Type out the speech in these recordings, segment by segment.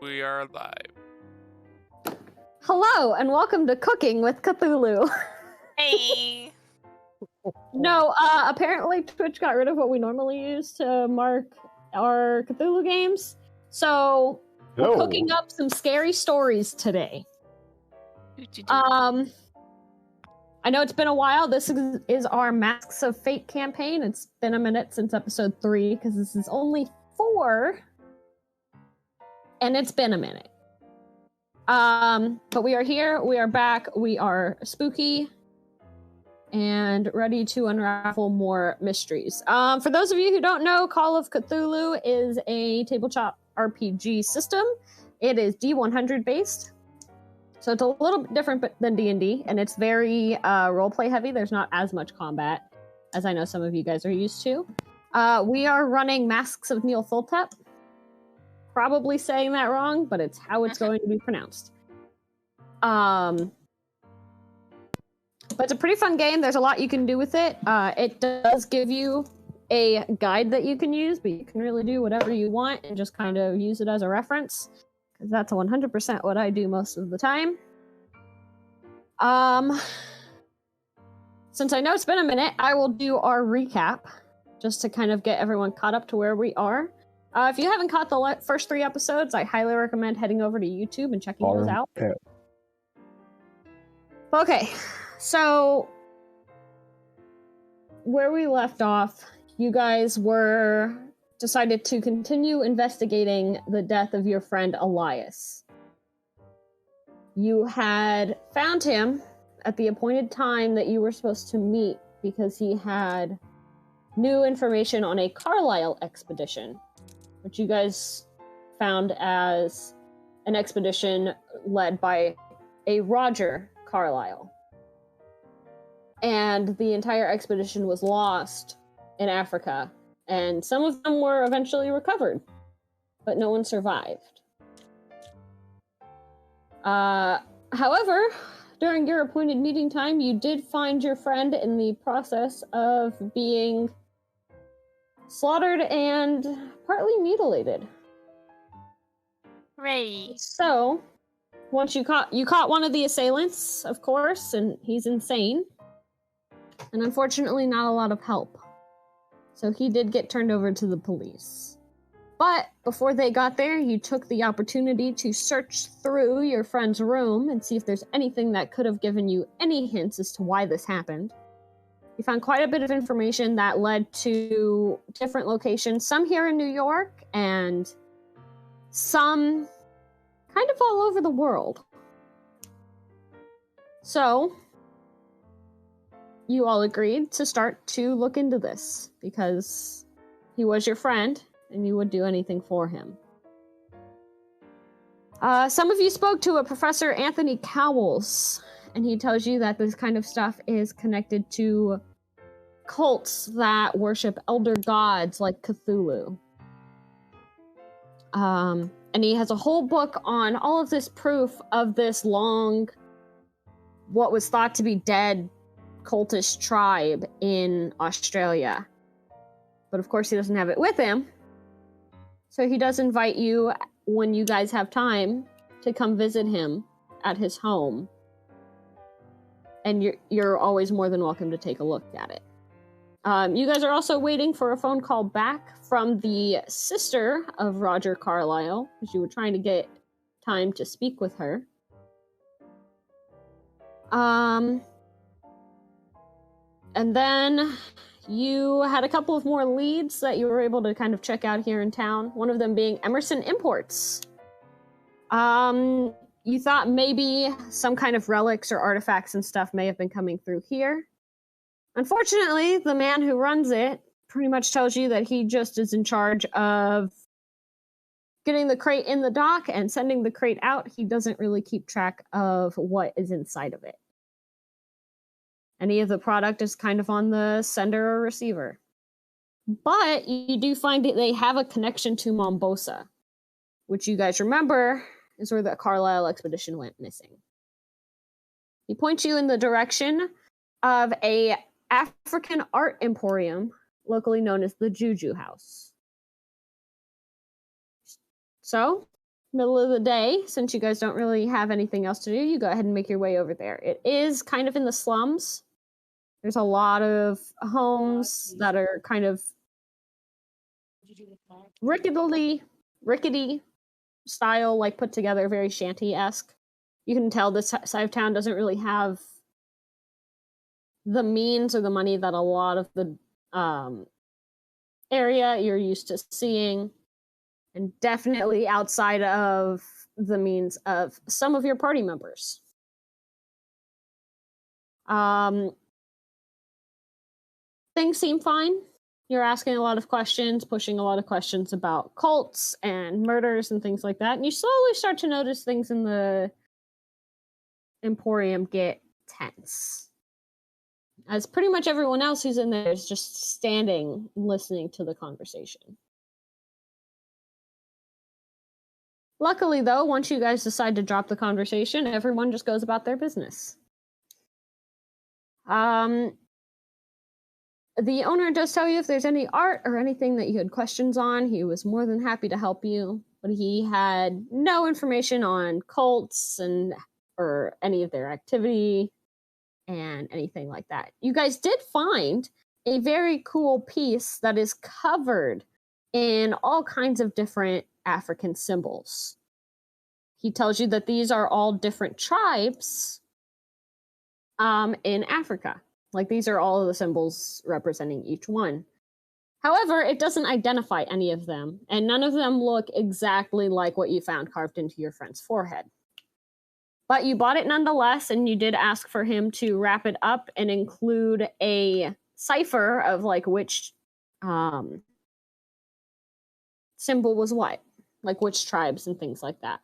We are live. Hello, and welcome to Cooking with Cthulhu. Hey! No, apparently Twitch got rid of what we normally use to mark our Cthulhu games. So, we're cooking up some scary stories today. I know it's been a while. This is our Masks of Fate campaign. It's been a minute since episode 3, because this is only 4. And it's been a minute. But we are here, we are back, we are spooky, and ready to unravel more mysteries. For those of you who don't know, Call of Cthulhu is a tabletop RPG system. It is D100 based, so it's a little bit different than D&D, and it's very roleplay heavy. There's not as much combat, as I know some of you guys are used to. We are running Masks of Neilthultep. Probably saying that wrong, but it's how it's going to be pronounced. But it's a pretty fun game. There's a lot you can do with it. It does give you a guide that you can use, but you can really do whatever you want and just kind of use it as a reference, because that's 100% what I do most of the time. Since I know it's been a minute, I will do our recap just to kind of get everyone caught up to where we are. If you haven't caught the first 3 episodes, I highly recommend heading over to YouTube and checking those out. Okay, so where we left off, you guys decided to continue investigating the death of your friend Elias. You had found him at the appointed time that you were supposed to meet because he had new information on a Carlisle expedition, which you guys found as an expedition led by a Roger Carlisle. And the entire expedition was lost in Africa, and some of them were eventually recovered, but no one survived. However, during your appointed meeting time, you did find your friend in the process of being slaughtered and partly mutilated. Hooray. So, once you caught one of the assailants, of course, and he's insane. And unfortunately not a lot of help. So he did get turned over to the police. But before they got there, you took the opportunity to search through your friend's room and see if there's anything that could have given you any hints as to why this happened. You found quite a bit of information that led to different locations, some here in New York, and some kind of all over the world. So, you all agreed to start to look into this, because he was your friend, and you would do anything for him. Some of you spoke to a Professor Anthony Cowles, and he tells you that this kind of stuff is connected to cults that worship elder gods like Cthulhu. And he has a whole book on all of this proof of this long, what was thought to be dead cultist tribe in Australia. But of course he doesn't have it with him. So he does invite you, when you guys have time, to come visit him at his home. And you're always more than welcome to take a look at it. You guys are also waiting for a phone call back from the sister of Roger Carlisle, because you were trying to get time to speak with her. And then you had a couple of more leads that you were able to kind of check out here in town, one of them being Emerson Imports. You thought maybe some kind of relics or artifacts and stuff may have been coming through here. Unfortunately, the man who runs it pretty much tells you that he just is in charge of getting the crate in the dock and sending the crate out. He doesn't really keep track of what is inside of it. Any of the product is kind of on the sender or receiver. But you do find that they have a connection to Mombosa, which you guys remember is where the Carlisle expedition went missing. He points you in the direction of a African art emporium, locally known as the Juju House. So, middle of the day, since you guys don't really have anything else to do, you go ahead and make your way over there. It is kind of in the slums. There's a lot of homes that are kind of rickety style, like put together, very shanty-esque. You can tell this side of town doesn't really have the means or the money that a lot of the area you're used to seeing, and definitely outside of the means of some of your party members. Things seem fine. You're asking a lot of questions, pushing a lot of questions about cults and murders and things like that, and you slowly start to notice things in the Emporium get tense, as pretty much everyone else who's in there is just standing listening to the conversation. Luckily, though, once you guys decide to drop the conversation, everyone just goes about their business. The owner does tell you if there's any art or anything that you had questions on, he was more than happy to help you, but he had no information on cults or any of their activity and anything like that. You guys did find a very cool piece that is covered in all kinds of different African symbols. He tells you that these are all different tribes in Africa. Like, these are all of the symbols representing each one. However, it doesn't identify any of them, and none of them look exactly like what you found carved into your friend's forehead. But you bought it nonetheless, and you did ask for him to wrap it up and include a cipher of, like, which symbol was what, like which tribes and things like that.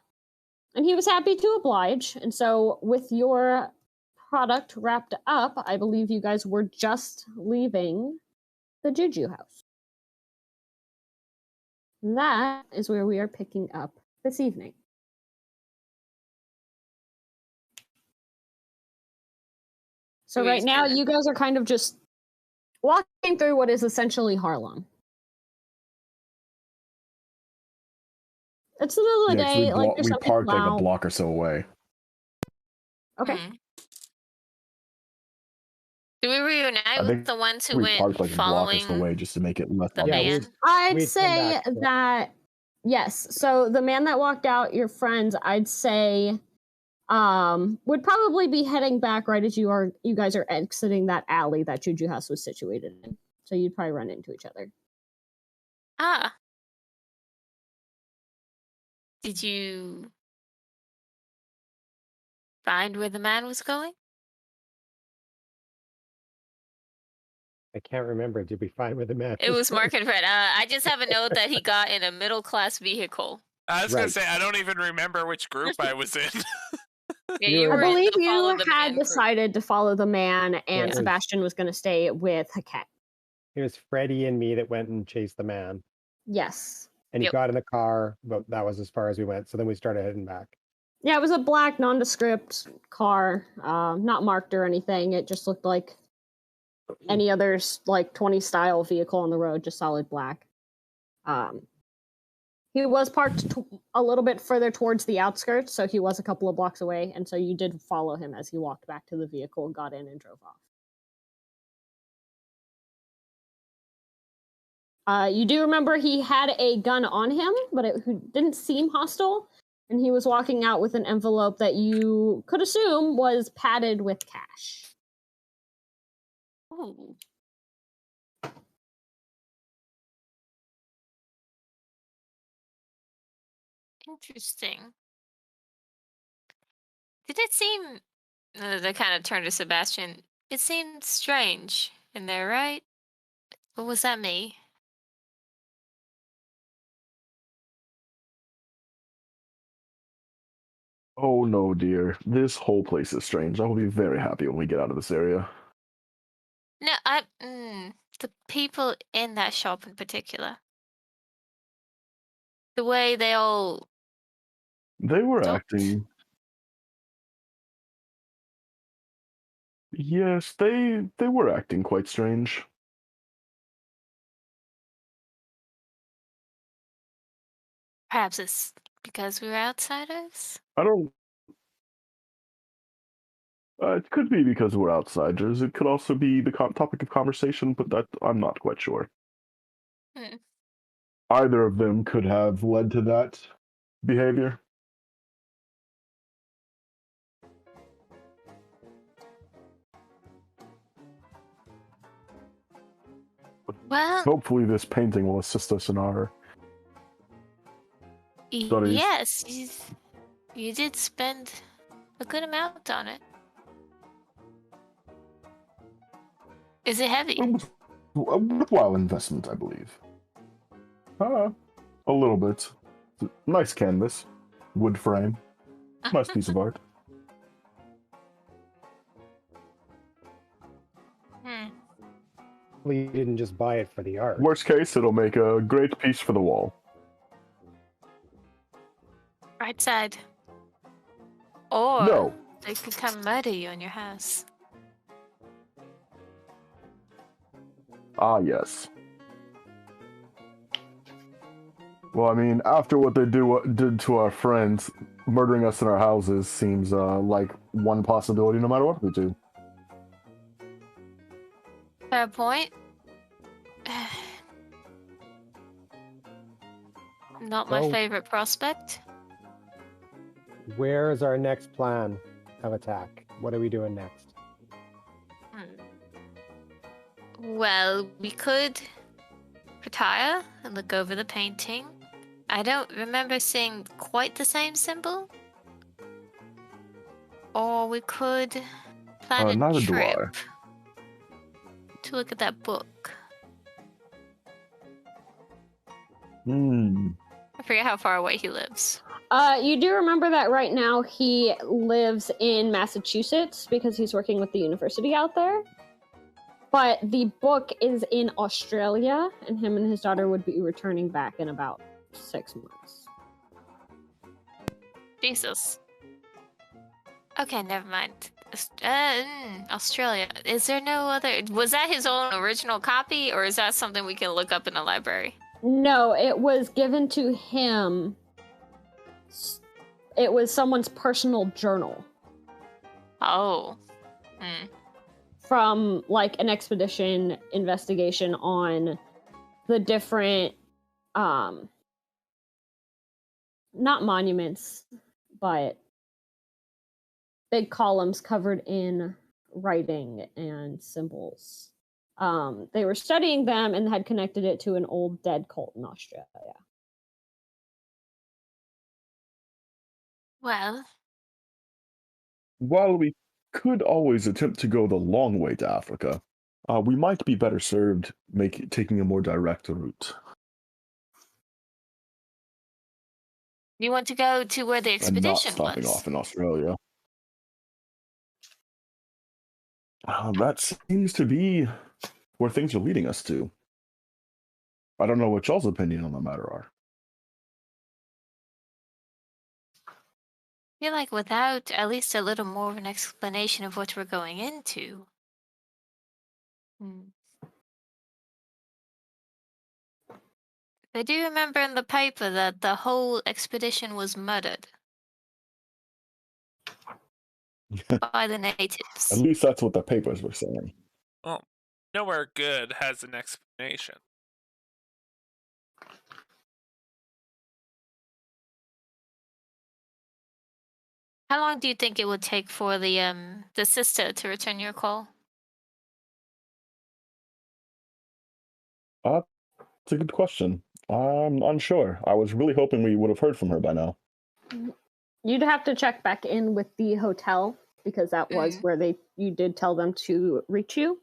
And he was happy to oblige, and so with your product wrapped up, I believe you guys were just leaving the Juju house. And that is where we are picking up this evening. So right now, you guys are kind of just walking through what is essentially Harlem. It's the middle of the day. We parked like a block or so away. Okay. Mm-hmm. Do we reunite with the ones who went parked like following a block or so away just to make it less the obvious. man? I'd say that, yes. So the man that walked out, your friends, I'd say would probably be heading back right as you guys are exiting that alley that Juju house was situated in. So you'd probably run into each other. Ah. Did you find where the man was going? I can't remember. Did we find where the man It was marked red. I just have a note that he got in a middle-class vehicle. I was gonna say, I don't even remember which group I was in. Yeah, I believe you had decided to follow the man, and Sebastian was going to stay with Haket. It was Freddie and me that went and chased the man. Yes. And he got in the car, but that was as far as we went. So then we started heading back. Yeah, it was a black, nondescript car, not marked or anything. It just looked like any other, like, 20 style vehicle on the road, just solid black. He was parked a little bit further towards the outskirts, so he was a couple of blocks away, and so you did follow him as he walked back to the vehicle and got in and drove off. You do remember he had a gun on him, but it didn't seem hostile, and he was walking out with an envelope that you could assume was padded with cash. Ooh. Interesting. Did it seem... they kind of turned to Sebastian. It seemed strange in there, right? Or was that me? Oh no, dear. This whole place is strange. I will be very happy when we get out of this area. No, the people in that shop in particular. The way they all... They were acting... Yes, they were acting quite strange. Perhaps it's because we were outsiders? I don't. It could be because we're outsiders. It could also be the topic of conversation, but that I'm not quite sure. Hmm. Either of them could have led to that behavior. Well, Hopefully, this painting will assist us in our studies. yes, you did spend a good amount on it. Is it heavy? A worthwhile investment, I believe. A little bit. Nice canvas, wood frame, nice piece of art. We didn't just buy it for the art. Worst case, it'll make a great piece for the wall. Right side. Or No. they could come murder you in your house. Ah, yes. Well, I mean, after what they did to our friends, murdering us in our houses seems like one possibility no matter what we do. Fair point. Not my So- favorite prospect. Where's our next plan of attack? What are we doing next? Well, we could retire and look over the painting. I don't remember seeing quite the same symbol. Or we could plan a Neither do I. trip to look at that book. I forget how far away he lives. You do remember that right now he lives in Massachusetts because he's working with the university out there. But the book is in Australia, and him and his daughter would be returning back in about 6 months. Jesus. Okay, never mind. Australia. Is there no other... Was that his own original copy, or is that something we can look up in the library? No, it was given to him. It was someone's personal journal Oh. from like an expedition investigation on the different not monuments, but big columns covered in writing and symbols. They were studying them and had connected it to an old dead cult in Australia. Well, While we could always attempt to go the long way to Africa, we might be better served taking a more direct route. you want to go to where the And not expedition stopping was? off in Australia. That seems to be where things are leading us to. I don't know what y'all's opinion on the matter are. I feel like without at least a little more of an explanation of what we're going into. I do remember in the paper that the whole expedition was murdered by the At natives. least that's what the papers were saying. Well, nowhere good has an explanation. How long do you think it would take for the sister to return your call? It's a good question. I'm unsure. I was really hoping we would have heard from her by now. You'd have to check back in with the hotel because that was where you did tell them to reach you.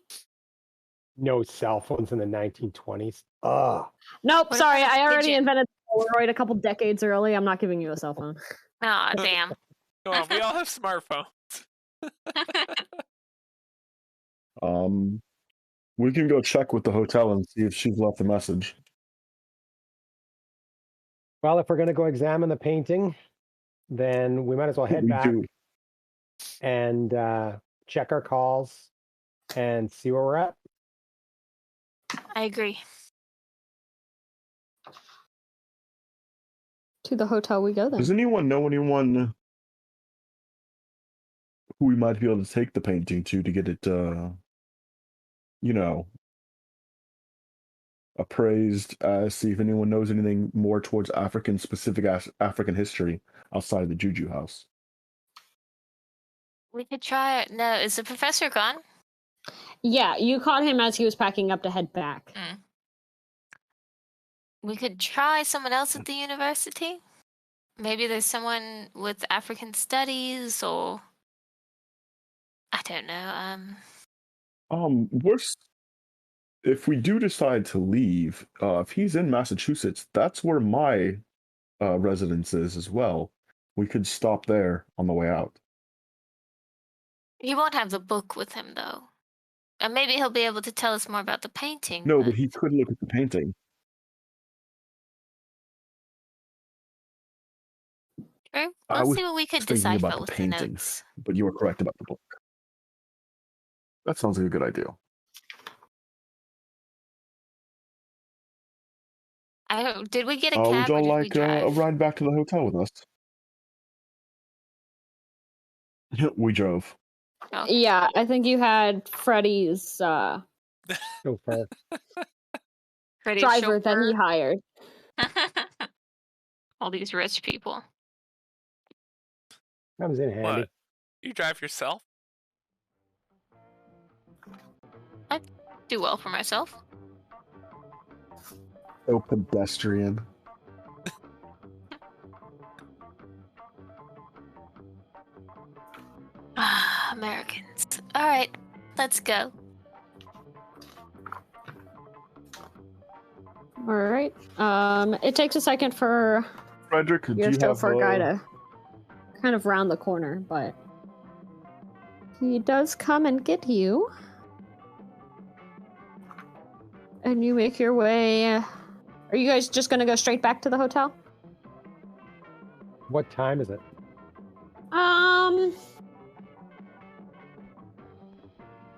No cell phones in the 1920s. Ugh. Nope, What sorry, about a I already pigeon? invented the Polaroid a couple decades early. I'm not giving you a cell phone. Aw, damn. Come on, we all have smartphones. We can go check with the hotel and see if she's left a message. Well, if we're going to go examine the painting, then we might as well head We back do. and check our calls and see where we're at. I agree. To the hotel we go then. Does anyone know anyone who we might be able to take the painting to get it, appraised? See if anyone knows anything more towards specific African history outside of the Juju house. We could try. No, is the professor gone? Yeah, you caught him as he was packing up to head back. We could try someone else at the university. Maybe there's someone with African studies, or I don't know. Worse, if we do decide to leave, if he's in Massachusetts, that's where my residence is as well. We could stop there on the way out. He won't have the book with him, though. And maybe he'll be able to tell us more about the painting. No, but he could look at the painting. True. Let's see what we could decipher about with the the paintings, notes. but you were correct about the book. That sounds like a good idea. Did we get a cab? Would y'all or did like we drive? a ride back to the hotel with us? We drove. Oh. Yeah, I think you had Freddie's Chauffeur. Freddie's driver that he chauffeur. hired. All these rich people. Comes in handy. What? You drive yourself? I do well for myself. So pedestrian. Americans. All right, let's go. All right. It takes a second for Frederick, do your you have chauffeur guy to kind of round the corner, but he does come and get you. And you make your way. Are you guys just gonna go straight back to the hotel? What time is it?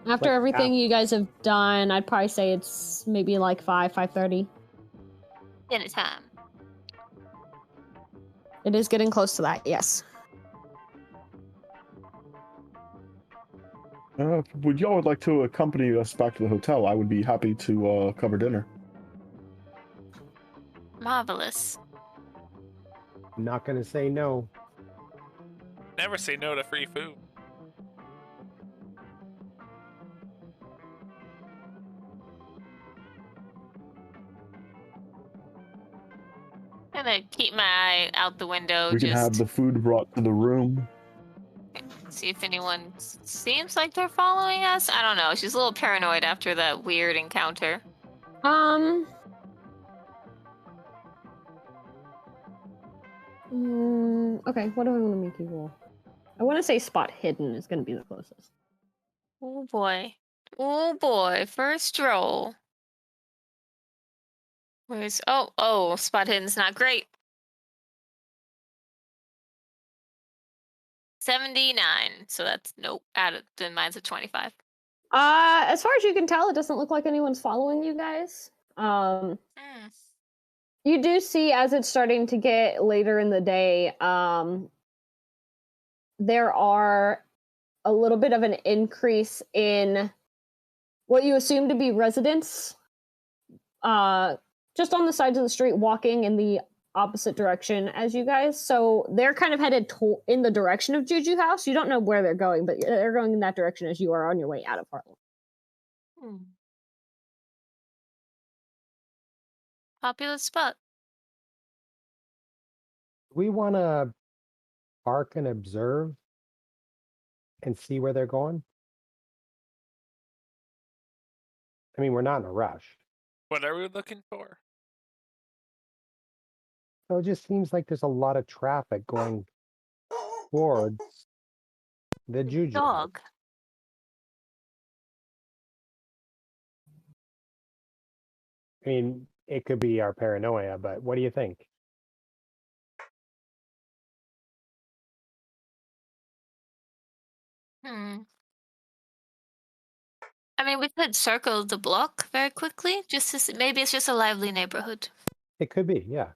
After Like everything you guys have done, I'd probably say it's maybe like 5:30. Dinner time. It is getting close to that, yes. Would y'all like to accompany us back to the hotel? I would be happy to cover dinner. Marvelous. I'm not going to say no. Never say no to free food. I'm gonna keep my eye out the window. We can just have the food brought to the room. see if anyone seems like they're following us. I don't know. She's a little paranoid after that weird encounter. Okay, what do I want to make you roll? I want to say spot hidden is going to be the closest. Oh boy. Oh boy. First roll. Where's spot hidden's not great. 79. So that's nope. Then mine's a 25. As far as you can tell, it doesn't look like anyone's following you guys. You do see as it's starting to get later in the day, there are a little bit of an increase in what you assume to be residents, just on the sides of the street, walking in the opposite direction as you guys. So they're kind of headed in the direction of Juju House. You don't know where they're going, but they're going in that direction as you are on your way out of Harlem. Popular spot. We want to park and observe and see where they're going. I mean, we're not in a rush. What are we looking for? So it just seems like there's a lot of traffic going towards the Juju. Dog. I mean, it could be our paranoia, but what do you think? I mean, we could circle the block very quickly, just to see. Maybe it's just a lively neighborhood. It could be, yeah.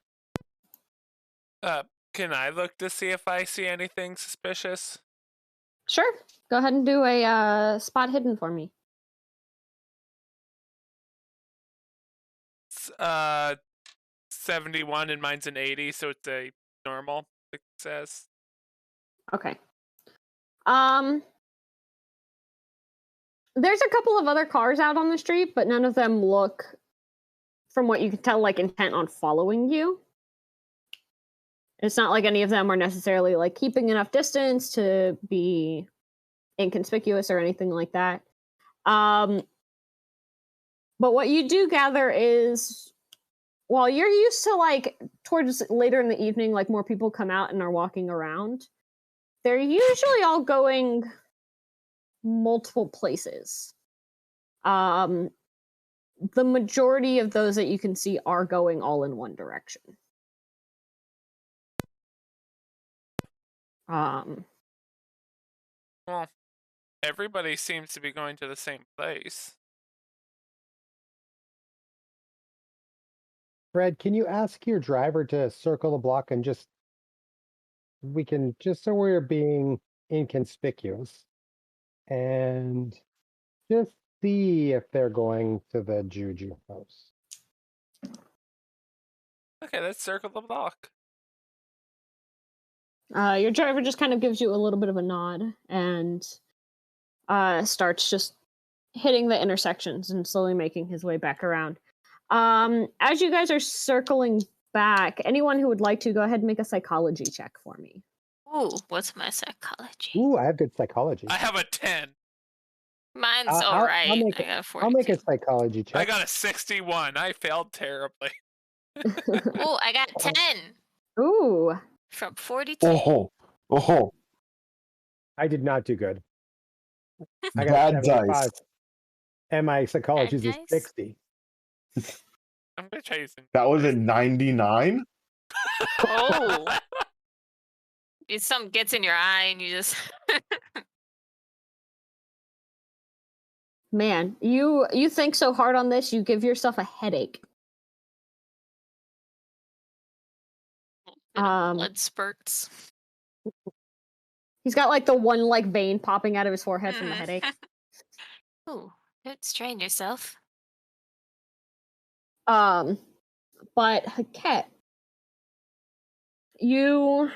Can I look to see if I see anything suspicious? Sure. Go ahead and do a spot hidden for me. It's 71 and mine's an 80, so it's a normal success. Okay. There's a couple of other cars out on the street, but none of them look, from what you can tell, like intent on following you. It's not like any of them are necessarily like keeping enough distance to be inconspicuous or anything like that. But what you do gather is, while you're used to like towards later in the evening, like more people come out and are walking around, they're usually all going multiple places. The majority of those that you can see are going all in one direction. Well, everybody seems to be going to the same place. Fred, can you ask your driver to circle the block and just so we're being inconspicuous and just see if they're going to the Juju house. Okay, let's circle the block. Your driver just kind of gives you a little bit of a nod and starts just hitting the intersections and slowly making his way back around. As you guys are circling back, anyone who would like to go ahead and make a psychology check for me. Ooh, what's my psychology? Ooh, I have good psychology. I have a 10. Mine's I'll alright. I make got a 42. I'll make a psychology check. I got a 61. I failed terribly. Oh, I got 10 Ooh. from 42. Oh. I did not do good. I got Bad a 75. dice. And my psychology is Bad dice? 60. I'm gonna try using. That was a 99? Oh. If something gets in your eye and you just... Man, you think so hard on this, you give yourself a headache. blood spurts. He's got like the one like vein popping out of his forehead from the headache. Ooh, don't strain yourself. But Haket, you're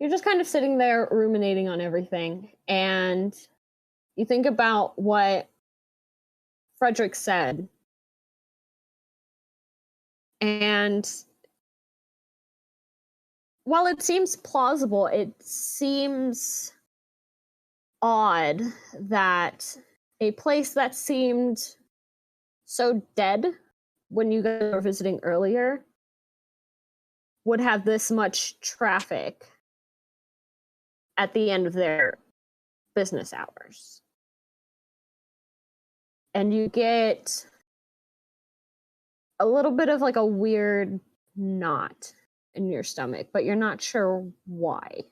just kind of sitting there ruminating on everything, and you think about what Frederick said, and while it seems plausible, it seems odd that a place that seemed so dead when you guys were visiting earlier would have this much traffic at the end of their business hours. And you get a little bit of like a weird knot in your stomach, but you're not sure why.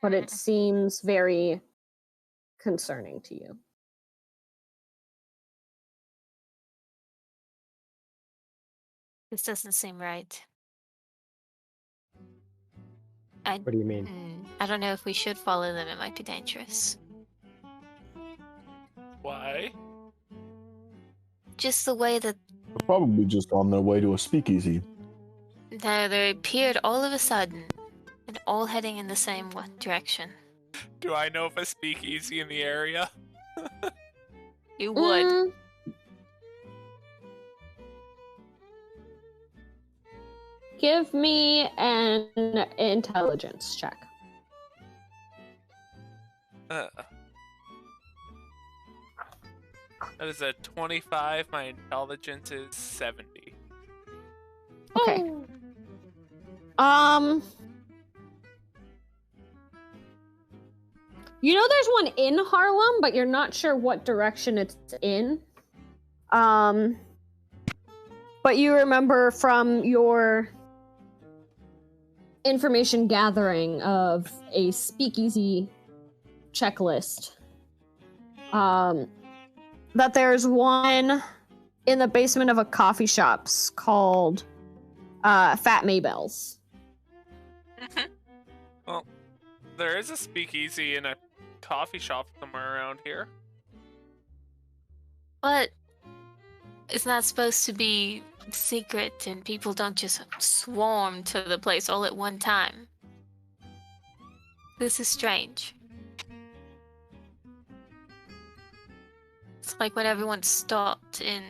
But it seems very concerning to you. This doesn't seem right. What do you mean? I don't know if we should follow them. It might be dangerous. Why? Just the way that... They're probably just on their way to a speakeasy. No, they appeared all of a sudden. And all heading in the same direction. Do I know of a speakeasy in the area? You would. Give me an intelligence check. That is a 25. My intelligence is 70. Okay. You know there's one in Harlem, but you're not sure what direction it's in. But you remember from your information gathering of a speakeasy checklist, that there's one in the basement of a coffee shop called Fat Maybells. Well, there is a speakeasy and a coffee shop somewhere around here. But it's not supposed to be secret and people don't just swarm to the place all at one time. This is strange. It's like when everyone stopped in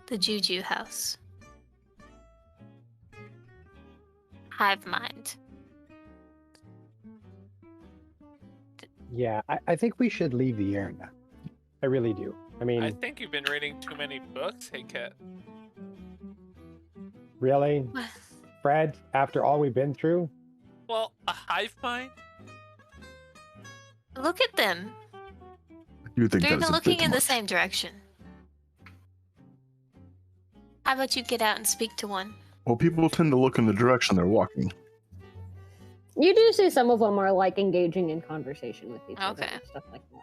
the Juju house. Hive mind. Yeah, I think we should leave the area. I really do. I mean, I think you've been reading too many books, hey Kit. really? Fred, after all we've been through? Well, a hive mind? Look at them. You think They're that's even a looking bit in the much. same direction. How about you get out and speak to one? Well, people tend to look in the direction they're walking. You do see some of them are like engaging in conversation with each other Okay. and stuff like that.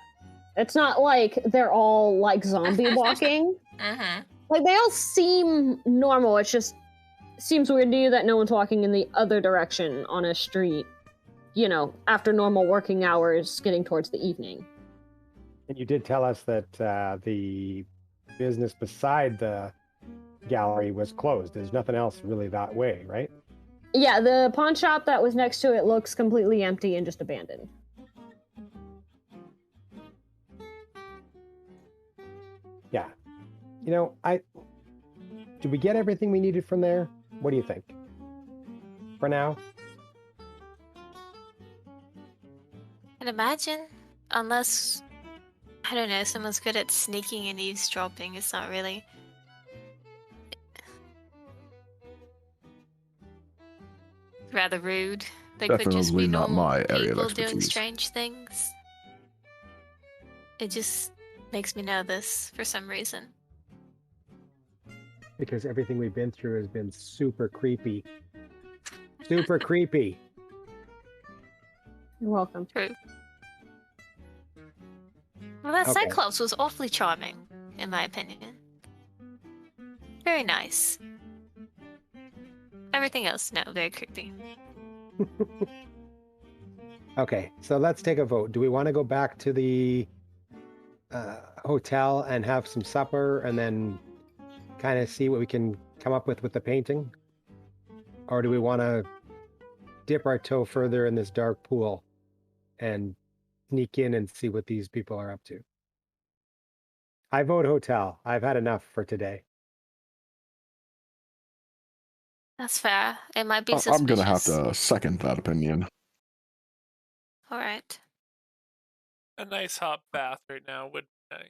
It's not like they're all like zombie walking. Mm-hmm. Like they all seem normal. It just seems weird to you that no one's walking in the other direction on a street, you know, after normal working hours getting towards the evening. And you did tell us that the business beside the gallery was closed. There's nothing else really that way, right? Yeah, the pawn shop that was next to it looks completely empty and just abandoned. Yeah. You know, did we get everything we needed from there? What do you think? For now? And imagine, unless, I don't know, someone's good at sneaking and eavesdropping, it's not really. Rather rude. They could just Definitely be not normal my area of people doing expertise. strange things. It just makes me nervous for some reason. Because everything we've been through has been super creepy. Super creepy. You're welcome. True. Well, that Okay. Cyclops was awfully charming, in my opinion. Very nice. Everything else, no, very creepy. Okay, so let's take a vote. Do we want to go back to the hotel and have some supper and then kind of see what we can come up with the painting? Or do we want to dip our toe further in this dark pool and sneak in and see what these people are up to? I vote hotel. I've had enough for today. That's fair. It might be I'm suspicious. gonna have to second that opinion. All right. A nice hot bath right now would be nice.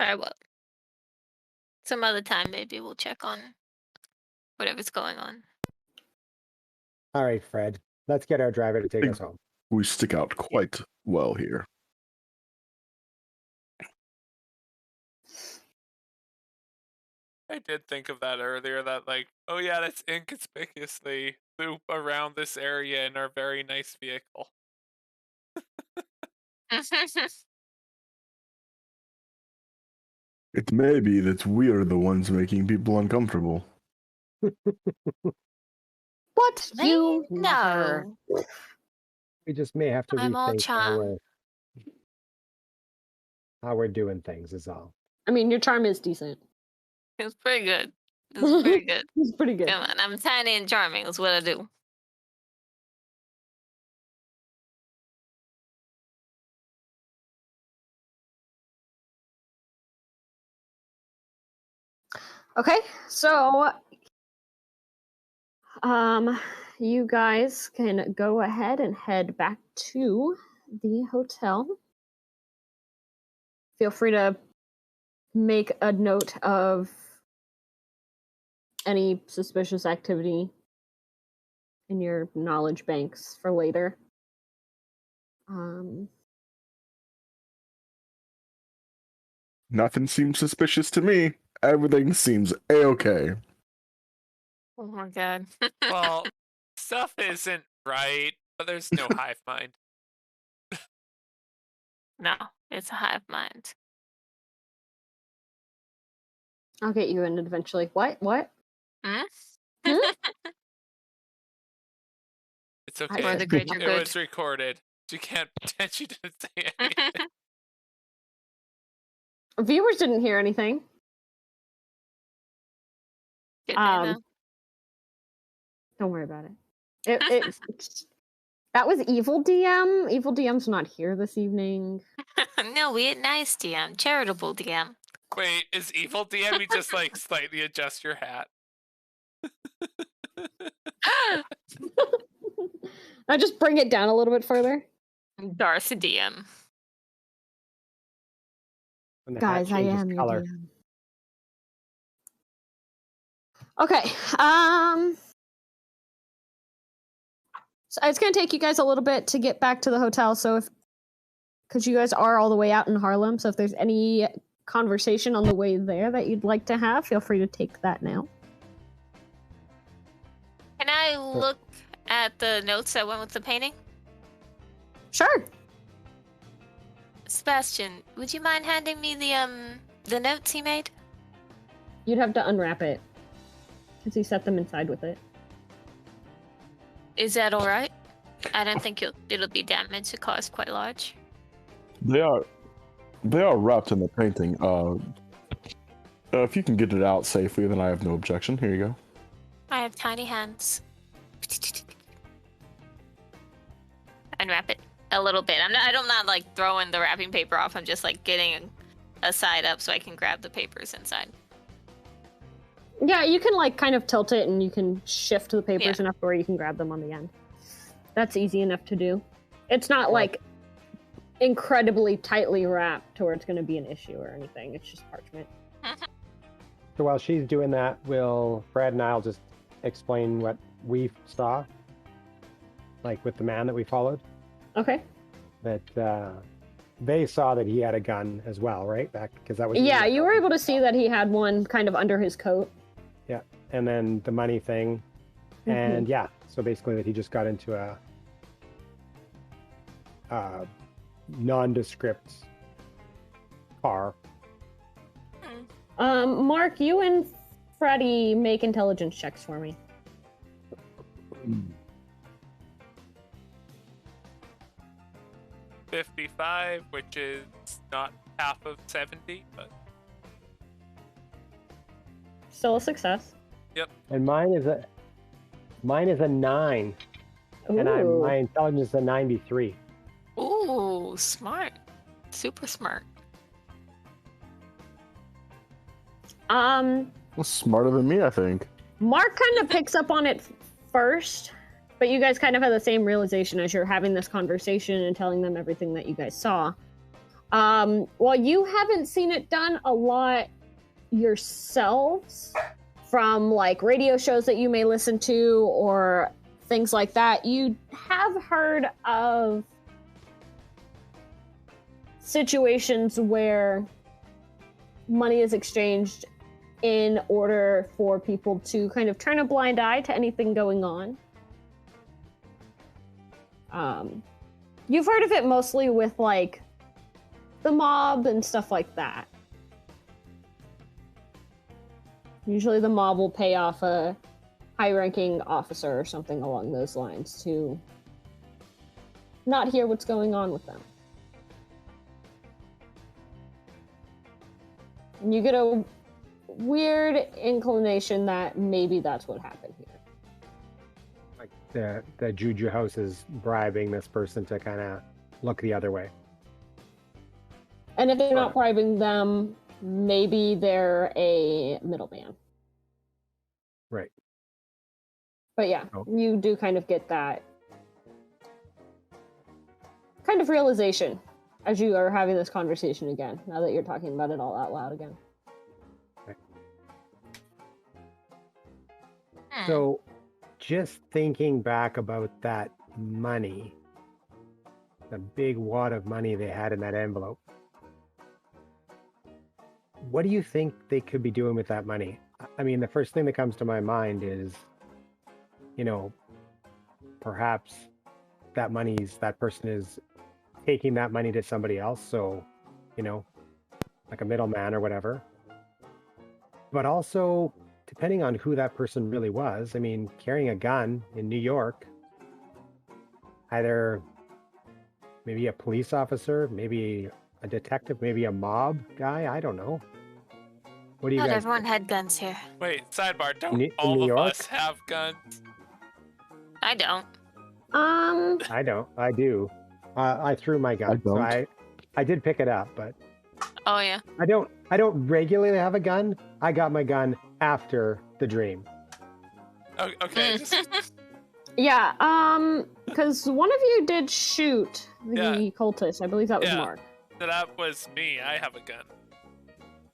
Very well. Some other time, maybe we'll check on whatever's going on. All right, Fred. Let's get our driver to take Big- us home. We stick out quite well here. I did think of that earlier, that like, oh yeah, let's inconspicuously loop around this area in our very nice vehicle. It may be that we're the ones making people uncomfortable. What? You No. We just may have to I'm all rethink charm. how we're doing things is all. I mean, your charm is decent. It's pretty good. It's pretty good. It's pretty good. Come on, I'm tiny and charming. That's what I do. Okay, so you guys can go ahead and head back to the hotel. Feel free to make a note of any suspicious activity in your knowledge banks for later. Nothing seems suspicious to me. Everything seems a-okay. Oh my god. Well, stuff isn't right, but there's no hive mind. No, it's a hive mind. I'll get you in eventually. What? Hmm? It's okay. For the greater It good. was recorded. You can't pretend you didn't say anything. Viewers didn't hear anything. Good to know. Don't worry about it. That was Evil DM. Evil DM's not here this evening. No, we had nice DM, charitable DM. Wait, is evil DM? You just like slightly adjust your hat. I just bring it down a little bit further. Darth DM. When the hat Guys, I changes am your color. DM. Okay. So it's gonna take you guys a little bit to get back to the hotel. So because you guys are all the way out in Harlem, so if there's any conversation on the way there that you'd like to have, feel free to take that now. Can I look at the notes that went with the painting? Sure. Sebastian, would you mind handing me the notes he made? You'd have to unwrap it because he set them inside with it. Is that all right? I don't think it'll be damaged. It cost quite large. They are wrapped in the painting. If you can get it out safely, then I have no objection. Here you go. I have tiny hands. Unwrap it a little bit. I'm not like throwing the wrapping paper off. I'm just like getting a side up so I can grab the papers inside. Yeah, you can like kind of tilt it and you can shift the papers enough where you can grab them on the end. That's easy enough to do. It's not like incredibly tightly wrapped to where it's going to be an issue or anything. It's just parchment. So while she's doing that, will Fred and I'll just explain what we saw, like with the man that we followed. Okay. That they saw that he had a gun as well, right? Back because that was you were able to see that he had one kind of under his coat. Yeah, and then the money thing, and so basically that he just got into a nondescript car. Mark, you and Freddy make intelligence checks for me. 55, which is not half of 70, but Still a success. yep. And mine is a 9, and Ooh. my intelligence is a 93. Ooh, smart. Super smart. Well, smarter than me, I think. Mark kind of picks up on it first, but you guys kind of have the same realization as you're having this conversation and telling them everything that you guys saw. While you haven't seen it done a lot yourselves from like radio shows that you may listen to or things like that, you have heard of situations where money is exchanged in order for people to kind of turn a blind eye to anything going on. You've heard of it mostly with like the mob and stuff like that. Usually the mob will pay off a high-ranking officer or something along those lines to not hear what's going on with them. And you get a weird inclination that maybe that's what happened here. Like the Juju house is bribing this person to kind of look the other way. And if they're not bribing them, maybe they're a middleman. Right. But yeah, Oh. you do kind of get that kind of realization as you are having this conversation again, now that you're talking about it all out loud again. So, just thinking back about that money, the big wad of money they had in that envelope, what do you think they could be doing with that money? I mean, the first thing that comes to my mind is, perhaps that person is taking that money to somebody else. So, like a middleman or whatever. But also, depending on who that person really was, I mean, carrying a gun in New York, either maybe a police officer, maybe a detective, maybe a mob guy, I don't know. What do you Not guys everyone think? had guns here. Wait, sidebar. Don't In all New of York? us have guns? I don't. I don't. I do. I threw my gun, so don't. I did pick it up, but Oh yeah. I don't regularly have a gun. I got my gun after the dream. Okay, Mm. just Yeah, because one of you did shoot the Yeah. cultist. I believe that was Yeah. Mark. that was me. I have a gun.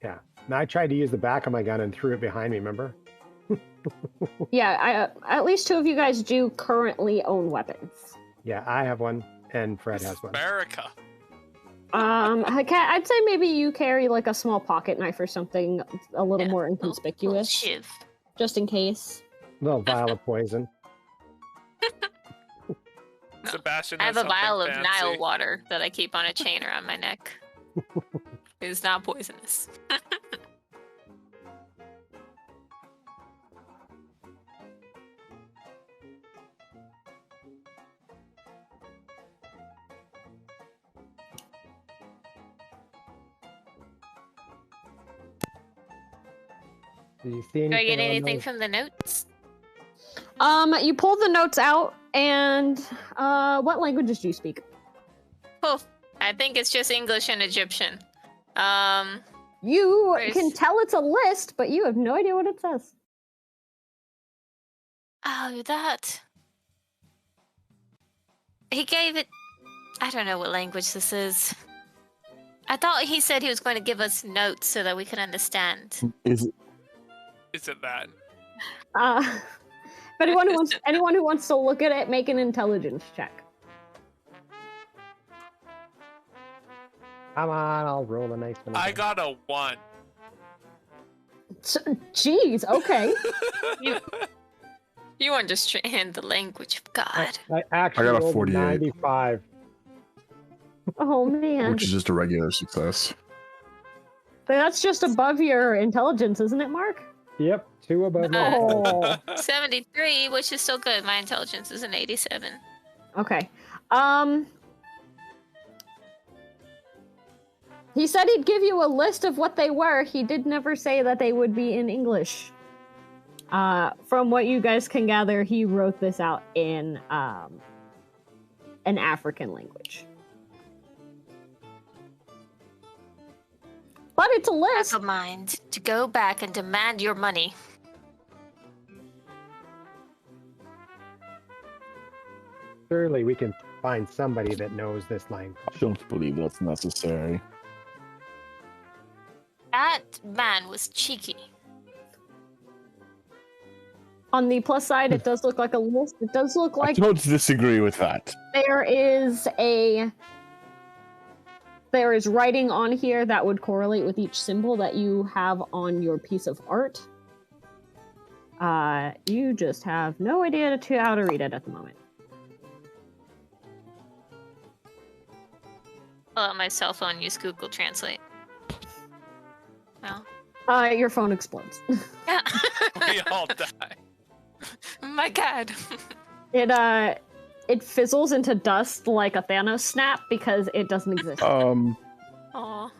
Yeah. Now I tried to use the back of my gun and threw it behind me, remember? Yeah, at least two of you guys do currently own weapons. Yeah, I have one and Fred has one. America. I'd say maybe you carry like a small pocket knife or something a little Yeah, more Little inconspicuous, shiv. just in case. Little vial of poison. No. Sebastian I have has a vial of something Nile fancy. water that I keep on a chain around my neck. It's not poisonous. Did you see Do I anything? get on anything those? from the notes? You pull the notes out, and what languages do you speak? Oh, I think it's just English and Egyptian. You Where's- can tell it's a list, but you have no idea what it says. Oh, that. He gave it. I don't know what language this is. I thought he said he was going to give us notes so that we could understand. Is Is it that? If anyone who wants to look at it, make an intelligence check. Come on, I'll roll a nice one. I again. got a 1. Jeez, okay. You understand the language of God. I actually I got a rolled 48. 95. Oh man, which is just a regular success. that's just above your intelligence, isn't it, Mark? Yep, 2 above me. Oh, 73, which is still good. My intelligence is an 87. okay. He said he'd give you a list of what they were. He did never say that they would be in English. From what you guys can gather, he wrote this out in an African language. But it's a list. Have a mind to go back and demand your money. Surely we can find somebody that knows this language. I don't believe that's necessary. That man was cheeky. On the plus side, it does look like a list. It does look I like don't disagree with that. there is writing on here that would correlate with each symbol that you have on your piece of art. You just have no idea how to read it at the moment. I'll let my cell phone use Google Translate. Well, Your phone explodes. yeah. We all die. My God. It fizzles into dust like a Thanos snap because it doesn't exist. Aw.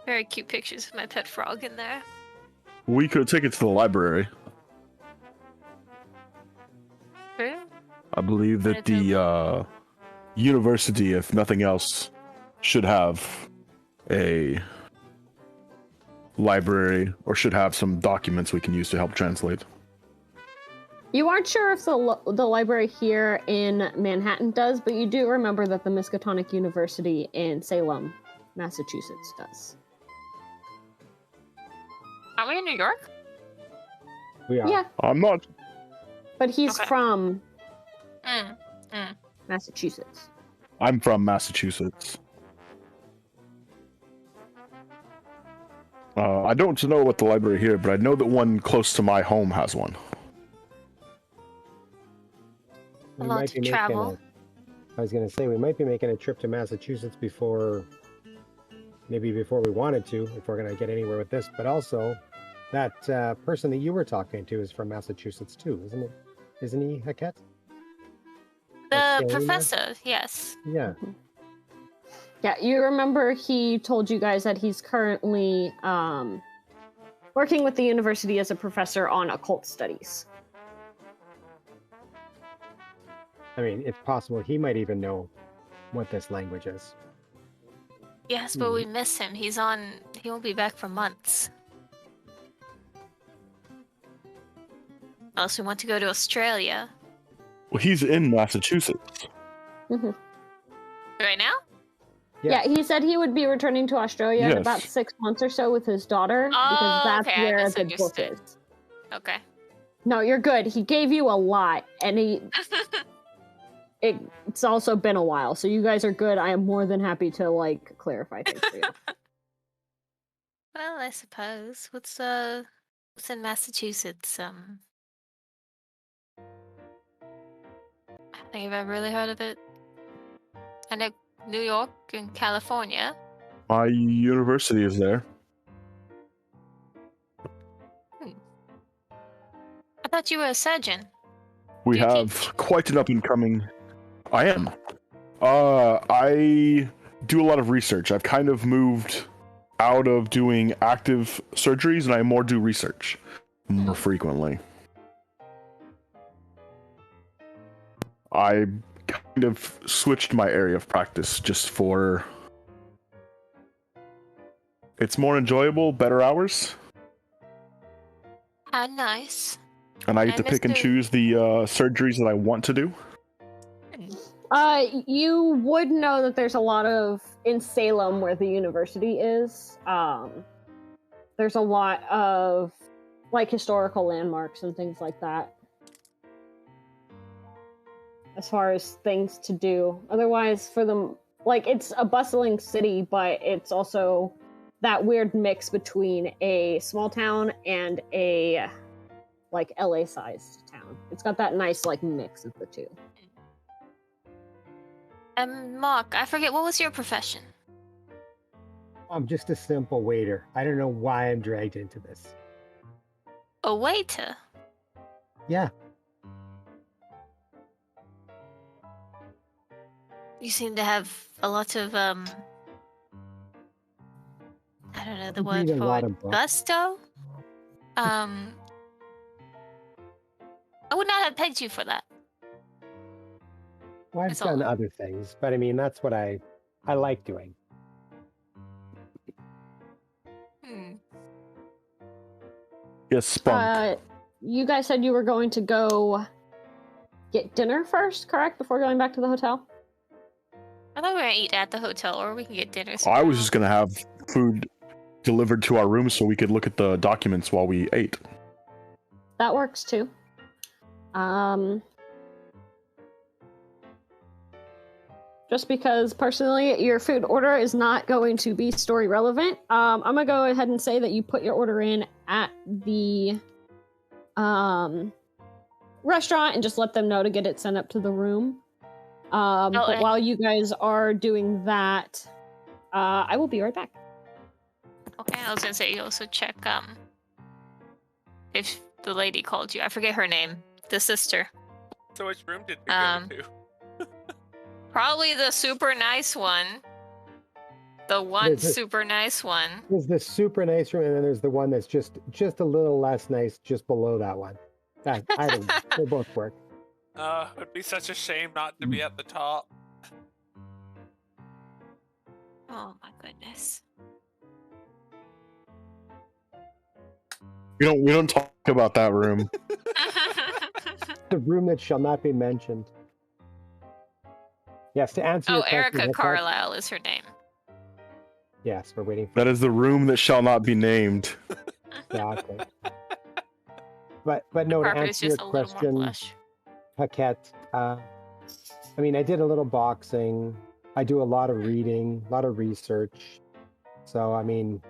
Very cute pictures of my pet frog in there. We could take it to the library. True. I believe that the university, if nothing else, should have a library or should have some documents we can use to help translate. You aren't sure if the library here in Manhattan does, but you do remember that the Miskatonic University in Salem, Massachusetts does. Are we in New York? We are. Yeah, I'm not. but he's Okay. from Mm. Massachusetts. I'm from Massachusetts. I don't know what the library here, but I know that one close to my home has one. A We lot might to be making travel. I was going to say, we might be making a trip to Massachusetts before maybe before we wanted to, if we're going to get anywhere with this. But also, that person that you were talking to is from Massachusetts too, isn't it? Isn't he, Haket? The professor, yes. Yeah. Yeah, you remember he told you guys that he's currently working with the university as a professor on occult studies. I mean, it's possible he might even know what this language is. Yes, but we miss him. He won't be back for months. Unless we want to go to Australia. Well, he's in Massachusetts. Mm-hmm. Right now? Yeah, he said he would be returning to Australia in about 6 months or so with his daughter, because that's okay, where the book is. Okay. No, you're good. He gave you a lot, and it's also been a while, so you guys are good. I am more than happy to, like, clarify things for you. Well, I suppose. What's in Massachusetts? I don't think I've ever really heard of it. I know New York and California. My university is there. I thought you were a surgeon. We have quite an up-and-coming... I am. I do a lot of research. I've kind of moved out of doing active surgeries, and I more do research more frequently. I kind of switched my area of practice just for... It's more enjoyable, better hours. How nice. And I get to pick and choose the surgeries that I want to do. You would know that there's a lot of... In Salem, where the university is, there's a lot of, like, historical landmarks and things like that. As far as things to do. Otherwise, for them... Like, it's a bustling city, but it's also that weird mix between a small town and a, like, LA-sized town. It's got that nice, like, mix of the two. Mark, I forget, what was your profession? I'm just a simple waiter. I don't know why I'm dragged into this. A waiter? Yeah. You seem to have a lot of, I don't know the word for it. Gusto? I would not have pegged you for that. Well, I've done other things, but I mean, that's what I like doing. Yes, Spunk. You guys said you were going to go get dinner first, correct? Before going back to the hotel? I thought we were going to eat at the hotel, or we can get dinner. I was just going to have food delivered to our room so we could look at the documents while we ate. That works too. Just because, personally, your food order is not going to be story relevant, I'm going to go ahead and say that you put your order in at the restaurant and just let them know to get it sent up to the room. But while you guys are doing that, I will be right back. Okay, I was going to say, you also check if the lady called you. I forget her name. The sister. So which room did we go to? Probably the super nice one. The one super nice one. There's the super nice room, and then there's the one that's just a little less nice just below that one. I don't know. They both work. It'd be such a shame not to be at the top. Oh my goodness. We don't talk about that room. The room that shall not be mentioned. Yes, to answer your question. Erica Carlisle is her name. Yes, we're waiting for that. Is the room that shall not be named. Exactly. But no, to answer your question, Paquette, I mean, I did a little boxing. I do a lot of reading, a lot of research. So, I mean,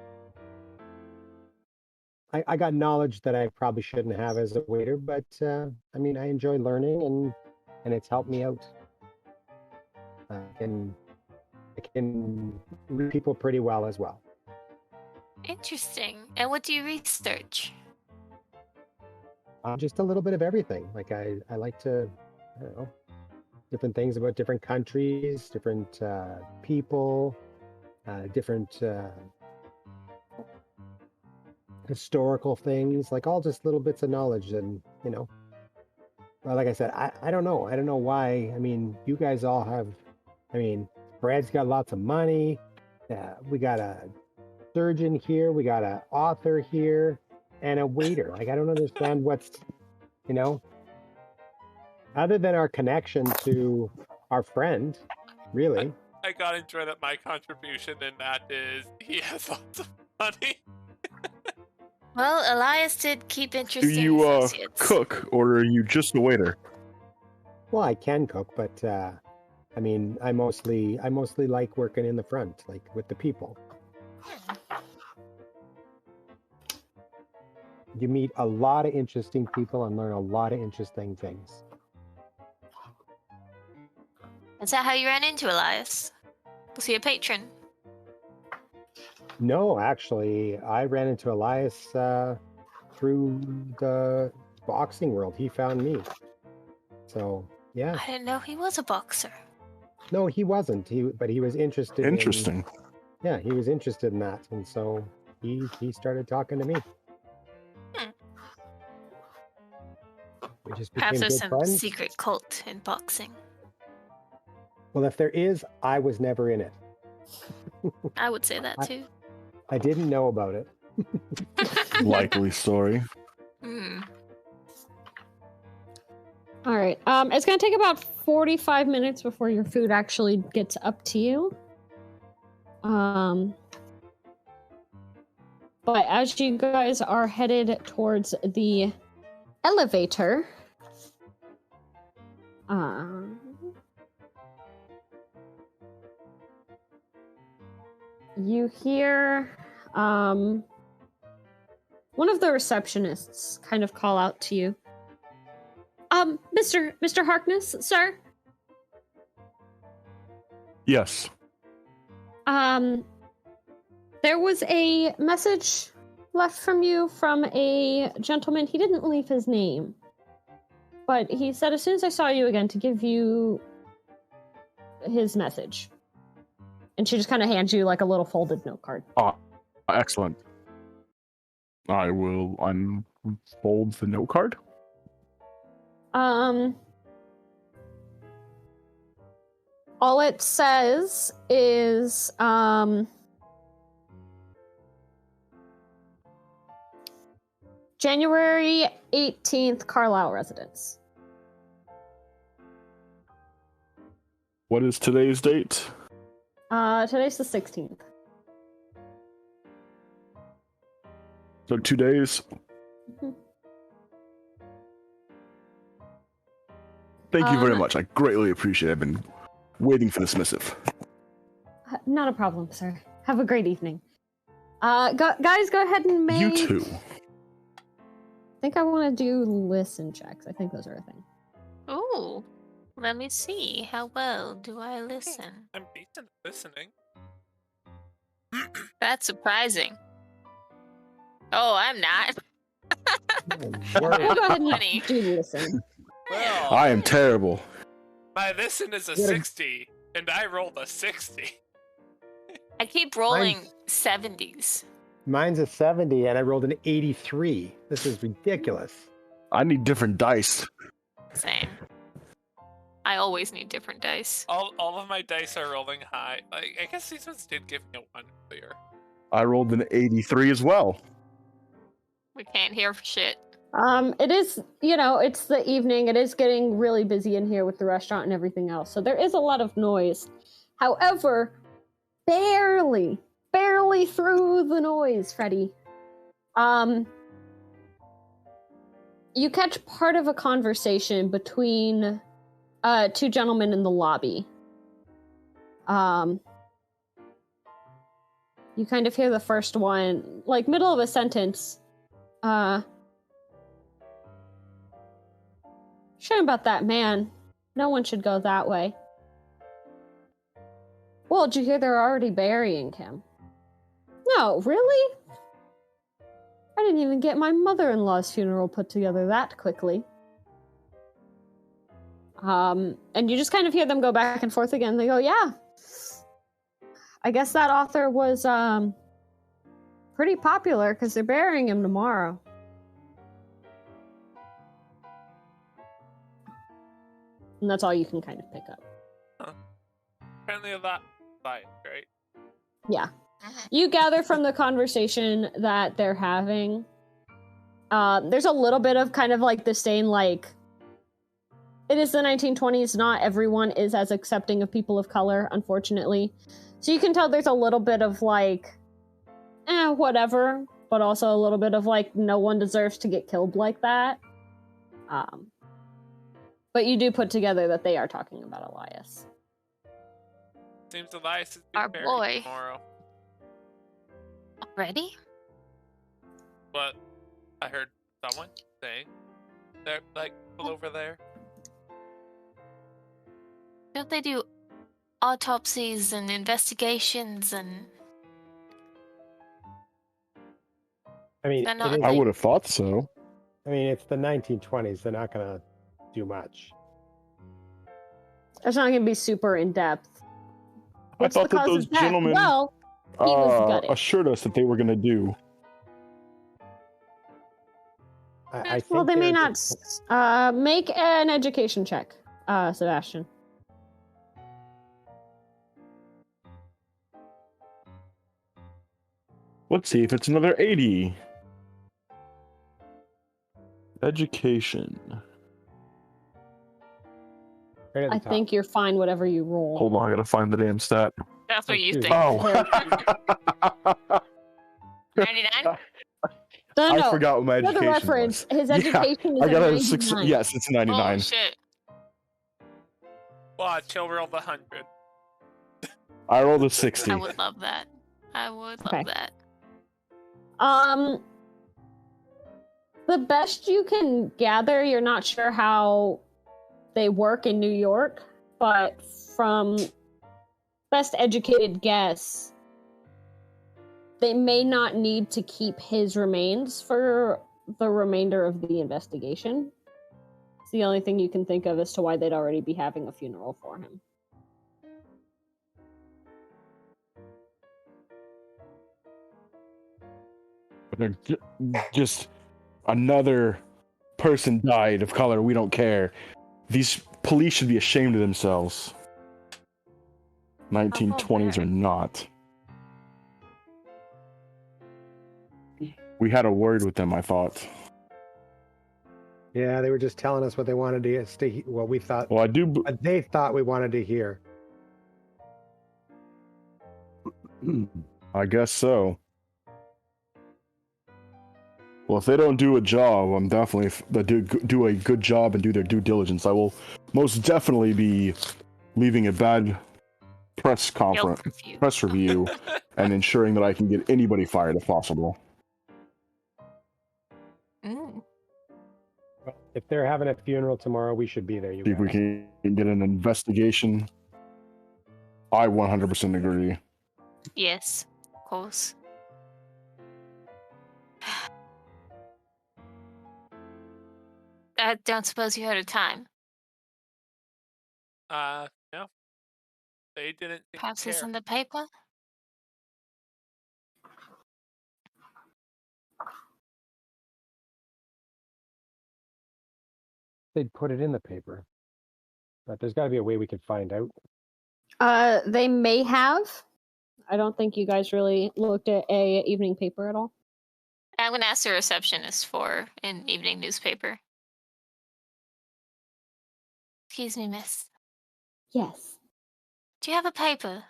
I got knowledge that I probably shouldn't have as a waiter, but I mean, I enjoy learning and it's helped me out. And I can read people pretty well as well. Interesting. And what do you research? Just a little bit of everything. Like I like to, I don't know, different things about different countries, different people, different historical things, like all just little bits of knowledge. And, well, like I said, I don't know. I don't know why. I mean, you guys all have, Brad's got lots of money. We got a surgeon here. We got an author here and a waiter. Like, I don't understand what's, other than our connection to our friend, really. I gotta enjoy that my contribution in that is he has lots of money. Well, Elias did keep Do interesting you associates. cook, or are you just a waiter? Well, I can cook, but I mostly like working in the front, like with the people. You meet a lot of interesting people and learn a lot of interesting things. Is that how you ran into Elias? Was he a patron? No, actually, I ran into Elias through the boxing world. He found me. So, yeah. I didn't know he was a boxer. No, he wasn't. But he was interested Interesting. Yeah, he was interested in that. And so he started talking to me. We just became Perhaps there's good some friends. secret cult in boxing. Well, if there is, I was never in it. I would say that too. I didn't know about it. Likely story. Hmm. All right. It's gonna take about 45 minutes before your food actually gets up to you. But as you guys are headed towards the elevator, you hear one of the receptionists kind of call out to you. Mr. Harkness, sir? Yes. There was a message left from you from a gentleman. He didn't leave his name, but he said as soon as I saw you again to give you his message. And she just kind of hands you like a little folded note card. Excellent. I will unfold the note card. All it says is, January 18th, Carlisle residence. What is today's date? Today's the 16th. So 2 days. Mhm. Thank you very much. I greatly appreciate it. I've been waiting for this missive. Not a problem, sir. Have a great evening. Guys, go ahead and make... You too. I think I want to do listen checks. I think those are a thing. Ooh. Let me see. How well do I listen? I'm decent at listening. That's surprising. Oh, I'm not. We'll go ahead and Funny. do listen. Well, I am terrible. my listen is a 60, and I rolled a 60. I keep rolling 70s. Mine's a 70 and I rolled an 83. This is ridiculous. I need different dice. Same. I always need different dice. All of my dice are rolling high. Like, I guess these ones did give me a 1 earlier. I rolled an 83 as well. We can't hear for shit. It is, it's the evening. It is getting really busy in here with the restaurant and everything else. So there is a lot of noise. However, barely through the noise, Freddy. You catch part of a conversation between two gentlemen in the lobby. You kind of hear the first one, like middle of a sentence. Shame about that man. No one should go that way. Well, did you hear they're already burying him? No, really? I didn't even get my mother-in-law's funeral put together that quickly. And you just kind of hear them go back and forth again. They go, yeah. I guess that author was pretty popular because they're burying him tomorrow. And that's all you can kind of pick up. Huh. Apparently a lot by it, right? Yeah. You gather from the conversation that they're having, there's a little bit of kind of like the saying, like, it is the 1920s, not everyone is as accepting of people of color, unfortunately. So you can tell there's a little bit of like, whatever, but also a little bit of like, no one deserves to get killed like that. But you do put together that they are talking about Elias. Seems Elias is Our being boy. buried tomorrow. Already? But I heard someone saying they're like people over there. Don't they do autopsies and investigations and... I mean, They're not- it is, I would have thought so. I mean, it's the 1920s. They're not going to do much. It's not going to be super in-depth. I What's thought the that cause those of death? gentlemen Well, he was gutted. assured us that they were going to do. I think Well, they may they're not. just- Make an education check, Sebastian. Let's see if it's another 80. Education. right at the I top. think you're fine whatever you roll. Hold on, I gotta find the damn stat. That's what you Excuse think. Oh. 99? No, I no. forgot what my For the education reference, was. his Yeah, education is I got a a 6. 99. Yes, it's a 99. Oh, shit. Watch, he'll roll the 100. I rolled a 60. I would love that. I would love Okay. that. The best you can gather, you're not sure how they work in New York, but from best educated guess, they may not need to keep his remains for the remainder of the investigation. It's the only thing you can think of as to why they'd already be having a funeral for him. But they're just another person died of color. We don't care. These police should be ashamed of themselves. 1920s or not. We had a word with them, I thought. Yeah, they were just telling us what they wanted to what we thought, Well, I do. what they thought we wanted to hear. I guess so. Well, if they don't do a job, I'm definitely they do a good job and do their due diligence. I will most definitely be leaving a bad press conference, Review. press review, and ensuring that I can get anybody fired if possible. Mm. Well, if they're having a funeral tomorrow, we should be there. You See if we guys. can get an investigation. I 100% agree. Yes, of course. I don't suppose you heard of time. No. They didn't seem to Perhaps it's care. in the paper? They'd put it in the paper, but there's got to be a way we could find out. They may have. I don't think you guys really looked at a evening paper at all. I'm going to ask the receptionist for an evening newspaper. Excuse me, miss. Yes. Do you have a paper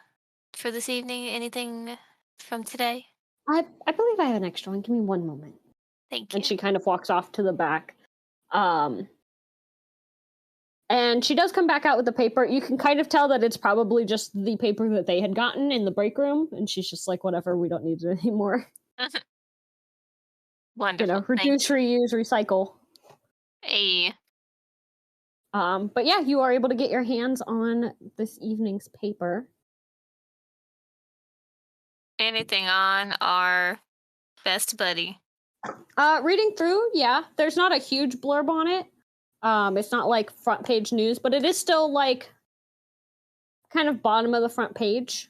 for this evening? Anything from today? I believe I have an extra one. Give me one moment. Thank you. And she kind of walks off to the back. And she does come back out with the paper. You can kind of tell that it's probably just the paper that they had gotten in the break room. And she's just like, whatever, we don't need it anymore. Wonderful. You know, reduce, reuse, recycle. Hey. But yeah, you are able to get your hands on this evening's paper. Anything on our best buddy? Reading through, yeah, there's not a huge blurb on it. It's not like front page news, but it is still like kind of bottom of the front page.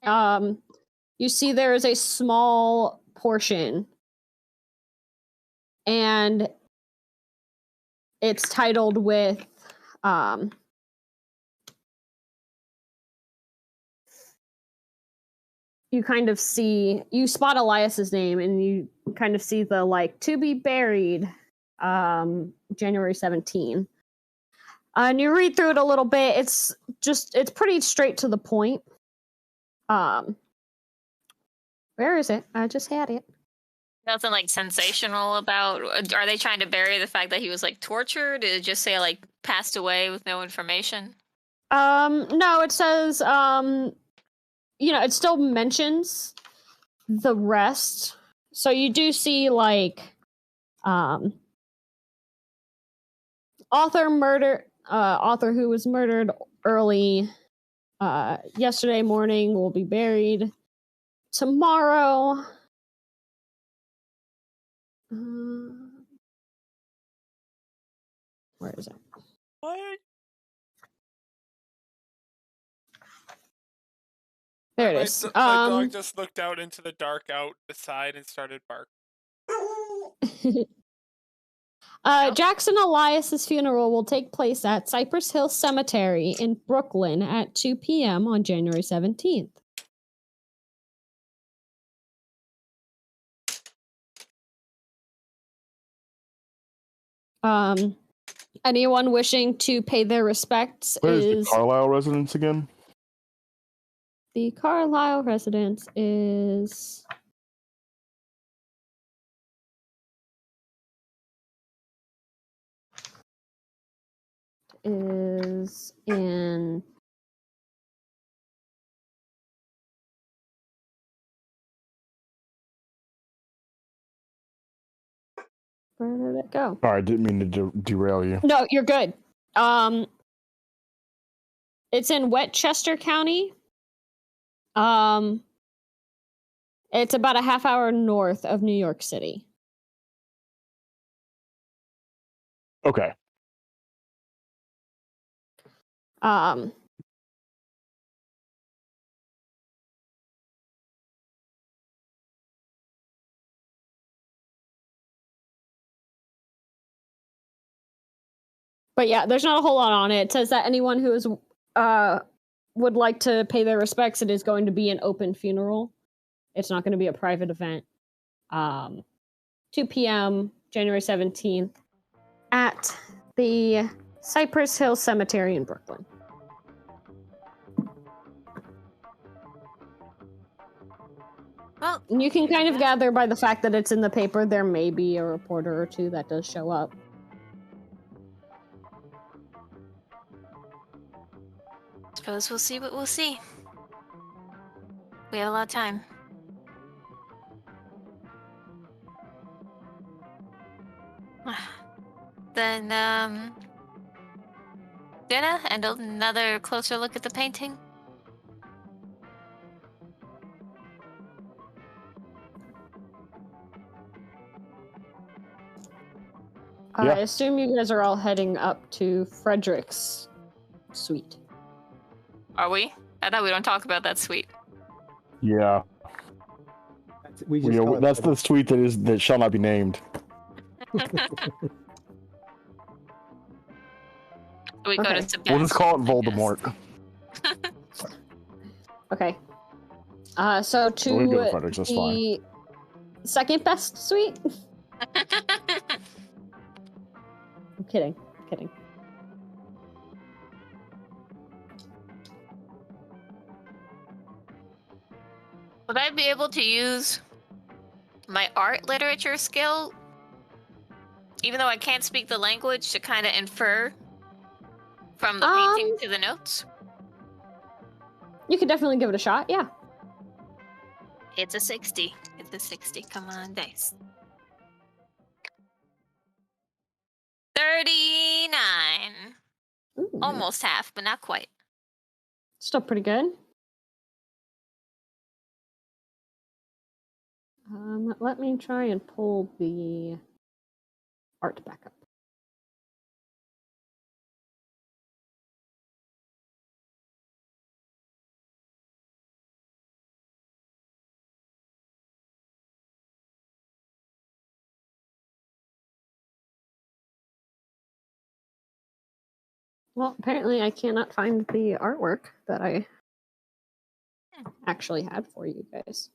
You see there is a small portion, and it's titled with you kind of see, you spot Elias's name, and you kind of see the like to be buried January 17. And you read through it a little bit. It's pretty straight to the point. Where is it? I just had it. Nothing like sensational about. Are they trying to bury the fact that he was like tortured? Did it just say like passed away with no information? No, it says it still mentions the rest. So you do see like author who was murdered early yesterday morning will be buried tomorrow. Where is it? What? There it is. My dog just looked out into the dark out the side and started barking. Jackson Elias's funeral will take place at Cypress Hill Cemetery in Brooklyn at 2 p.m. on January 17th. Anyone wishing to pay their respects Where's the Carlisle residence again? The Carlisle residence is in where did it go? Sorry, I didn't mean to derail you. No, you're good. It's in Westchester County. It's about a half hour north of New York City. Okay. But yeah, there's not a whole lot on it. It says that anyone who is would like to pay their respects, it is going to be an open funeral. It's not going to be a private event. 2 p.m. January 17th at the Cypress Hill Cemetery in Brooklyn. Well, And you can kind of gather by the fact that it's in the paper, there may be a reporter or two that does show up. Suppose we'll see what we'll see. We have a lot of time. Then, dinner and another closer look at the painting. Yeah. I assume you guys are all heading up to Frederick's suite. Are we? I thought we don't talk about that suite. Yeah. That's the suite that shall not be named. We go to Okay. We'll just call it Sebastian, I Voldemort. Okay. So to We'll go to Frederick's, that's the fine. second best suite? guess. I'm kidding. Would I be able to use my art literature skill, even though I can't speak the language, to kind of infer from the painting to the notes? You could definitely give it a shot, yeah. It's a 60. It's a 60. Come on, dice. 39. Ooh, Almost half, but not quite. Still pretty good. Let me try and pull the art back up. Well, apparently I cannot find the artwork that I actually had for you guys.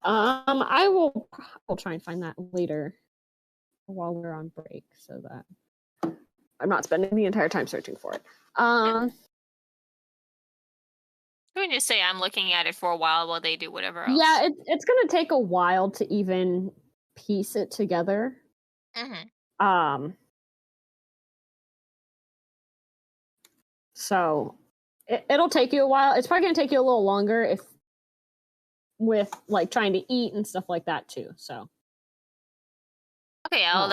I'll try and find that later while we're on break so that I'm not spending the entire time searching for it. You can just say I'm looking at it for a while they do whatever else. Yeah, it's gonna take a while to even piece it together. So it'll take you a while. It's probably gonna take you a little longer if with like trying to eat and stuff like that too. So okay, I'll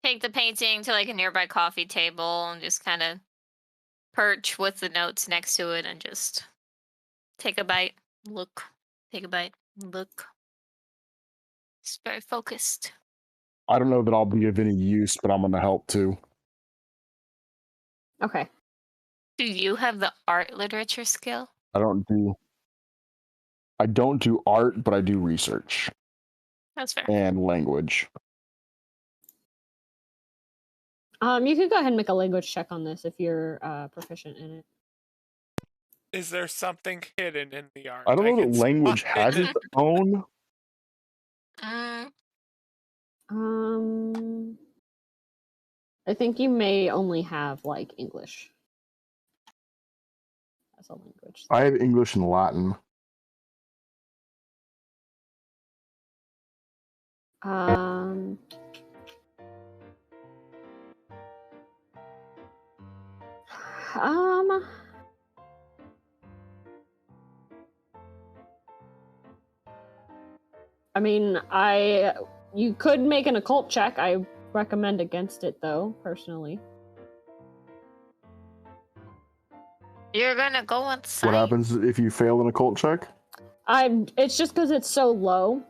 take the painting to like a nearby coffee table and just kind of perch with the notes next to it and just take a bite, look, take a bite, look. It's very focused. I don't know that I'll be of any use, but I'm going to help too. Okay. Do you have the art literature skill? I don't do art, but I do research. That's fair. And language. You could go ahead and make a language check on this if you're proficient in it. Is there something hidden in the art? I don't know that language has its own. I think you may only have like English as a language. I have English and Latin. I mean, you could make an occult check. I recommend against it, though, personally. You're gonna go on site. What happens if you fail an occult check? It's just because it's so low.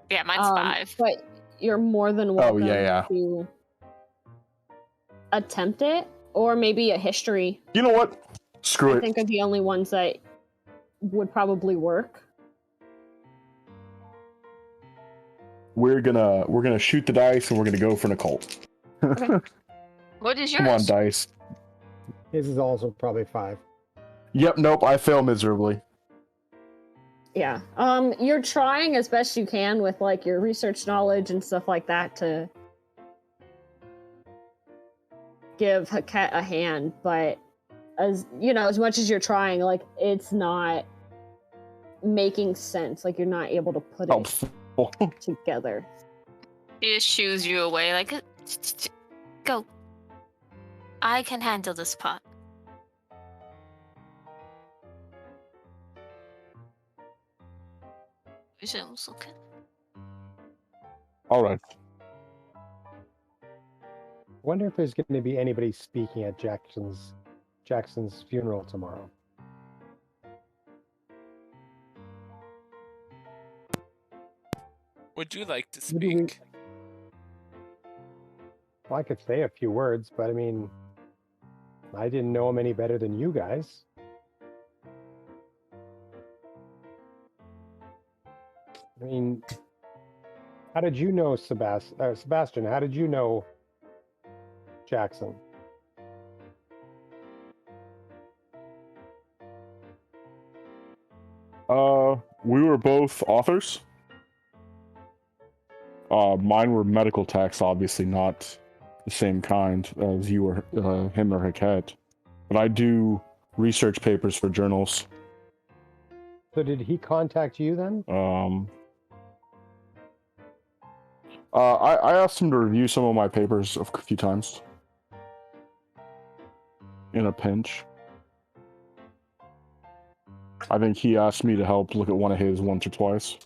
Yeah, mine's 5. But you're more than welcome to attempt it, or maybe a history. You know what? Screw it. I think are the only ones that would probably work. We're gonna shoot the dice and we're gonna go for an occult. Okay. What is yours? Come on, dice. His is also probably 5. Yep, nope, I fail miserably. Yeah. You're trying as best you can with like your research knowledge and stuff like that to give Haket a hand, but as you know, as much as you're trying, like it's not making sense. Like you're not able to put it together. He just shoos you away like, go. I can handle this pot. All right. Wonder if there's going to be anybody speaking at Jackson's funeral tomorrow. Would you like to speak? Well, I could say a few words, but I mean, I didn't know him any better than you guys. I mean, how did you know Sebastian? How did you know Jackson? We were both authors. Mine were medical texts, obviously not the same kind as you or him or Haket. But I do research papers for journals. So did he contact you then? I asked him to review some of my papers a few times. In a pinch. I think he asked me to help look at one of his once or twice.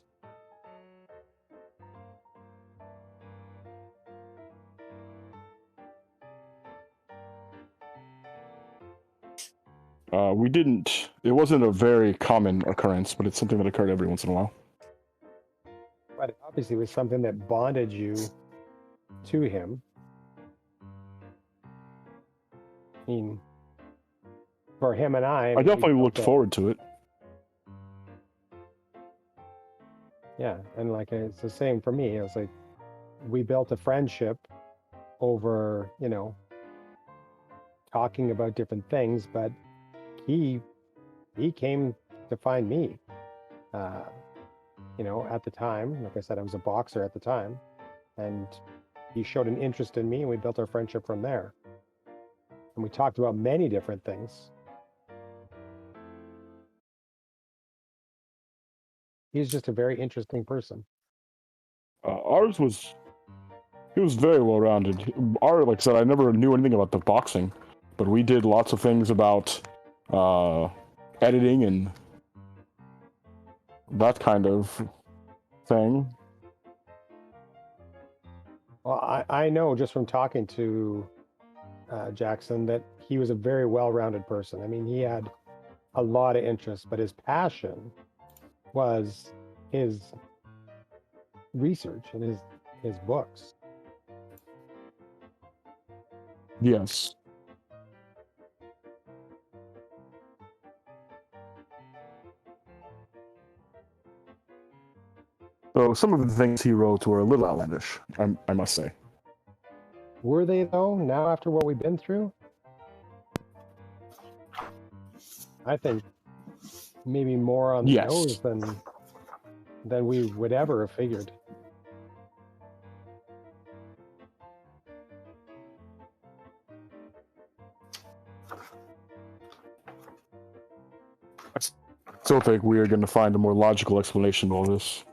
We didn't. It wasn't a very common occurrence, but it's something that occurred every once in a while. But it obviously was something that bonded you to him. I mean, for him and I definitely looked forward to it. Yeah, and like it's the same for me. It was like we built a friendship over, talking about different things, but he came to find me. At the time, like I said, I was a boxer at the time, and he showed an interest in me, and we built our friendship from there. And we talked about many different things. He's just a very interesting person. He was very well-rounded. Like I said, I never knew anything about the boxing, but we did lots of things about editing and that kind of thing. Well, I know just from talking to Jackson that he was a very well-rounded person. I mean, he had a lot of interests, but his passion was his research and his books. Yes. So some of the things he wrote were a little outlandish, I must say. Were they, though, now after what we've been through? I think maybe more on the nose than we would ever have figured. I still think we are going to find a more logical explanation to all this.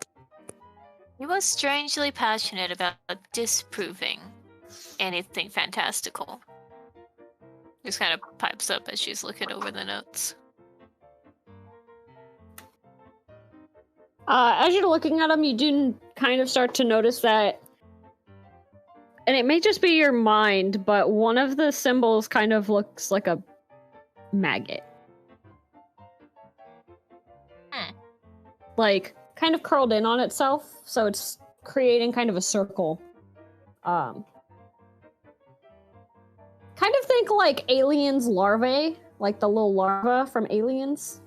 He was strangely passionate about disproving anything fantastical. Just kind of pipes up as she's looking over the notes. As you're looking at him, you do kind of start to notice that, and it may just be your mind, but one of the symbols kind of looks like a maggot. Like, kind of curled in on itself, so it's creating kind of a circle. Kind of think like aliens' larvae, like the little larva from Aliens.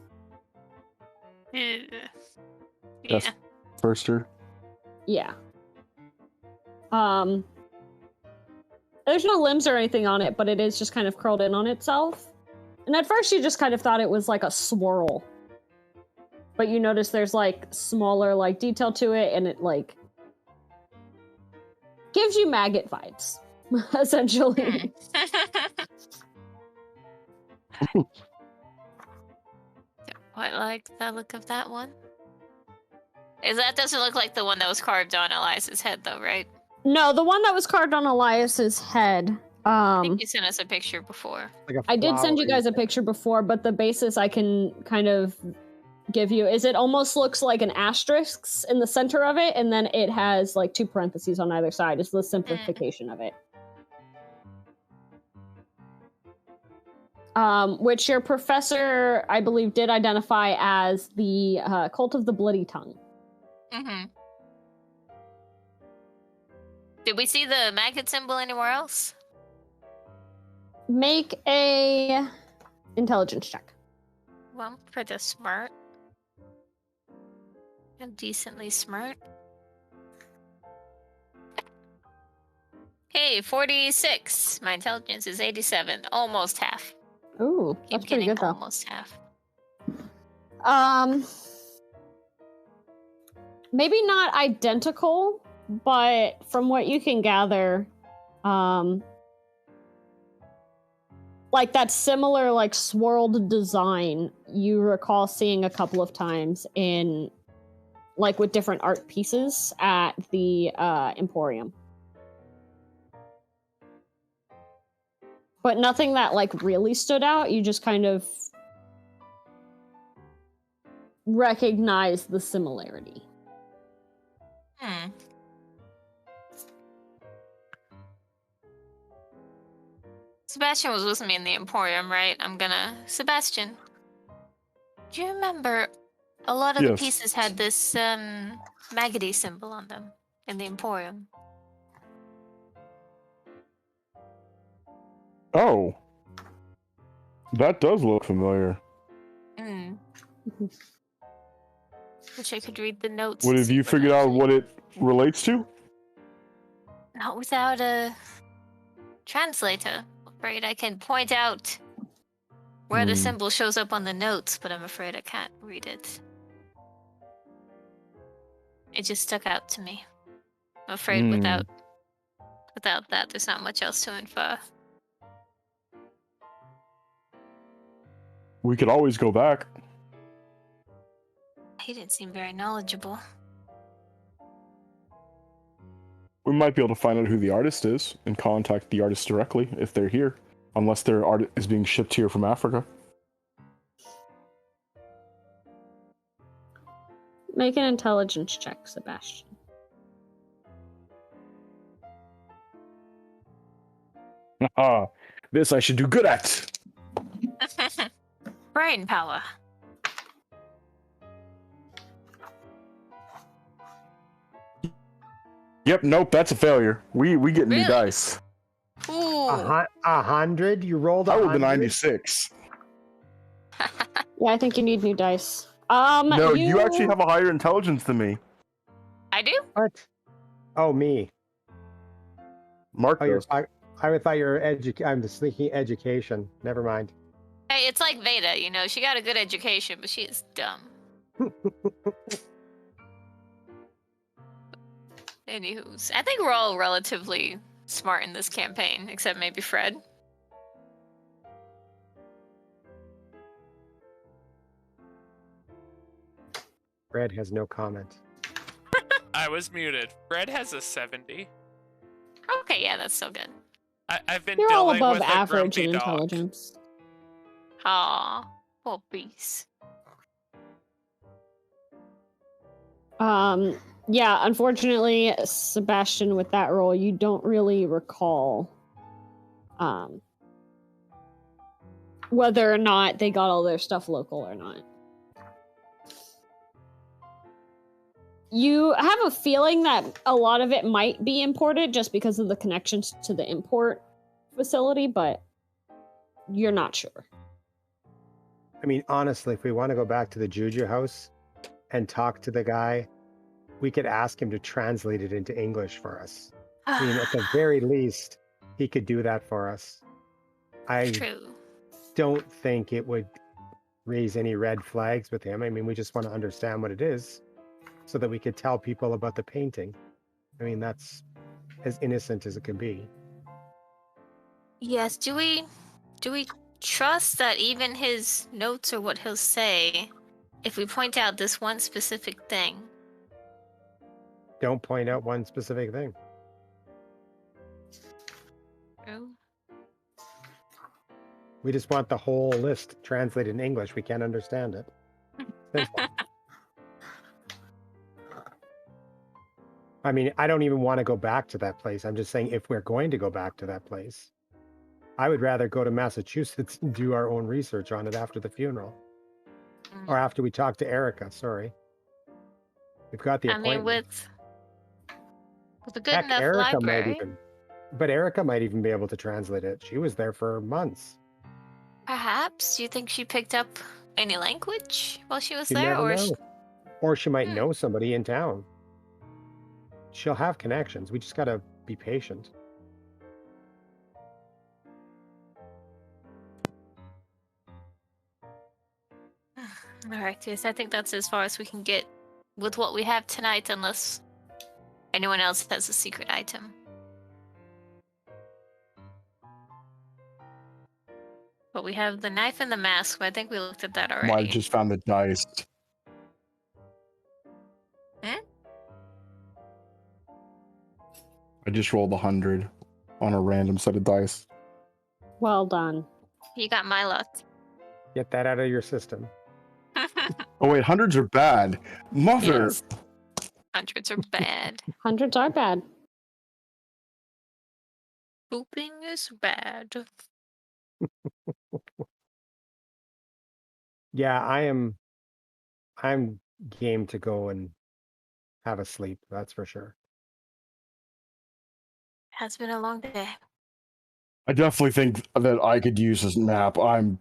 Yeah. Yes. Firster. Yeah. There's no limbs or anything on it, but it is just kind of curled in on itself. And at first you just kind of thought it was like a swirl. But you notice there's like smaller like detail to it, and it like gives you maggot vibes, essentially. I like the look of that one. That doesn't look like the one that was carved on Elias's head, though, right? No, the one that was carved on Elias's head. I think you sent us a picture before. Like I did send you guys a picture before, but the basis I can kind of give you is it almost looks like an asterisk in the center of it, and then it has like 2 parentheses on either side. It's the simplification of it. Which your professor, I believe, did identify as the Cult of the Bloody Tongue. Mm-hmm. Did we see the maggot symbol anywhere else? Make a intelligence check. Well, I'm pretty smart. I'm decently smart. Hey, 46. My intelligence is 87. Almost half. Ooh, Keep that's pretty getting good though. almost half. Maybe not identical, but from what you can gather, like that similar like swirled design you recall seeing a couple of times in like with different art pieces at the Emporium. But nothing that like really stood out. You just kind of recognize the similarity. Sebastian was with me in the Emporium, right? Sebastian, do you remember a lot of the Yes. pieces had this maggoty symbol on them in the Emporium? Oh. That does look familiar. Wish I could read the notes. What, have you figured out what it relates to? Not without a translator. Afraid I can point out where the symbol shows up on the notes, but I'm afraid I can't read it. It just stuck out to me. I'm afraid without that, there's not much else to infer. We could always go back. He didn't seem very knowledgeable. We might be able to find out who the artist is and contact the artist directly if they're here, unless their art is being shipped here from Africa. Make an intelligence check, Sebastian. This I should do good at. Brain power. Yep, nope, that's a failure. We get new Really? dice. Ooh. 100? You rolled I 100? rolled a 96. Yeah, I think you need new dice. No, you actually have a higher intelligence than me. I do? What? Oh, me. Mark Oh, does. I thought you were I'm just thinking education. Never mind. Hey, it's like Veda, you know, she got a good education, but she is dumb. Anywho's, I think we're all relatively smart in this campaign, except maybe Fred. Fred has no comment. I was muted. Fred has a 70. Okay, yeah, that's so good. I've been You're all dealing above with average a in grumpy dog. intelligence. Aw, poor beast. Yeah, unfortunately, Sebastian, with that role, you don't really recall whether or not they got all their stuff local or not. You have a feeling that a lot of it might be imported just because of the connections to the import facility, but you're not sure. I mean, honestly, if we want to go back to the Juju house and talk to the guy, we could ask him to translate it into English for us. I mean, at the very least, he could do that for us. I True. don't think it would raise any red flags with him. I mean, we just want to understand what it is so that we could tell people about the painting. I mean, that's as innocent as it can be. Yes, do we trust that even his notes or what he'll say, if we point out this one specific thing? Don't point out one specific thing. True. We just want the whole list translated in English. We can't understand it. Simple. I mean, I don't even want to go back to that place. I'm just saying if we're going to go back to that place, I would rather go to Massachusetts and do our own research on it after the funeral. Or after we talk to Erica, sorry. We've got the appointment. I mean, with a good Heck, enough Erica library, but Erica might even be able to translate it. She was there for months. perhaps. Do you think she picked up any language while she was You there, never or know. Or she might Hmm. know somebody in town. She'll have connections. We just gotta be patient. All right, yes, I think that's as far as we can get with what we have tonight, unless anyone else has a secret item. But we have the knife and the mask. But I think we looked at that already. I just found the dice. I just rolled 100 on a random set of dice. Well done. You got my luck. Get that out of your system. Oh wait, hundreds are bad. Mother. Yes. Hundreds are bad. Hundreds are bad. Pooping is bad. Yeah, I'm game to go and have a sleep, that's for sure. Has been a long day. I definitely think that I could use a nap. I'm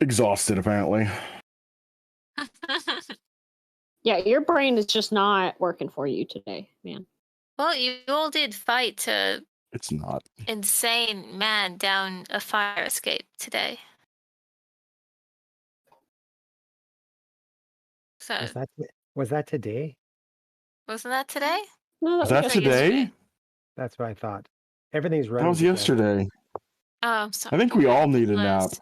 exhausted, apparently. Yeah, your brain is just not working for you today, man. Well, you all did fight a It's not. insane man down a fire escape today. So Was that today? wasn't that today? No, Was that that was yesterday. today? Yesterday. That's what I thought. Everything's running. That was yesterday. Oh, I'm sorry. I think we all need a nap. Yes.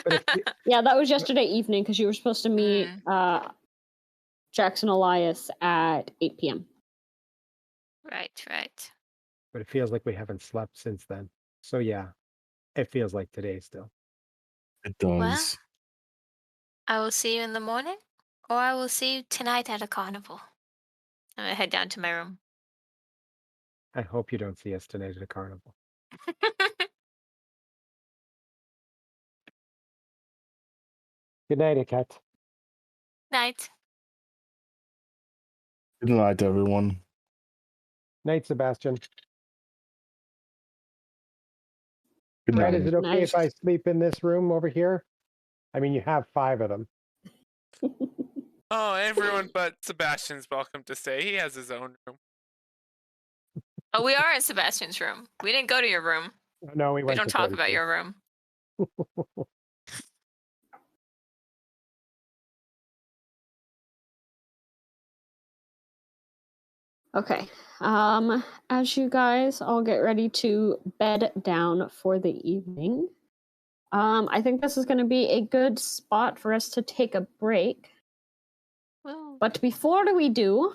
But if you- Yeah, that was yesterday evening because you were supposed to meet Jackson Elias at 8 p.m. Right. but it feels like we haven't slept since then. So yeah, it feels like today still. It does. Well, I will see you in the morning, or I will see you tonight at a carnival. I'm gonna head down to my room. I hope you don't see us tonight at a carnival. Good night, Akat. Night. Good night, everyone. Night, Sebastian. Good Brad, night. is it okay Night. if I sleep in this room over here? I mean, you have 5 of them. Oh, everyone but Sebastian's welcome to stay. He has his own room. Oh, we are in Sebastian's room. We didn't go to your room. No, we We went don't to talk 32. about your room. Okay. As you guys all get ready to bed down for the evening, I think this is going to be a good spot for us to take a break. Well, But before we do,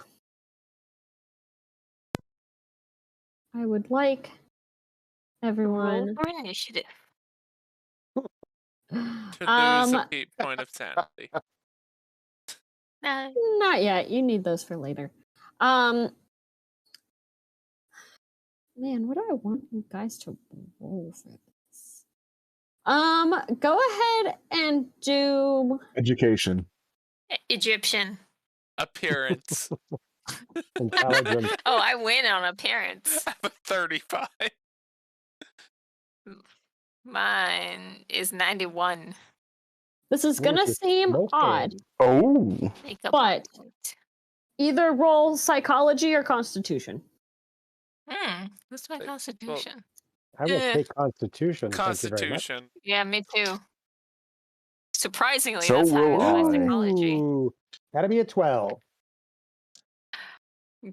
I would like roll everyone for initiative. To lose um a point of sanity. No. not yet. You need those for later. Man, what do I want you guys to roll for this? Go ahead and do Education. Egyptian. Appearance. Intelligence. Oh, I win on appearance. I have a 35. Mine is 91. this is gonna Ooh, seem smoking. odd. Oh. Make up But- a point. Either roll psychology or constitution. What's my Well, constitution? I will take Constitution. Thank you very much. Constitution. Yeah, me too. Surprisingly, So that's higher will than my I. psychology. Ooh, gotta be a 12.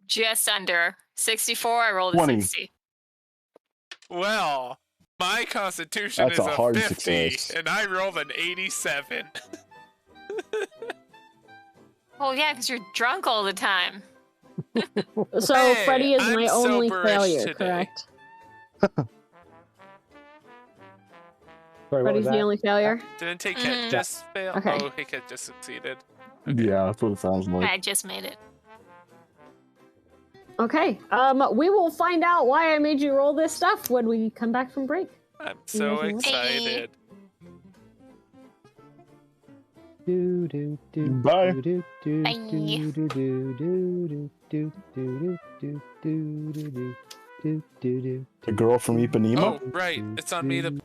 Just under 64. I rolled a 20. 60. Well, my constitution That's is a a hard 50, success. and I rolled an 87. Oh yeah, because you're drunk all the time. So Hey, Freddy is I'm my only soberish failure, today. correct? Sorry, what was Freddy's the that? only failure. Didn't take Mhm. Cat just fail? Okay. Oh, he Cat just succeeded. Yeah, that's what it sounds like. I just made it. Okay. We will find out why I made you roll this stuff when we come back from break. I'm so Hey. excited. Do, do, do, Bye. do, do, do, Bye. do, do, do, do, do, do, do, do, do, do, do, do. The girl from Ipanema? Oh, right. It's on me to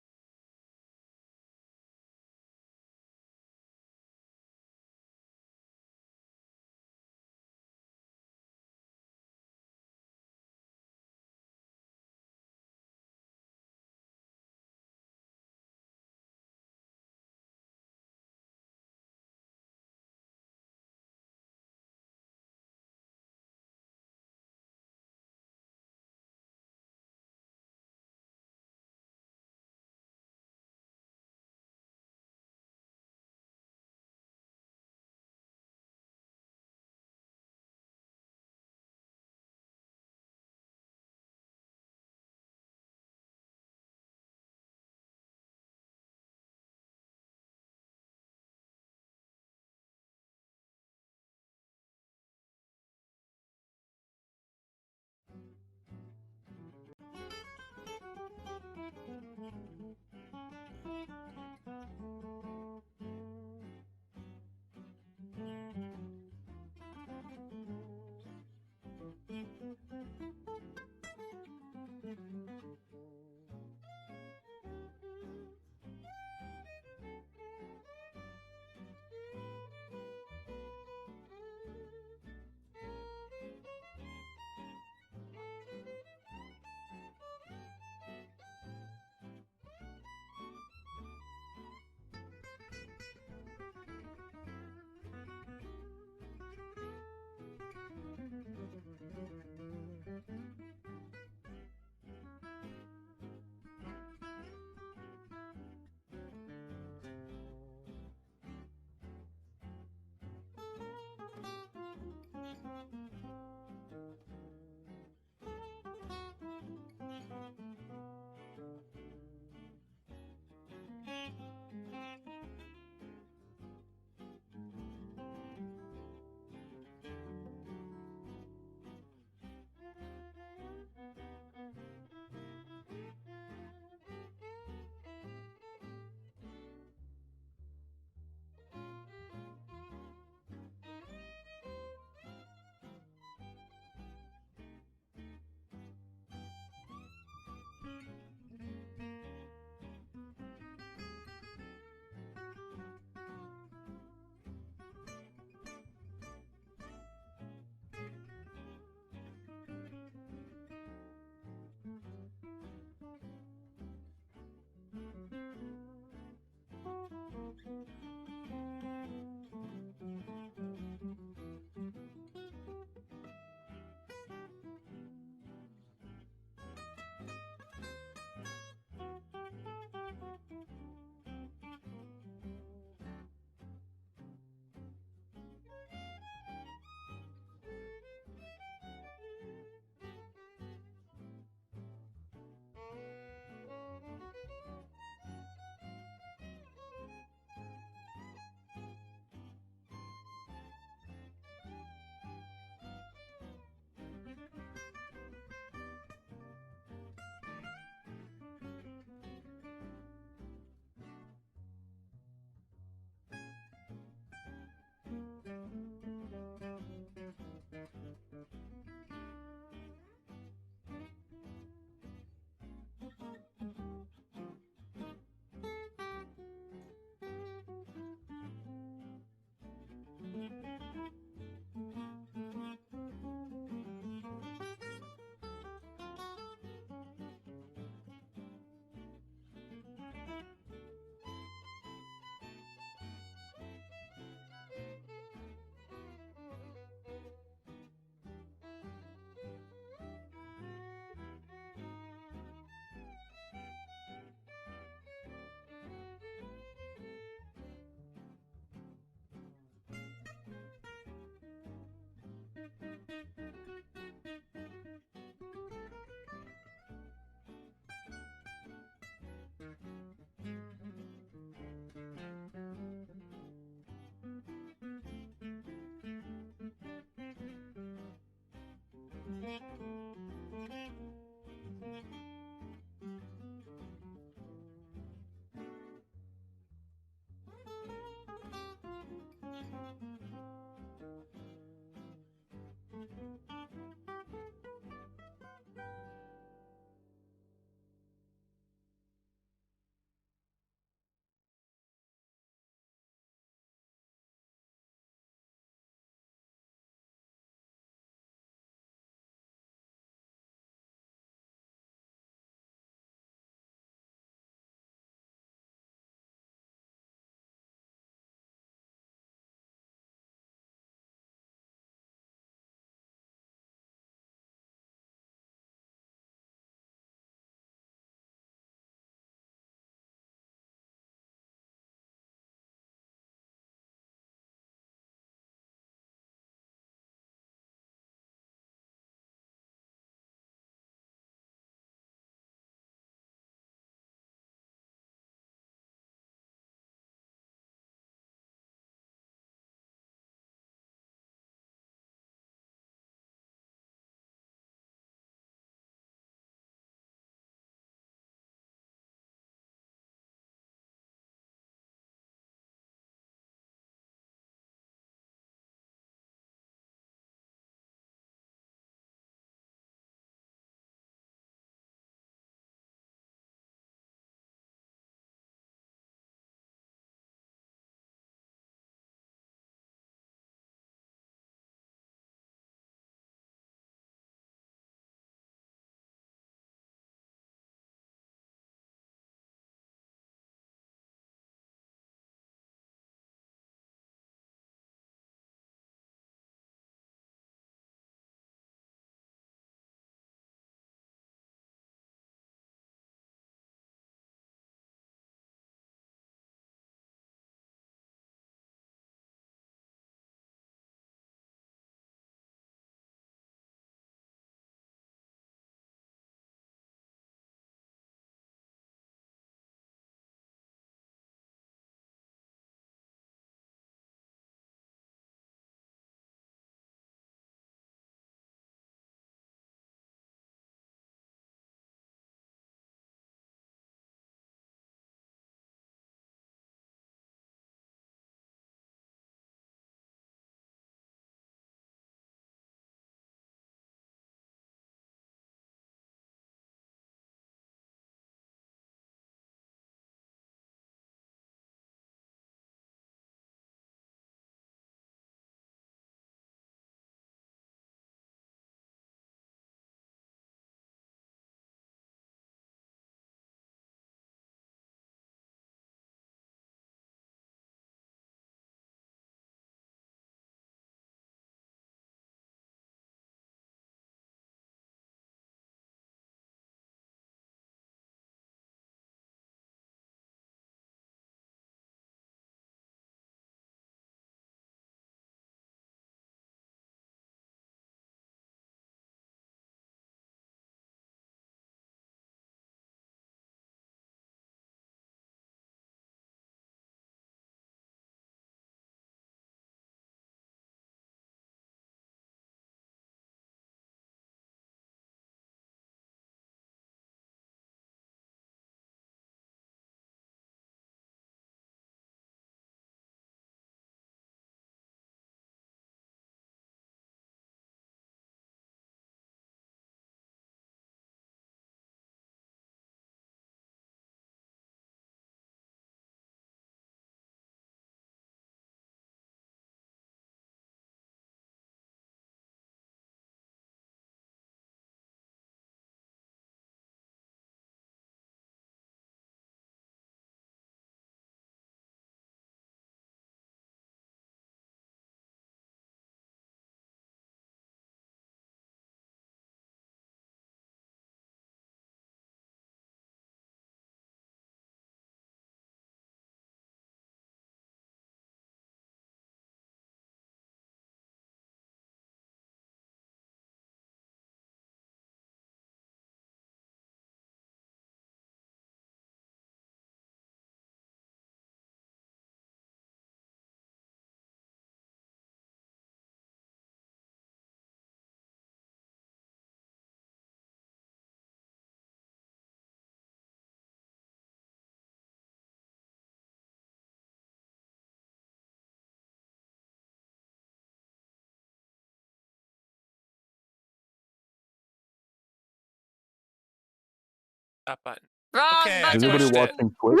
That button. Wrong Okay, I Is anybody pushed it. watching Twitch?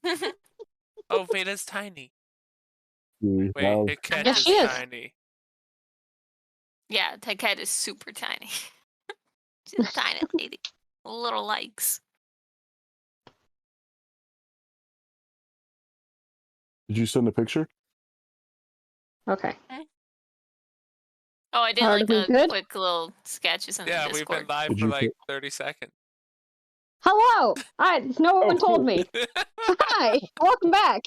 button. Oh, Vada's tiny. We Wait, have- Hit Cat Yes, is she is. tiny. Yeah, that cat is super tiny. She's a tiny lady. Little legs. Did you send a picture? Okay. Oh, I did Are like we a good? quick little sketches in Yeah, the we've been Discord. live Did for you like 30 seconds. Hello! No one told cool. me. Hi! Welcome back!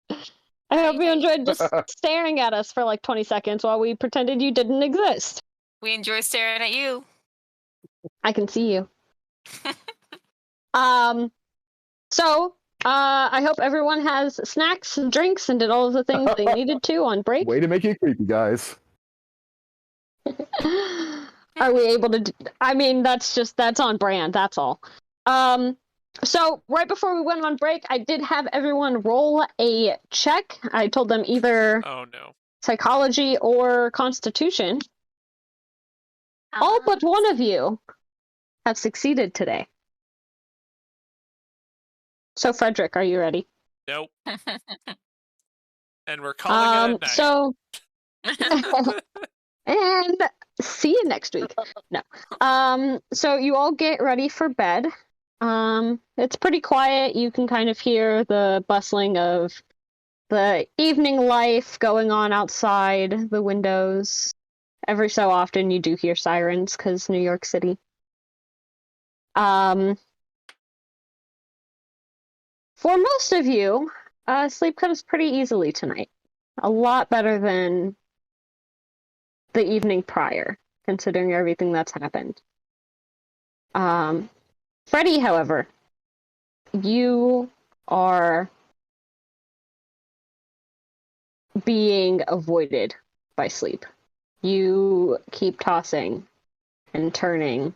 I hope you enjoyed just staring at us for like 20 seconds while we pretended you didn't exist. We enjoy staring at you. I can see you. So, I hope everyone has snacks and drinks and did all of the things they needed to on break. Way to make it creepy, guys. Are we able to I mean, that's on brand, that's all. So right before we went on break, I did have everyone roll a check. I told them either Oh no. psychology or constitution. All but one of you have succeeded today. So Frederick, are you ready? Nope. And we're calling it a night. So and see you next week. No. So you all get ready for bed. It's pretty quiet. You can kind of hear the bustling of the evening life going on outside the windows. Every so often you do hear sirens because New York City. For most of you, sleep comes pretty easily tonight. A lot better than the evening prior, considering everything that's happened. Freddie, however, you are being avoided by sleep. You keep tossing and turning.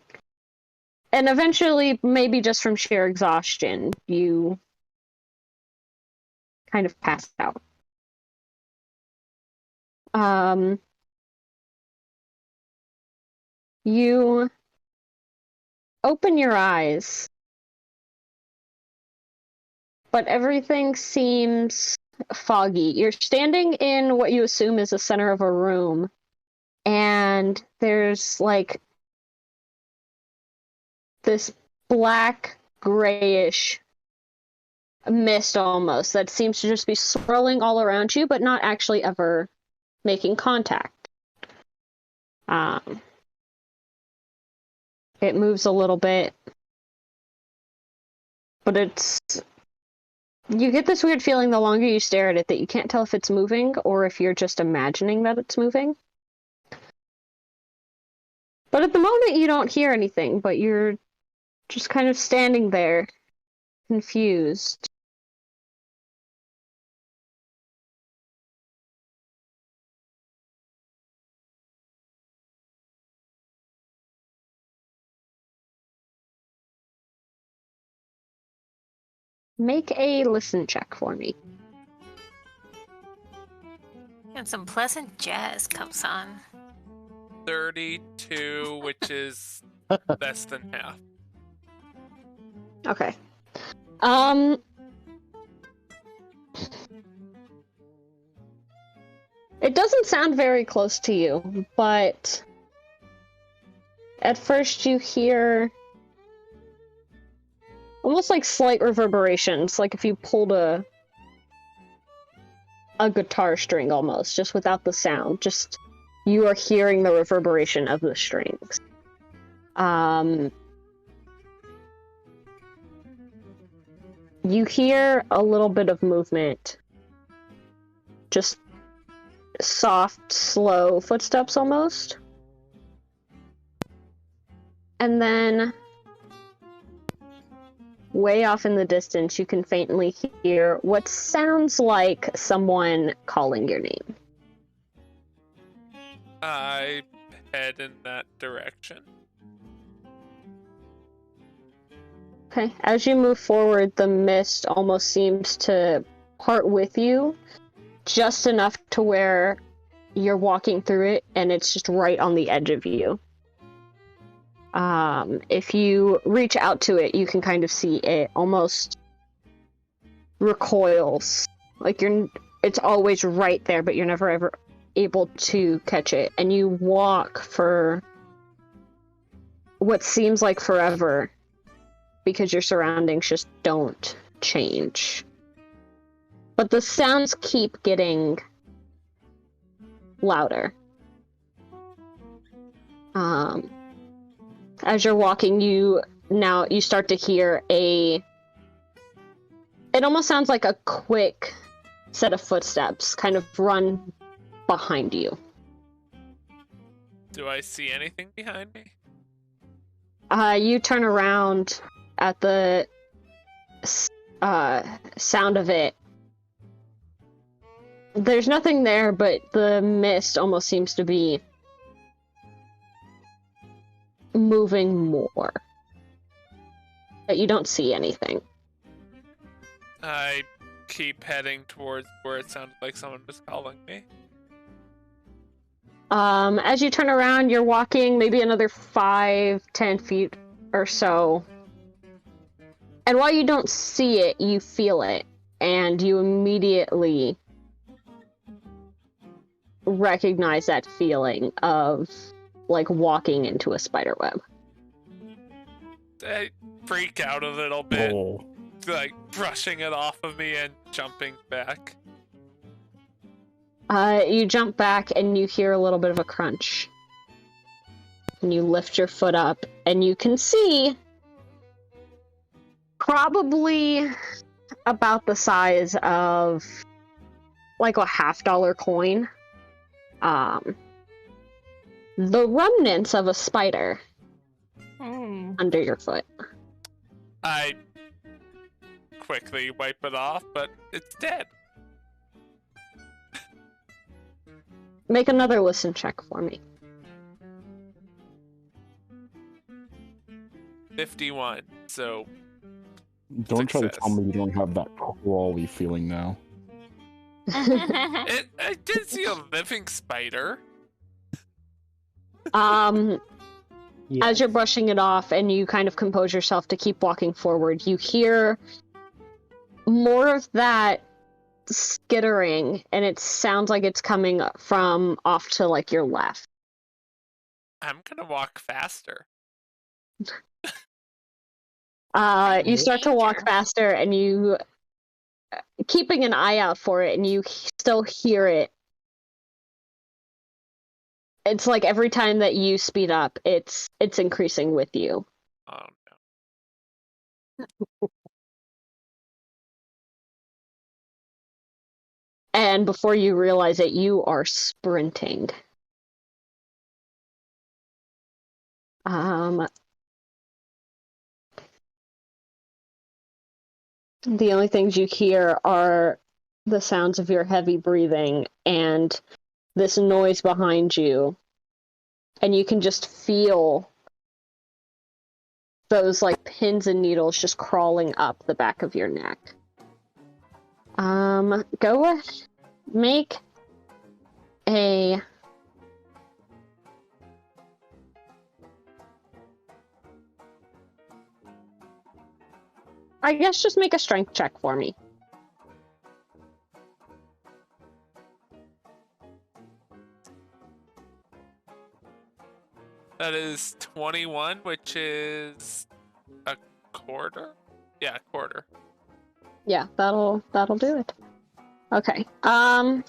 And eventually, maybe just from sheer exhaustion, you kind of pass out. You open your eyes, but everything seems foggy. You're standing in what you assume is the center of a room, and there's like this black, grayish mist almost that seems to just be swirling all around you, but not actually ever making contact. It moves a little bit, but you get this weird feeling the longer you stare at it that you can't tell if it's moving or if you're just imagining that it's moving. But at the moment you don't hear anything, but you're just kind of standing there, confused. Make a listen check for me. And some pleasant jazz comes on. 32, which is less than half. Okay. It doesn't sound very close to you, but at first you hear almost like slight reverberations, like if you pulled a guitar string almost, just without the sound. Just you are hearing the reverberation of the strings. You hear a little bit of movement. Just soft, slow footsteps almost. And then way off in the distance, you can faintly hear what sounds like someone calling your name. I head in that direction. Okay, as you move forward, the mist almost seems to part with you, just enough to where you're walking through it and it's just right on the edge of you. If you reach out to it, you can kind of see it almost recoils. Like it's always right there, but you're never ever able to catch it. And you walk for what seems like forever because your surroundings just don't change. But the sounds keep getting louder. As you're walking, you start to hear it almost sounds like a quick set of footsteps kind of run behind you. Do I see anything behind me? You turn around at the sound of it. There's nothing there, but the mist almost seems to be moving more. But you don't see anything. I keep heading towards where it sounded like someone was calling me. As you turn around, you're walking maybe another 5-10 feet or so. And while you don't see it, you feel it. And you immediately recognize that feeling of, like, walking into a spider web. I freak out a little bit, Oh. like brushing it off of me and jumping back. You jump back and you hear a little bit of a crunch. And you lift your foot up and you can see probably about the size of like a $50 coin. The remnants of a spider under your foot. I quickly wipe it off, but it's dead. Make another listen check for me. 51, so Don't try to success. tell me you don't have that crawly feeling now. I did see a living spider. As you're brushing it off and you kind of compose yourself to keep walking forward, you hear more of that skittering, and it sounds like it's coming from off to like your left. I'm gonna walk faster. You start to walk faster, and you keeping an eye out for it, and you still hear it. It's like every time that you speed up, it's increasing with you. Oh no. And before you realize it, you are sprinting. The only things you hear are the sounds of your heavy breathing and this noise behind you. And you can just feel those like pins and needles just crawling up the back of your neck. Go ahead. Make a... I guess just make a strength check for me. That is 21, which is a quarter? Yeah, a quarter. Yeah, that'll do it. Okay. At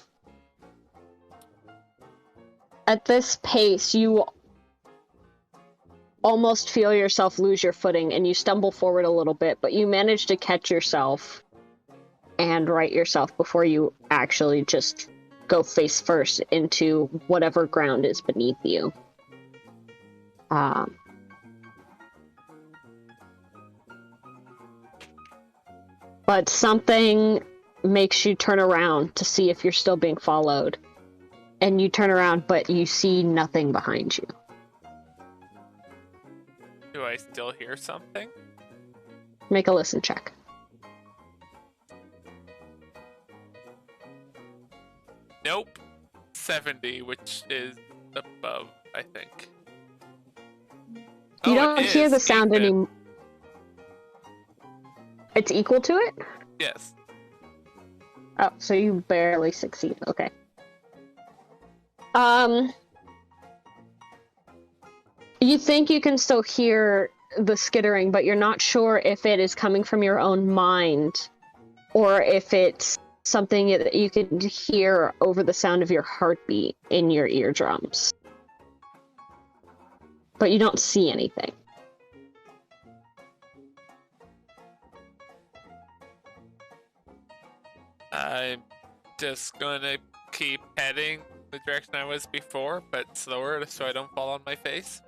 this pace, you almost feel yourself lose your footing and you stumble forward a little bit, but you manage to catch yourself and right yourself before you actually just go face first into whatever ground is beneath you. But something makes you turn around to see if you're still being followed. And you turn around, but you see nothing behind you. Do I still hear something? Make a listen check. Nope. 70, which is above, I think. You don't hear is the sound even. anymore. It's equal to it? Yes. Oh, so you barely succeed. Okay. You think you can still hear the skittering, but you're not sure if it is coming from your own mind or if it's something that you can hear over the sound of your heartbeat in your eardrums. But you don't see anything. I'm just gonna keep heading the direction I was before, but slower so I don't fall on my face.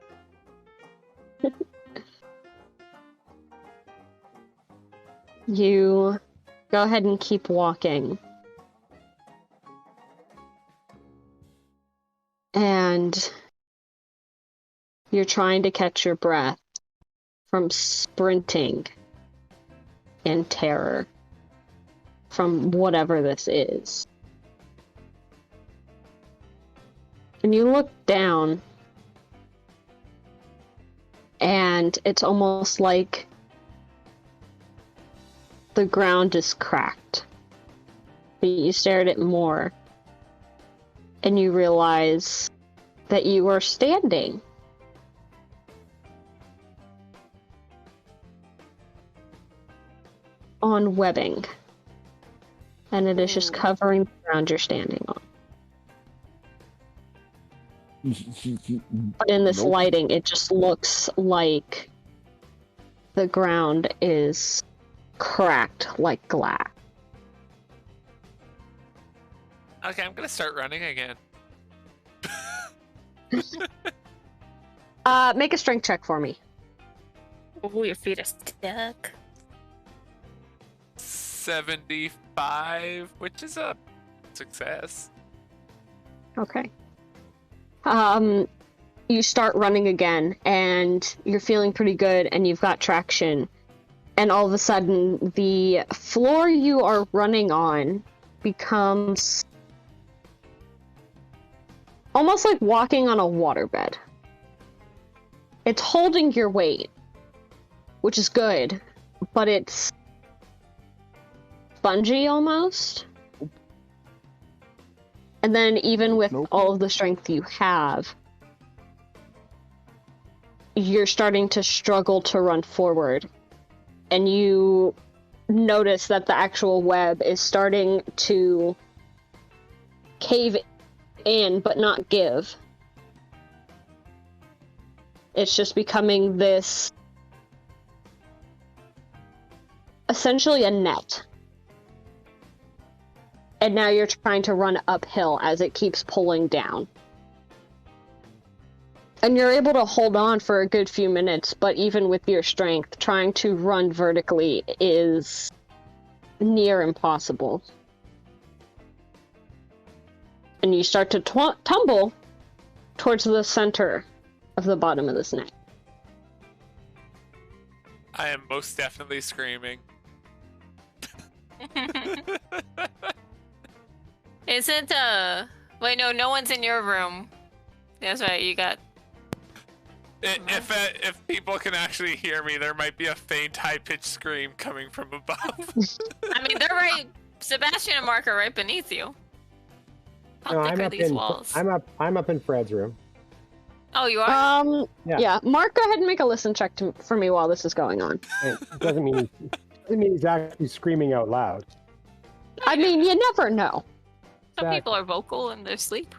You go ahead and keep walking. And you're trying to catch your breath from sprinting in terror from whatever this is. And you look down, and it's almost like the ground is cracked. But you stare at it more, and you realize that you are standing on webbing, and it is just covering the ground you're standing on. But in this Nope. lighting, it just looks like the ground is cracked like glass. Okay, I'm gonna start running again. Make a strength check for me. Oh, your feet are stuck. 75, which is a success. Okay. You start running again, and you're feeling pretty good, and you've got traction. And all of a sudden, the floor you are running on becomes almost like walking on a waterbed. It's holding your weight, which is good, but it's spongy almost. And then even with Nope. all of the strength you have, you're starting to struggle to run forward. And you notice that the actual web is starting to cave in, but not give. It's just becoming this, essentially a net. And now you're trying to run uphill as it keeps pulling down. And you're able to hold on for a good few minutes, but even with your strength, trying to run vertically is near impossible. And you start to tumble towards the center of the bottom of this net. I am most definitely screaming. Isn't wait, no one's in your room. That's right, you got If people can actually hear me, there might be a faint, high-pitched scream coming from above. I mean, they're right. Sebastian and Mark are right beneath you. How No, thick I'm are up these in walls? I'm up in Fred's room. Oh, you are? Yeah. Mark, go ahead and make a listen check for me while this is going on. It doesn't mean he's actually screaming out loud. I mean, you never know. Some exactly. people are vocal in their sleep.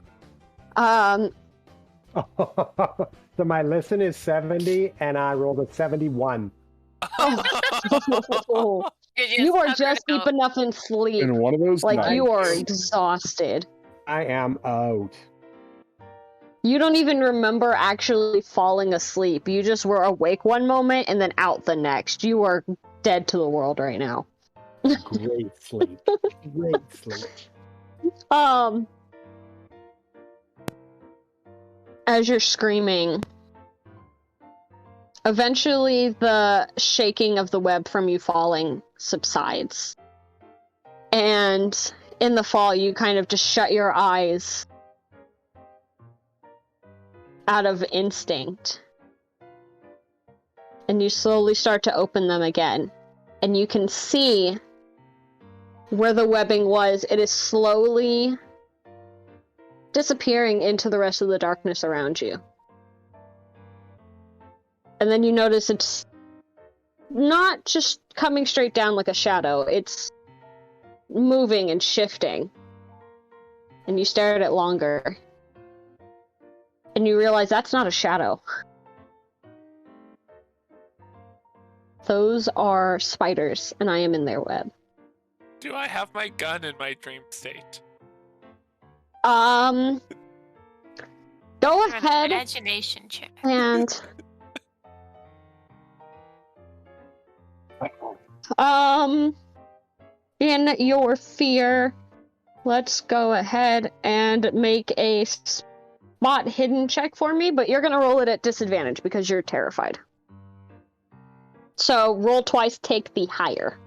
So my listen is 70, and I rolled a 71. You are just deep enough in sleep. In one of those Like, nights, you are exhausted. I am out. You don't even remember actually falling asleep. You just were awake one moment and then out the next. You are dead to the world right now. Great sleep. Great sleep. As you're screaming, eventually the shaking of the web from you falling subsides. And in the fall, you kind of just shut your eyes out of instinct. And you slowly start to open them again. And you can see where the webbing was. It is slowly disappearing into the rest of the darkness around you. And then you notice it's not just coming straight down like a shadow. It's moving and shifting. And you stare at it longer. And you realize that's not a shadow. Those are spiders, and I am in their web. Do I have my gun in my dream state? Go An ahead imagination check. and in your fear, let's go ahead and make a spot hidden check for me, but you're gonna roll it at disadvantage because you're terrified. So roll twice, take the higher.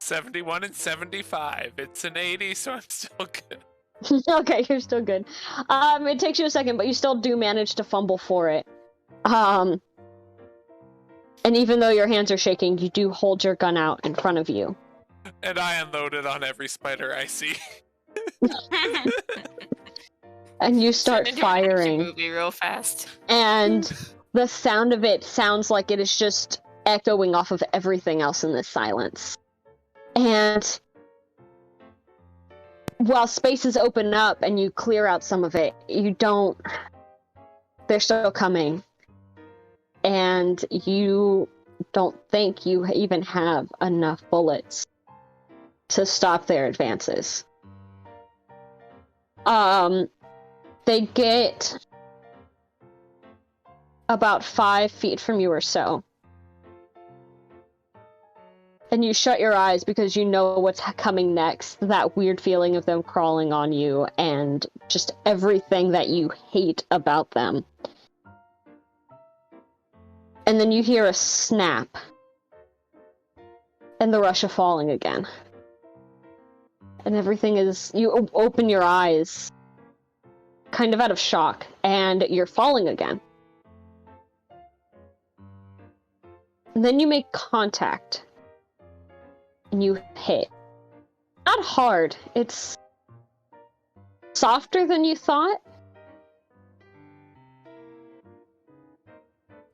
71 and 75. It's an 80, so I'm still good. Okay, you're still good. It takes you a second, but you still do manage to fumble for it. And even though your hands are shaking, you do hold your gun out in front of you. And I unload it on every spider I see. And you start Turn into an action firing. movie real fast. And the sound of it sounds like it is just echoing off of everything else in this silence. And while spaces open up and you clear out some of it, they're still coming. And you don't think you even have enough bullets to stop their advances. They get about 5 feet from you or so. And you shut your eyes because you know what's coming next. That weird feeling of them crawling on you and just everything that you hate about them. And then you hear a snap. And the rush of falling again. And everything is... You open your eyes, kind of out of shock, and you're falling again. And then you make contact. And you hit. Not hard. It's softer than you thought.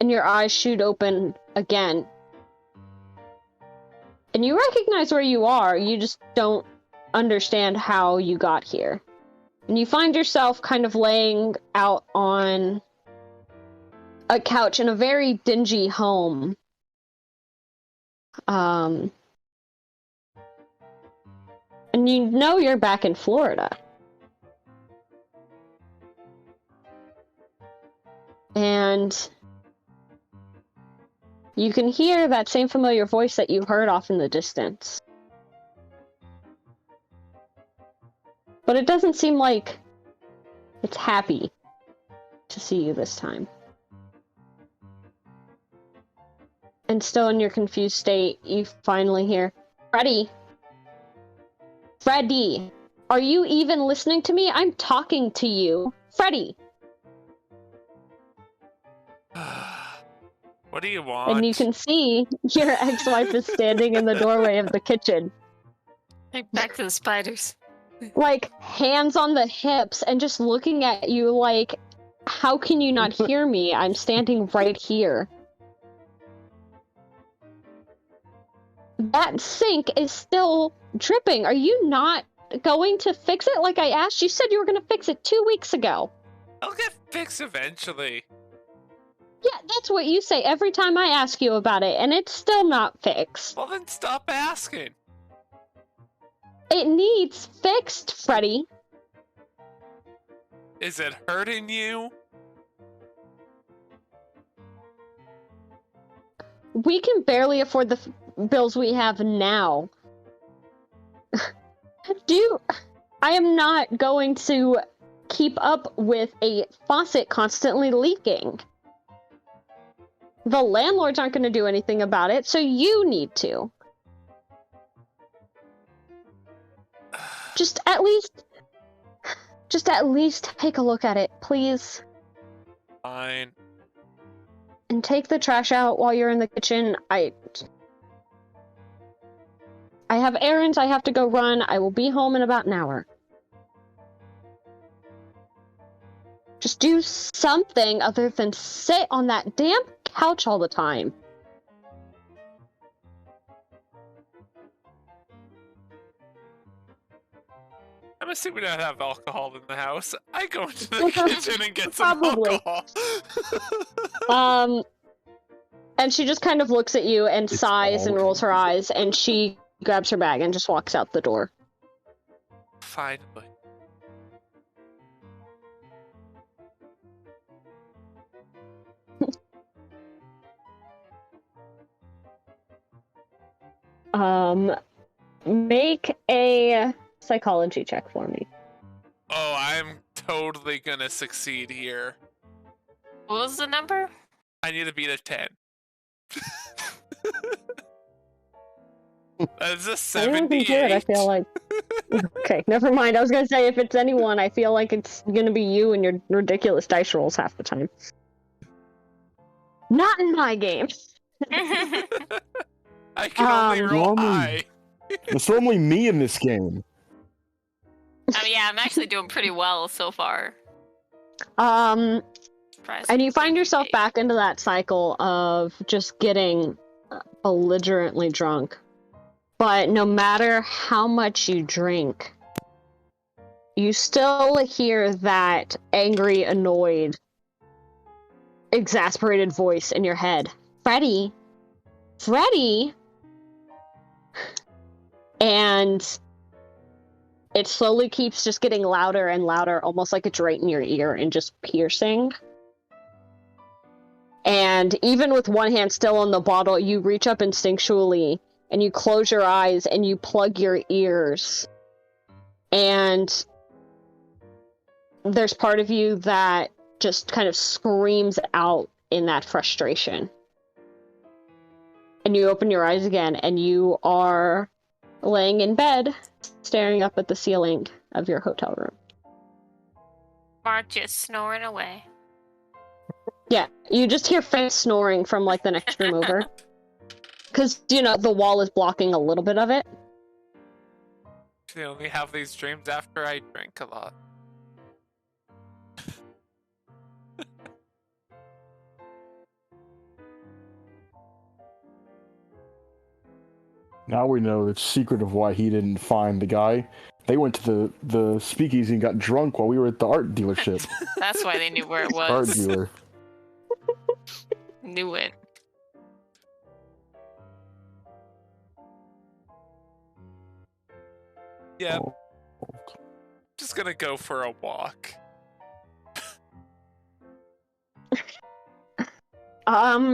And your eyes shoot open again. And you recognize where you are, you just don't understand how you got here. And you find yourself kind of laying out on a couch in a very dingy home. And you know you're back in Florida. And you can hear that same familiar voice that you heard off in the distance. But it doesn't seem like it's happy to see you this time. And still in your confused state, you finally hear, Freddy! Freddy! Are you even listening to me? I'm talking to you! Freddy! What do you want? And you can see your ex-wife is standing in the doorway of the kitchen. Back to the spiders. Like, hands on the hips and just looking at you like, how can you not hear me? I'm standing right here. That sink is still dripping. Are you not going to fix it like I asked? You said you were going to fix it 2 weeks ago. I'll get fixed eventually. Yeah, that's what you say every time I ask you about it, and it's still not fixed. Well, then stop asking. It needs fixed, Freddy. Is it hurting you? We can barely afford the bills we have now. I am not going to keep up with a faucet constantly leaking. The landlords aren't going to do anything about it, so you need to. Just at least take a look at it, please. Fine. and take the trash out while you're in the kitchen. I have errands I have to go run. I will be home in about an hour. Just do something other than sit on that damn couch all the time. I'm assuming I have alcohol in the house. I go into the kitchen and get some Probably. alcohol. And she just kind of looks at you and It's sighs and all rolls her eyes, and she grabs her bag and just walks out the door. Finally. Make a psychology check for me. Oh, I'm totally gonna succeed here. What was the number? I need to beat a 10. That's a Anyone can 78. do it, I feel like. Okay, never mind. I was gonna say, if it's anyone, I feel like it's gonna be you and your ridiculous dice rolls half the time. Not in my game. I can only roll Normally- high. It's normally me in this game. I mean, yeah, I'm actually doing pretty well so far. And you find yourself 78. back into that cycle of just getting belligerently drunk. But no matter how much you drink, you still hear that angry, annoyed, exasperated voice in your head. Freddy! Freddy! And it slowly keeps just getting louder and louder, almost like it's right in your ear and just piercing. And even with one hand still on the bottle, you reach up instinctually and you close your eyes and you plug your ears. And there's part of you that just kind of screams out in that frustration. And you open your eyes again and you are laying in bed, staring up at the ceiling of your hotel room. Mark just snoring away. Yeah, you just hear faint snoring from, like, the next room over. Because, you know, the wall is blocking a little bit of it. I only have these dreams after I drink a lot. Now we know the secret of why he didn't find the guy. They went to the speakeasy and got drunk while we were at the art dealership. That's why they knew where it Art was. dealer. Knew it. Yeah, Oh. just gonna go for a walk.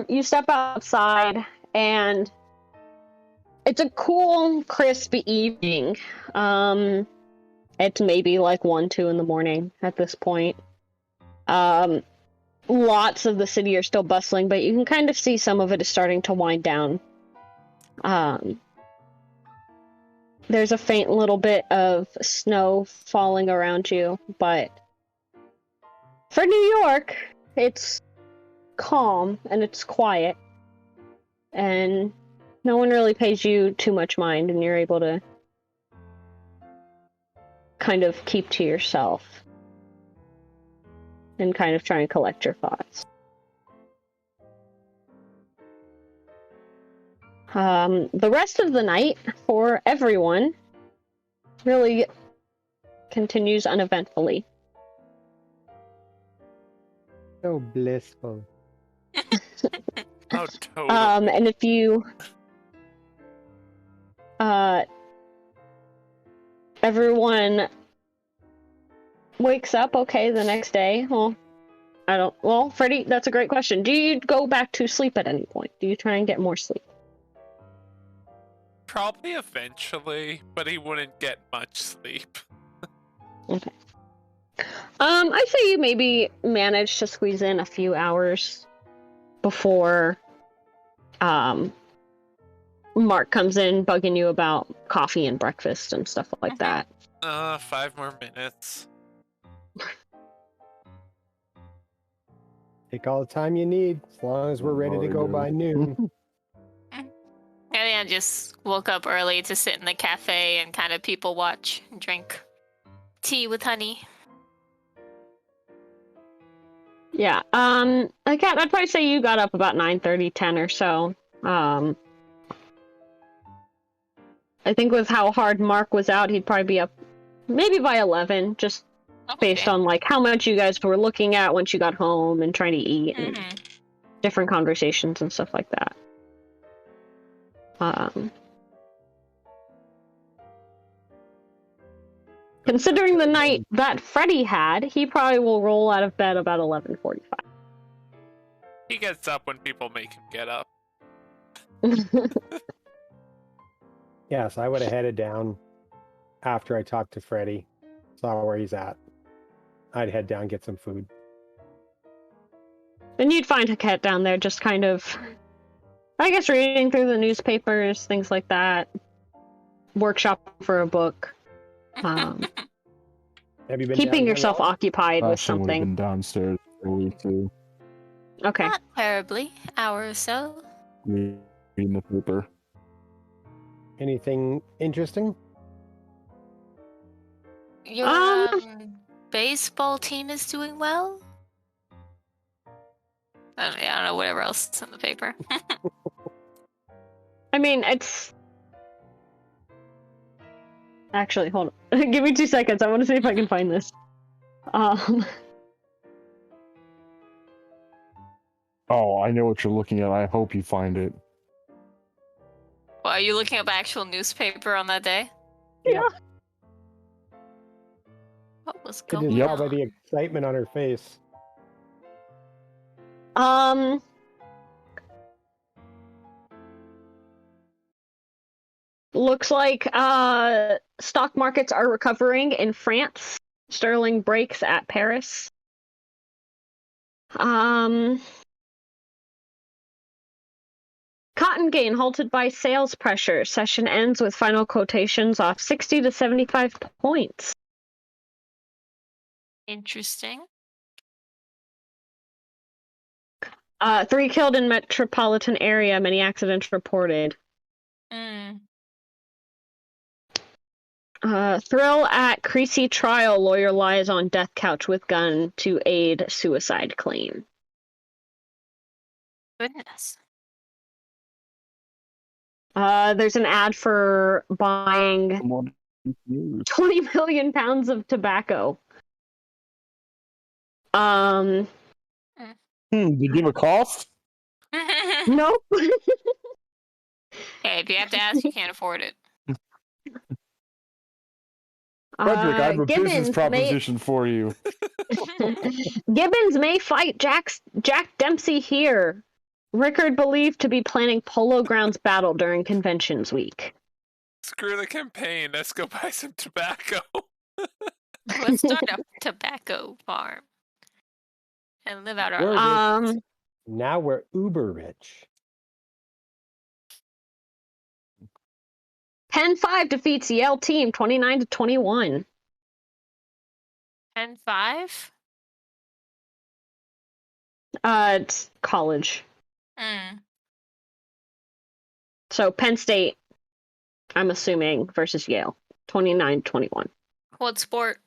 You step outside, and it's a cool, crisp evening. It's maybe like 1, 2 in the morning at this point. Lots of the city are still bustling, but you can kind of see some of it is starting to wind down. There's a faint little bit of snow falling around you, but for New York, it's calm and it's quiet, and no one really pays you too much mind, and you're able to kind of keep to yourself and kind of try and collect your thoughts. The rest of the night for everyone really continues uneventfully. So blissful. Oh, totally. And if you everyone wakes up okay the next day. Well, Freddie, that's a great question. Do you go back to sleep at any point? Do you try and get more sleep? Probably eventually, but he wouldn't get much sleep. Okay. I'd say you maybe manage to squeeze in a few hours before Mark comes in bugging you about coffee and breakfast and stuff like that. 5 more minutes. Take all the time you need, as long as we're ready to go by noon. I just woke up early to sit in the cafe and kind of people watch and drink tea with honey. Yeah. I'd probably say you got up about 9:30, 10 or so. I think with how hard Mark was out, he'd probably be up maybe by 11, just based on like how much you guys were looking at once you got home and trying to eat and different conversations and stuff like that. Considering the night that Freddy had, he probably will roll out of bed about 11:45. He gets up when people make him get up. Yes, I would have headed down after I talked to Freddy, saw where he's at. I'd head down, get some food. Then you'd find a cat down there just kind of, I guess, reading through the newspapers, things like that. Workshop for a book. Have you been Keeping down yourself yet? occupied with Actually, would have something. been downstairs early too, Okay. Not terribly. Hour or so. reading the paper. Anything interesting? Your baseball team is doing well? I don't know, whatever else is in the paper. I mean, it's... Actually, hold on. Give me 2 seconds. I want to see if I can find this. Oh, I know what you're looking at. I hope you find it. Well, are you looking up actual newspaper on that day? Yeah. What was Could going just tell by on? the excitement on her face. Looks like stock markets are recovering in France. Sterling breaks at Paris. Cotton gain halted by sales pressure. Session ends with final quotations off 60 to 75 points. Interesting. 3 killed in metropolitan area. Many accidents reported. Thrill at Creasy trial. Lawyer lies on death couch with gun to aid suicide claim. Goodness. There's an ad for buying Come on, news. 20 million pounds of tobacco. Did you give a cough? Nope. Hey, if you have to ask, you can't afford it. Frederick, I have a business Gibbons proposition for you. Gibbons may fight Jack Dempsey here. Rickard believed to be planning Polo Grounds battle during conventions week. Screw the campaign. Let's go buy some tobacco. Let's start a tobacco farm and live out our We're lives. rich. Now we're uber rich. Penn 5 defeats Yale team 29 to 21. 10-5? It's college. So Penn State, I'm assuming, versus Yale. 29-21. What sport?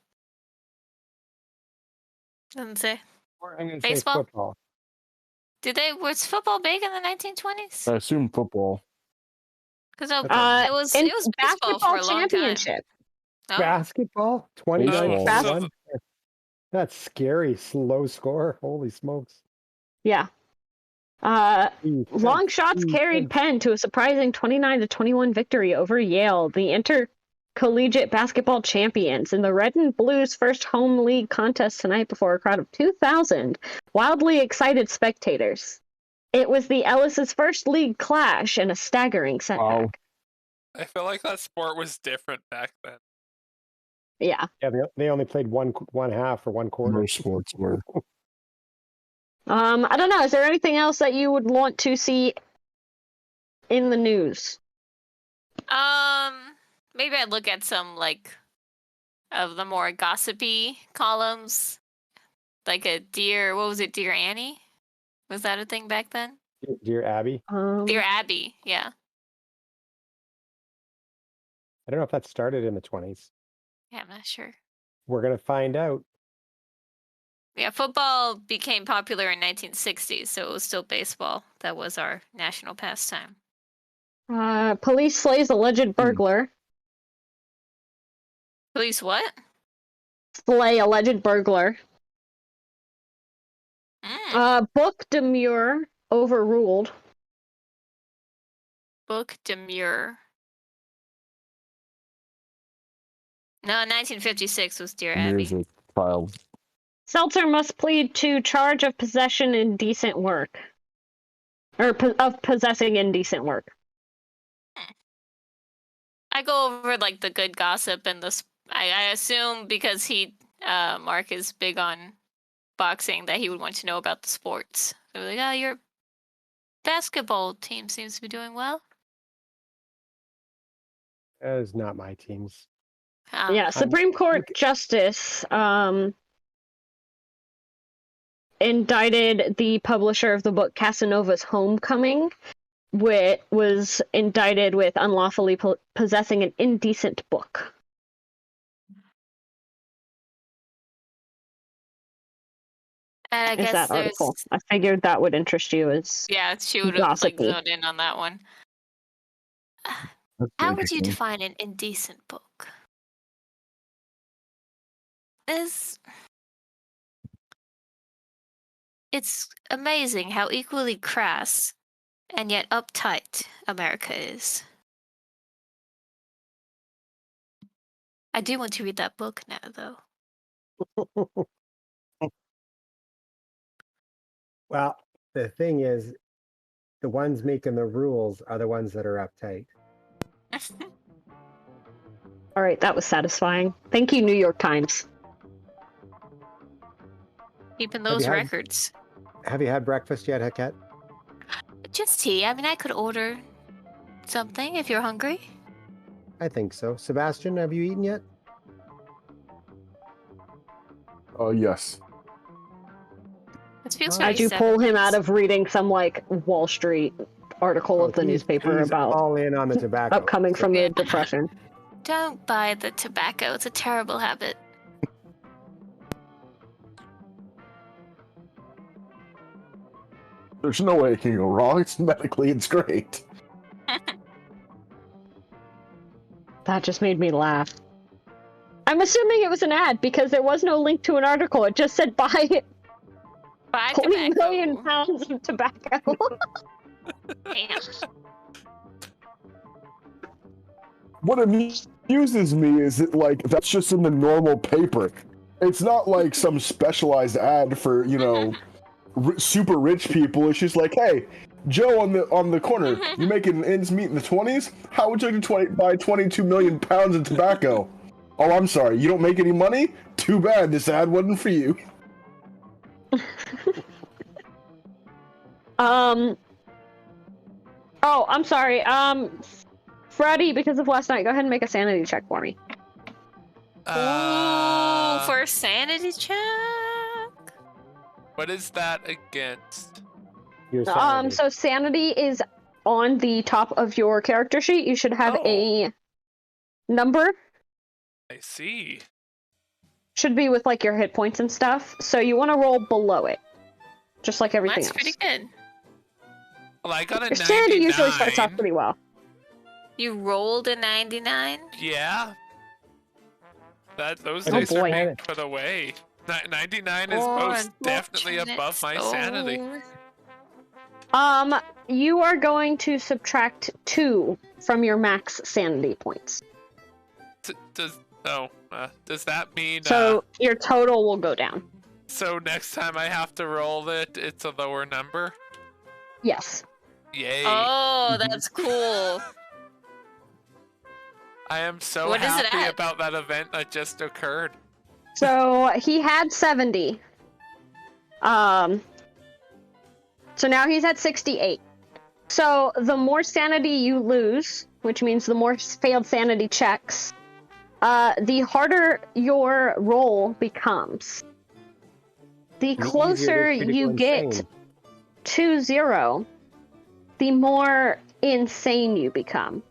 Doesn't say. Or I'm going to say Baseball? football. Was football big in the 1920s? I assume football. Because It it was baseball for a long time. championship. Oh. Basketball? 29 Baseball. 1? That's scary. Slow score. Holy smokes. Yeah. Long shots carried Penn to a surprising 29 to 21 victory over Yale, the intercollegiate basketball champions, in the Red and Blues' first home league contest tonight before a crowd of 2,000 wildly excited spectators. It was the Ellis' first league clash and a staggering setback. Wow. I feel like that sport was different back then. Yeah. Yeah, they only played one half or one quarter. Most sports were. I don't know. Is there anything else that you would want to see in the news? Maybe I'd look at some of the more gossipy columns, like a Dear Annie. Was that a thing back then? Dear Abby. Dear Abby, yeah. I don't know if that started in the 20s. Yeah, I'm not sure. We're gonna find out. Yeah, football became popular in 1960s, so it was still baseball. That was our national pastime. Police slays alleged burglar. Police what? Slay alleged burglar. Book demure overruled. Book demure. No, 1956 was Dear Abby. Here's a file. Seltzer must plead to charge of possession indecent work. Or of possessing indecent work. I go over like the good gossip and the. I assume because Mark is big on boxing that he would want to know about the sports. So like, oh, your basketball team seems to be doing well. That is not my teams. Yeah, Supreme Court Justice indicted the publisher of the book Casanova's Homecoming, which was indicted with unlawfully possessing an indecent book. And I guess that article. I figured that would interest you as she would have like gossipy. zoned in on that one. How would you define an indecent book? It's amazing how equally crass and yet uptight America is. I do want to read that book now, though. Well, the thing is, the ones making the rules are the ones that are uptight. All right, that was satisfying. Thank you, New York Times. Keeping those records. Have you had breakfast yet, Heket? Just tea. I mean, I could order something if you're hungry. I think so. Sebastian, have you eaten yet? Yes. It feels How'd you pull him out of reading some like Wall Street article of the newspaper about all in on the tobacco upcoming from the Depression? Don't buy the tobacco. It's a terrible habit. There's no way it can go wrong. It's great. That just made me laugh. I'm assuming it was an ad because there was no link to an article. It just said buy 20 million pounds of tobacco. Damn. What amuses me is that, like, that's just in the normal paper. It's not like some specialized ad for, super rich people. It's just like, hey, Joe on the corner, you making ends meet in the 20s? How would you like to buy 22 million pounds of tobacco? Oh, I'm sorry, you don't make any money? Too bad, this ad wasn't for you. Oh, I'm sorry. Freddie, because of last night, go ahead and make a sanity check for me. For a sanity check? What is that against? Your sanity. So sanity is on the top of your character sheet. You should have a number. I see. Should be with like your hit points and stuff. So you want to roll below it, just like everything else. That's pretty good. Well, I got a 99. Your sanity usually starts off pretty well. You rolled a 99? Yeah. Those dice are being put away. 99 is most definitely above my sanity. You are going to subtract 2 from your max sanity points. Does that mean... So your total will go down. So next time I have to roll it, it's a lower number? Yes. Yay. Oh, that's cool. I am so happy about that event that just occurred. So he had 70. So now he's at 68. So the more sanity you lose, which means the more failed sanity checks, the harder your roll becomes. The closer you get to 0, the more insane you become.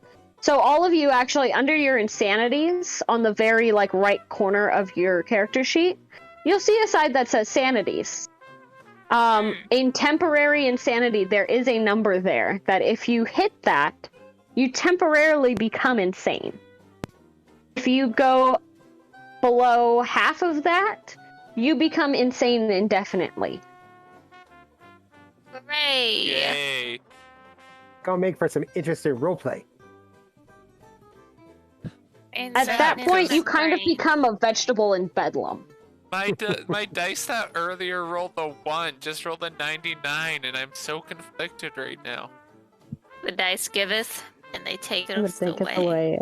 So all of you actually, under your insanities, on the very right corner of your character sheet, you'll see a side that says sanities. In temporary insanity, there is a number there that if you hit that, you temporarily become insane. If you go below half of that, you become insane indefinitely. Hooray! Yay. Gonna make for some interesting roleplay. At that point, you kind of become a vegetable in bedlam. My dice that earlier rolled a 1, just rolled a 99, and I'm so conflicted right now. The dice giveth, and they take Would it take it away. away.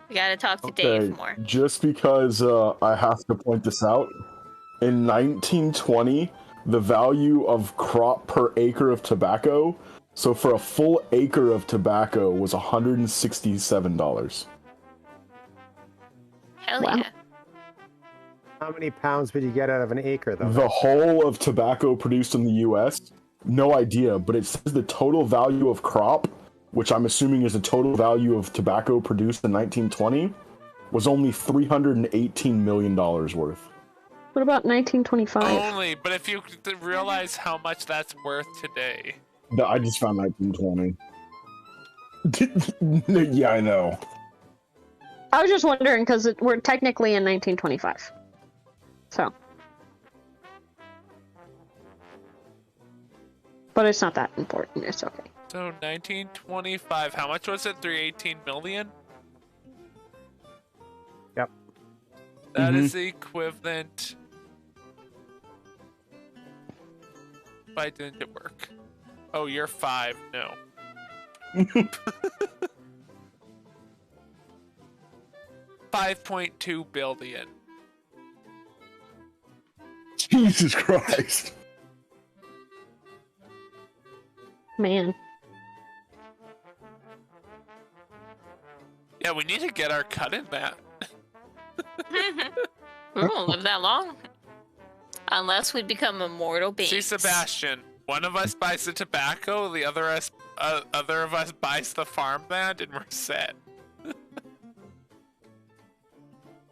We gotta talk to Dave more. Just because I have to point this out, in 1920, the value of crop per acre of tobacco, so for a full acre of tobacco, was $167. Hell Wow. yeah. How many pounds would you get out of an acre, though? The whole of tobacco produced in the US, no idea, but it says the total value of crop, which I'm assuming is the total value of tobacco produced in 1920, was only $318 million worth. What about 1925? Only, but if you realize how much that's worth today. I just found 1920. Yeah, I know. I was just wondering because we're technically in 1925. So. But it's not that important. It's okay. So 1925, how much was it? 318 million? Yep. That is the equivalent. Why didn't it work? Oh, you're 5. No. $5.2 billion. Jesus Christ. Man. Yeah, we need to get our cut in that. We won't live that long. Unless we become immortal beings. See, Sebastian, one of us buys the tobacco, the other of us buys the farmland, and we're set.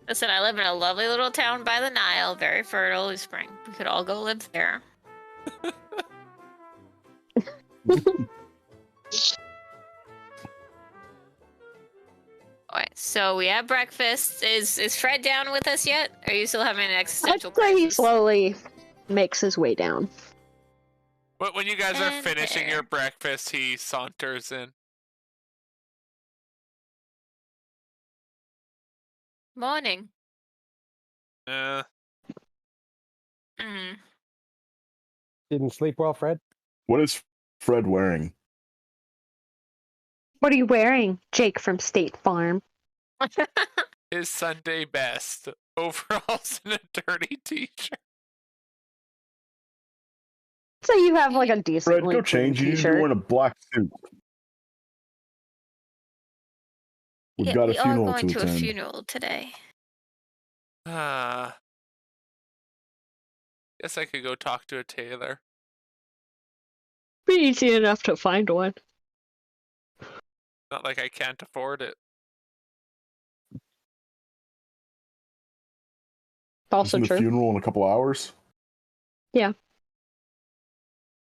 Listen, I live in a lovely little town by the Nile, very fertile in spring. We could all go live there. Alright, so we have breakfast. Is Fred down with us yet? Or are you still having an I'd existential say he crisis? slowly makes his way down. But when you guys are And finishing there. your breakfast, he saunters in. Morning. Uh, Mm. Didn't sleep well, Fred? What is Fred wearing? What are you wearing, Jake from State Farm? his Sunday best. Overalls and a dirty t-shirt. So you have like a Fred, decently go change. You clean need to be t-shirt. wearing a black suit. We've Yeah, got a we are funeral going to to a attend. funeral today. Guess I could go talk to a tailor. Be easy enough to find one. Not like I can't afford it. Also Isn't the true. funeral in a couple hours?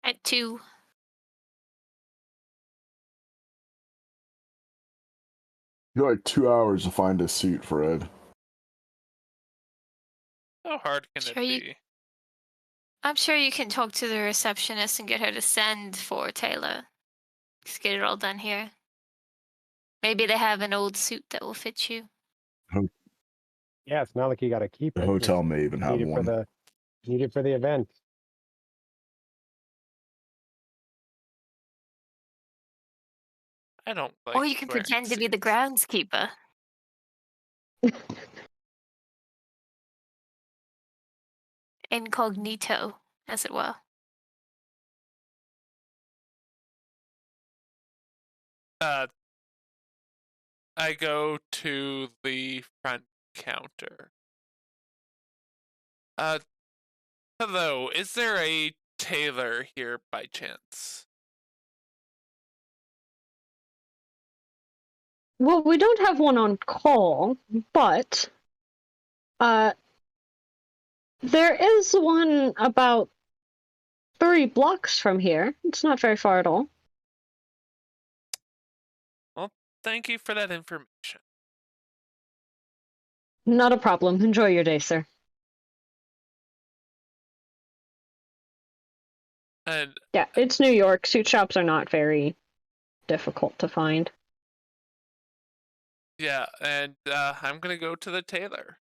At 2. You got like 2 hours to find a suit, Fred. How hard can Sure it you- be? I'm sure you can talk to the receptionist and get her to send for Taylor. Just get it all done here. Maybe they have an old suit that will fit you. Yeah, it's not like you got to keep The it. hotel Just may even have need it for one. the event. I don't like Or you can wearing pretend to be the suits. groundskeeper. Incognito, as it were. I go to the front counter. Hello, is there a tailor here by chance? Well, we don't have one on call, but there is one about 3 blocks from here. It's not very far at all. Well, thank you for that information. Not a problem. Enjoy your day, sir. And Yeah, it's New York. Suit shops are not very difficult to find. yeah, and I'm gonna go to the tailor.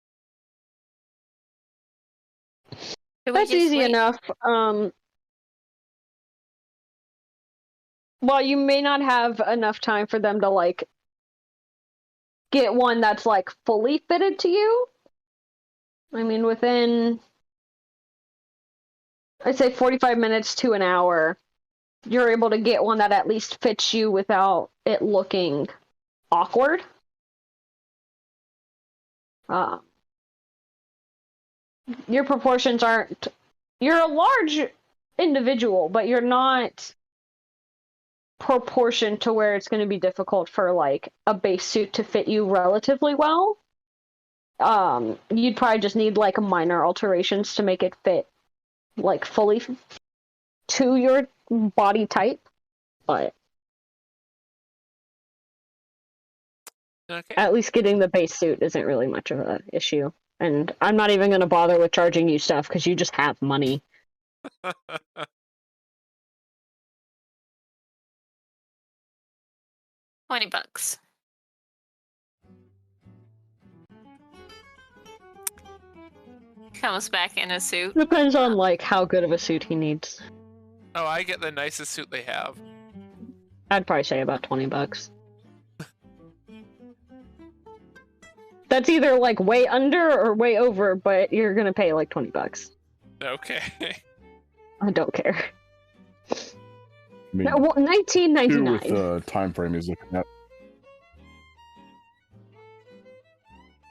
Should we That's just easy wait? enough. Well, you may not have enough time for them to like get one that's like fully fitted to you. I mean, within I'd say 45 minutes to an hour, you're able to get one that at least fits you without it looking awkward. Your proportions aren't. You're a large individual, but you're not proportioned to where it's going to be difficult for like a base suit to fit you relatively well. You'd probably just need like minor alterations to make it fit like fully to your body type, but Okay. at least getting the base suit isn't really much of an issue. And I'm not even going to bother with charging you stuff because you just have money. $20. Comes back in a suit. Depends on like how good of a suit he needs. Oh, I get the nicest suit they have. I'd probably say about $20. That's either like way under or way over, but you're gonna pay like $20. Okay. I don't care. I mean, No, well, too, with $19.99. the time frame he's looking at.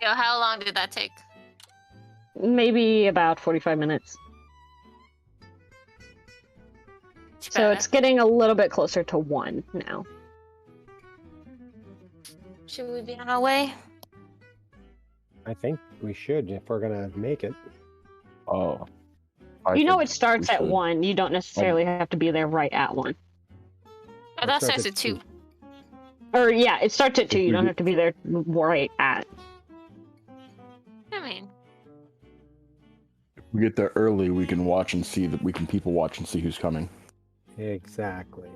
Yo, how long did that take? Maybe about 45 minutes. So better. it's getting a little bit closer to 1 now. Should we be on our way? I think we should if we're gonna make it. Oh. You know it starts at 1. You don't necessarily have to be there right at 1. Oh, that starts at 2. Or yeah, it starts at 2. You don't have to be there right at. I mean, If we get there early, we can watch and see that we can people watch and see who's coming. Exactly.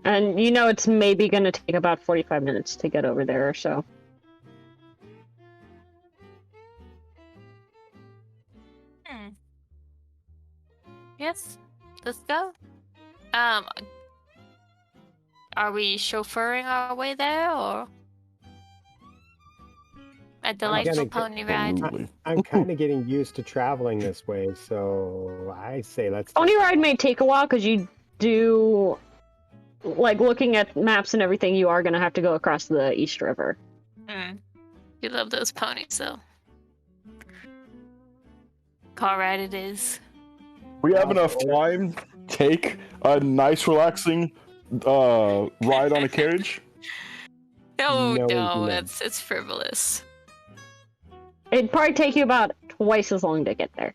And you know it's maybe going to take about 45 minutes to get over there or so. yes, let's go. Are we chauffeuring our way there, or a delightful pony ride? Absolutely. I'm kind of getting used to traveling this way, so I say let's. Pony ride may take a while because you do, like looking at maps and everything, you are going to have to go across the East River. You love those ponies, though. Car ride it is. We have enough time. Take a nice, relaxing ride on a carriage. No, No, no, no. it's frivolous. It'd probably take you about twice as long to get there.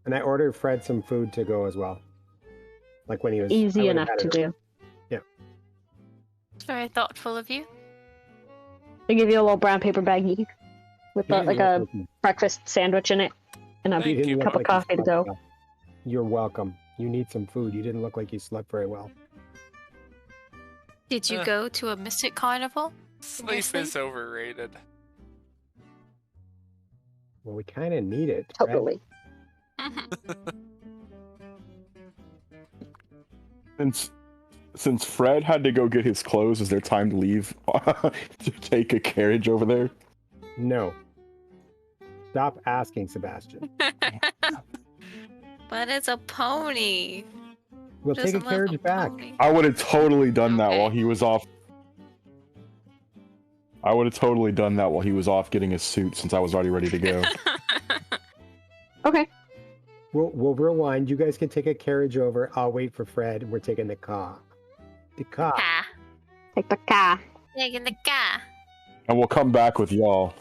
And I ordered Fred some food to go as well. Like when he was I Easy would've enough had to it- do. It's very thoughtful of you. They give you a little brown paper baggie with He didn't like look a like- breakfast sandwich in it and a Thank he didn't you. look cup of like he coffee to slept go. well. You're welcome. You need some food. You didn't look like you slept very well. Did you go to a mystic carnival? Sleep is overrated. Well, we kind of need it. Fred. Totally. Since Fred had to go get his clothes, is there time to leave to take a carriage over there? No. Stop asking, Sebastian. But it's a pony. We'll Who take a doesn't love carriage back. pony? I would have totally done that Okay. while he was off. I would have totally done that while he was off getting his suit, since I was already ready to go. Okay. We'll rewind. You guys can take a carriage over. I'll wait for Fred. We're taking the car. The car. Car. Take the car. Taking the car. And we'll come back with y'all.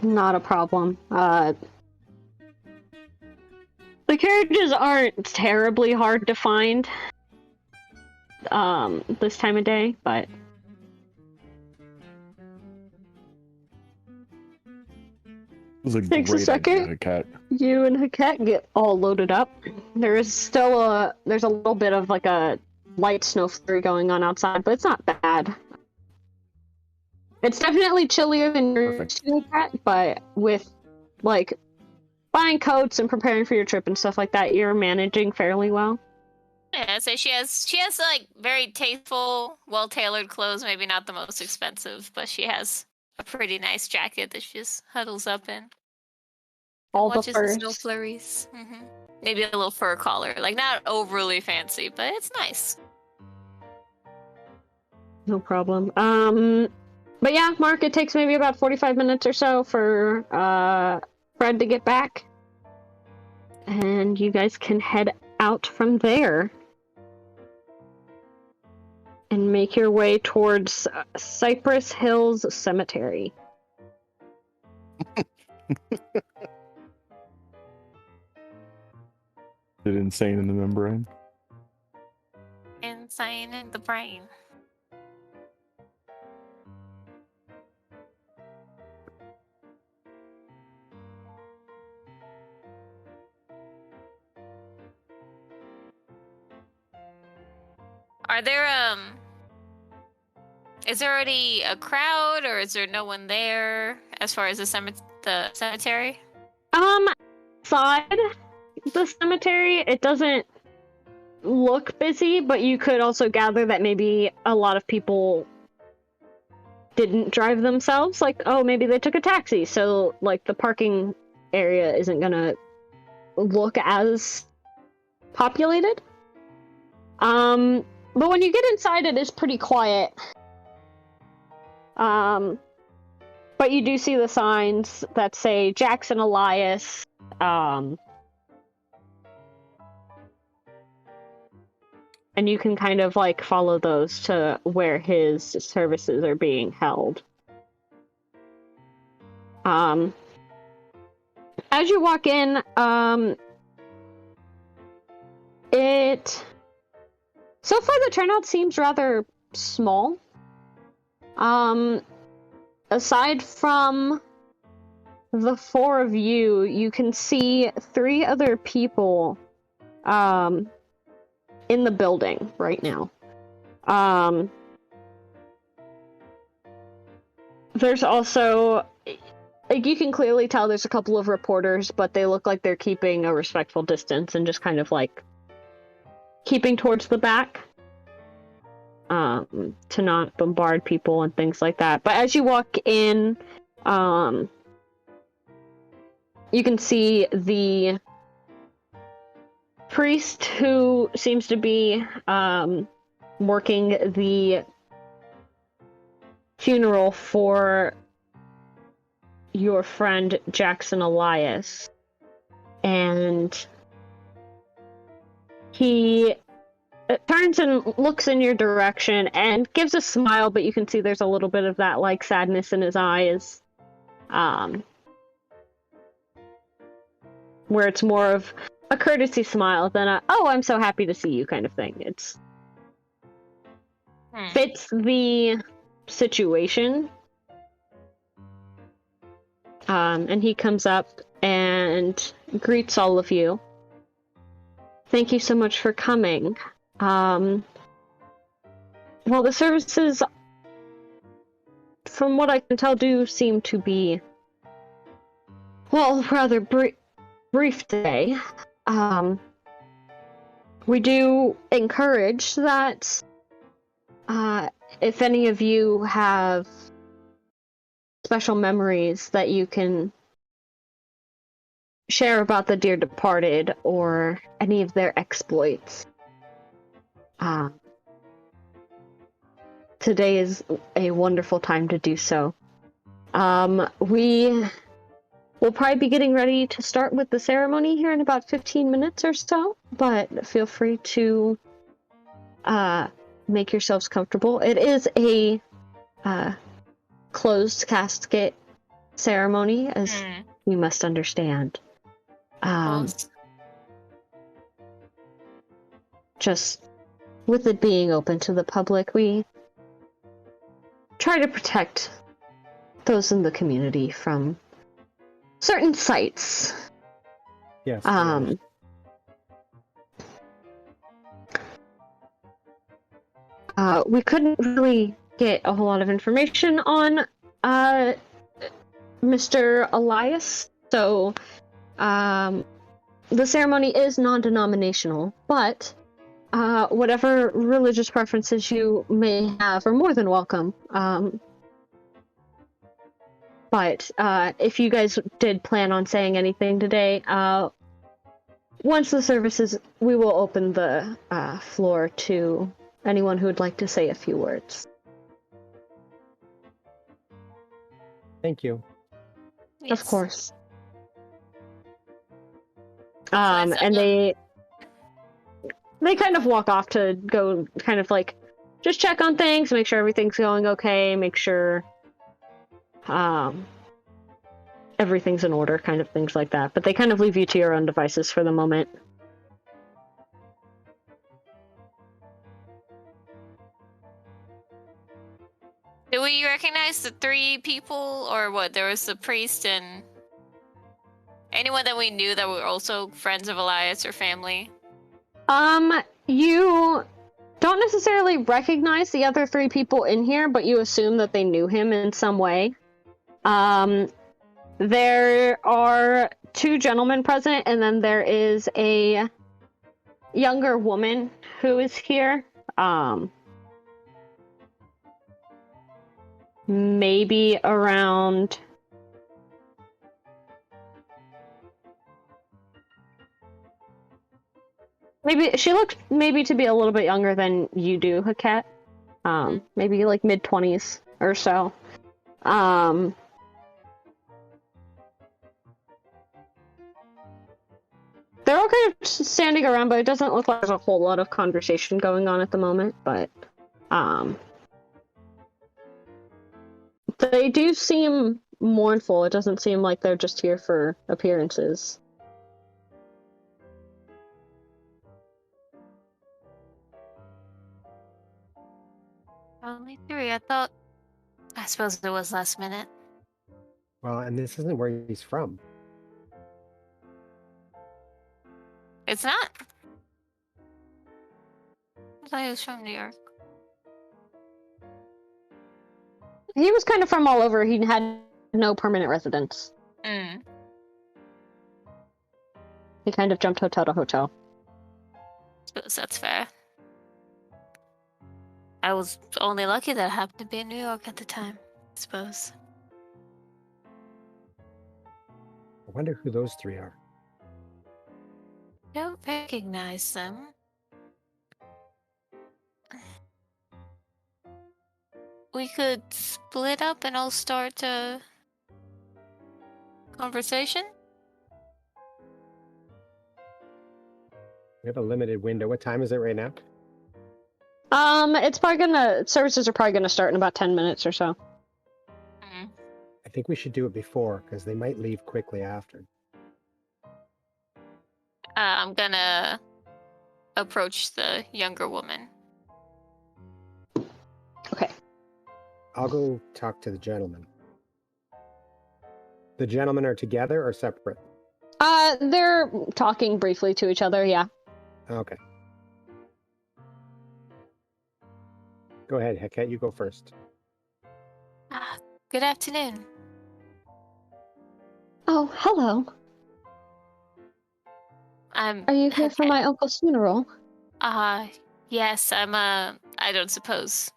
Not a problem. The carriages aren't terribly hard to find this time of day, but It was a Takes a great second. idea, Cat. you and Haket get all loaded up. There's a little bit of like a light snow flurry going on outside, but it's not bad. It's definitely chillier than your Perfect. Haket, but with like buying coats and preparing for your trip and stuff like that, you're managing fairly well. Yeah, so she has like very tasteful, well tailored clothes. Maybe not the most expensive, but she has a pretty nice jacket that she just huddles up in. All the Watches the furs. snow flurries. Maybe a little fur collar, like not overly fancy, but it's nice. No problem. But yeah, Mark, it takes maybe about 45 minutes or so for Fred to get back. And you guys can head out from there. And make your way towards Cypress Hills Cemetery. Did insane in the membrane. Insane in the brain. Are there is there already a crowd, or is there no one there as far as the cemetery? Outside the cemetery, it doesn't look busy, but you could also gather that maybe a lot of people didn't drive themselves. Like, oh, maybe they took a taxi, so like the parking area isn't gonna look as populated. But when you get inside, it is pretty quiet. But you do see the signs that say Jackson Elias. And you can kind of like follow those to where his services are being held. As you walk in, so far the turnout seems rather small. Aside from the four of you, you can see 3 other people in the building right now. There's also, like, you can clearly tell there's a couple of reporters, but they look like they're keeping a respectful distance and just kind of like keeping towards the back. To not bombard people and things like that. But as you walk in, you can see the priest who seems to be working the funeral for your friend Jackson Elias. And he turns and looks in your direction and gives a smile, but you can see there's a little bit of that like sadness in his eyes. Where it's more of a courtesy smile than a, oh, I'm so happy to see you kind of thing. It's fits the situation. And he comes up and greets all of you. Thank you so much for coming. Well, the services, from what I can tell, do seem to be, well, rather brief today. We do encourage that if any of you have special memories that you can share about the dear departed or any of their exploits, today is a wonderful time to do so. We will probably be getting ready to start with the ceremony here in about 15 minutes or so, but feel free to make yourselves comfortable. It is a closed casket ceremony, as you must understand. Just with it being open to the public, we try to protect those in the community from certain sights. Yes. We couldn't really get a whole lot of information on Mr. Elias, so the ceremony is non-denominational, but whatever religious preferences you may have are more than welcome. But if you guys did plan on saying anything today, once the service is, we will open the floor to anyone who would like to say a few words. Thank you. Of course. Nice And they kind of walk off to go kind of like just check on things, make sure everything's going okay, make sure everything's in order, kind of things like that. But they kind of leave you to your own devices for the moment. Do we recognize the 3 people, or what? There was the priest and anyone that we knew that were also friends of Elias or family? You don't necessarily recognize the other 3 people in here, but you assume that they knew him in some way. There are 2 gentlemen present, and then there is a younger woman who is here. Maybe around... Maybe she looks maybe to be a little bit younger than you do, Haket. Maybe like mid-20s or so. They're all kind of standing around, but it doesn't look like there's a whole lot of conversation going on at the moment, but they do seem mournful. It doesn't seem like they're just here for appearances. Only 3. I suppose it was last minute. Well, and this isn't where he's from. It's not? I thought he was from New York. He was kind of from all over. He had no permanent residence. He kind of jumped hotel to hotel. Suppose that's fair. I was only lucky that I happened to be in New York at the time, I suppose. I wonder who those 3 are. Don't recognize them. We could split up and I'll start a conversation. We have a limited window. What time is it right now? It's probably services are probably gonna start in about 10 minutes or so. I think we should do it before, because they might leave quickly after. I'm gonna approach the younger woman. Okay. I'll go talk to the gentleman. The gentlemen are together or separate? They're talking briefly to each other, yeah. Okay. Go ahead, Heket, you go first. Good afternoon. Oh, hello. Are you here for my uncle's funeral? Yes, I don't suppose.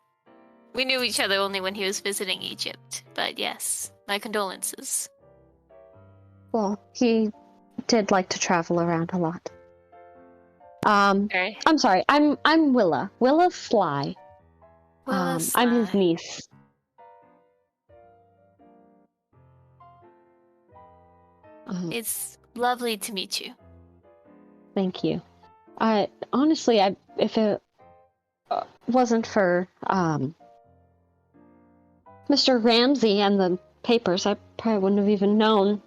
We knew each other only when he was visiting Egypt, but yes, my condolences. Well, he did like to travel around a lot. Okay. I'm sorry, I'm Willa. Willa Sly. I'm his niece. It's lovely to meet you. Thank you. Honestly, if it wasn't for Mr. Ramsey and the papers, I probably wouldn't have even known.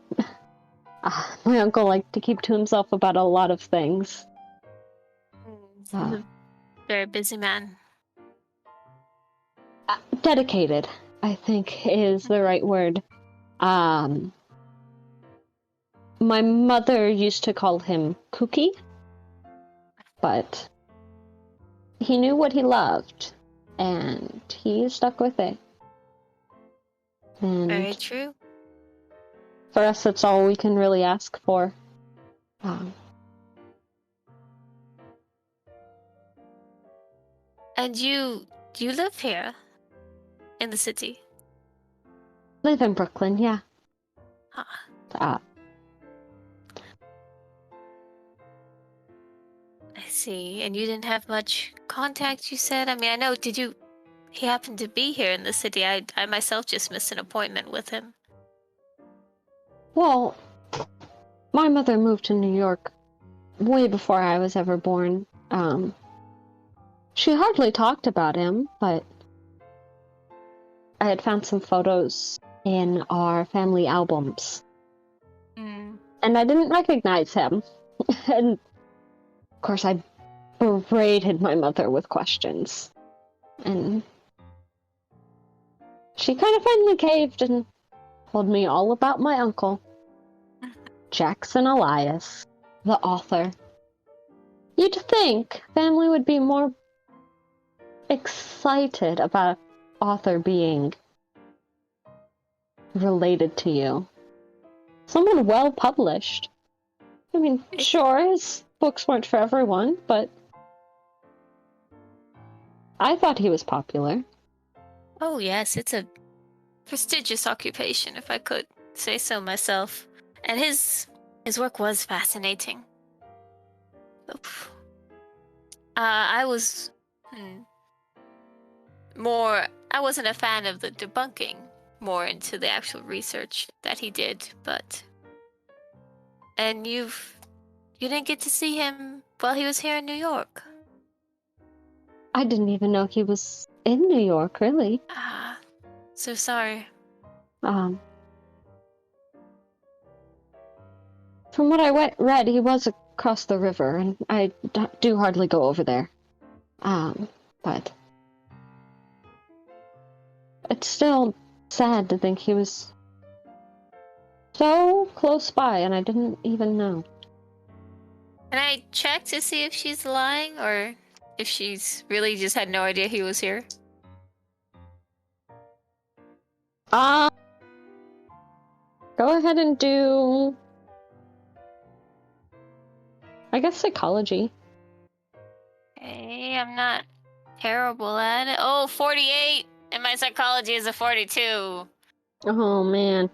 My uncle liked to keep to himself about a lot of things. He's a very busy man. Dedicated, I think, is the right word. My mother used to call him Kooky, but he knew what he loved, and he stuck with it. And Very true. for us, that's all we can really ask for. And you live here in the city? Live in Brooklyn, yeah. I see. And you didn't have much contact, you said? I mean, I know, he happened to be here in the city. I myself just missed an appointment with him. Well, my mother moved to New York way before I was ever born. She hardly talked about him, but I had found some photos in our family albums. And I didn't recognize him. And of course, I berated my mother with questions. And she kind of finally caved and told me all about my uncle, Jackson Elias, the author. You'd think family would be more excited about an author being related to you. Someone well published. I mean, sure, his books weren't for everyone, but I thought he was popular. Oh yes, it's a prestigious occupation, if I could say so myself. And his work was fascinating. I was I wasn't a fan of the debunking, more into the actual research that he did, but... And you didn't get to see him while he was here in New York? I didn't even know he was in New York, really. So sorry. From what I read, he was across the river, and I do hardly go over there. But it's still sad to think he was so close by, and I didn't even know. Can I check to see if she's lying, or if she's really just had no idea he was here? Go ahead and do... I guess psychology. Hey, I'm not terrible at it. Oh, 48! And my psychology is a 42. Oh, man.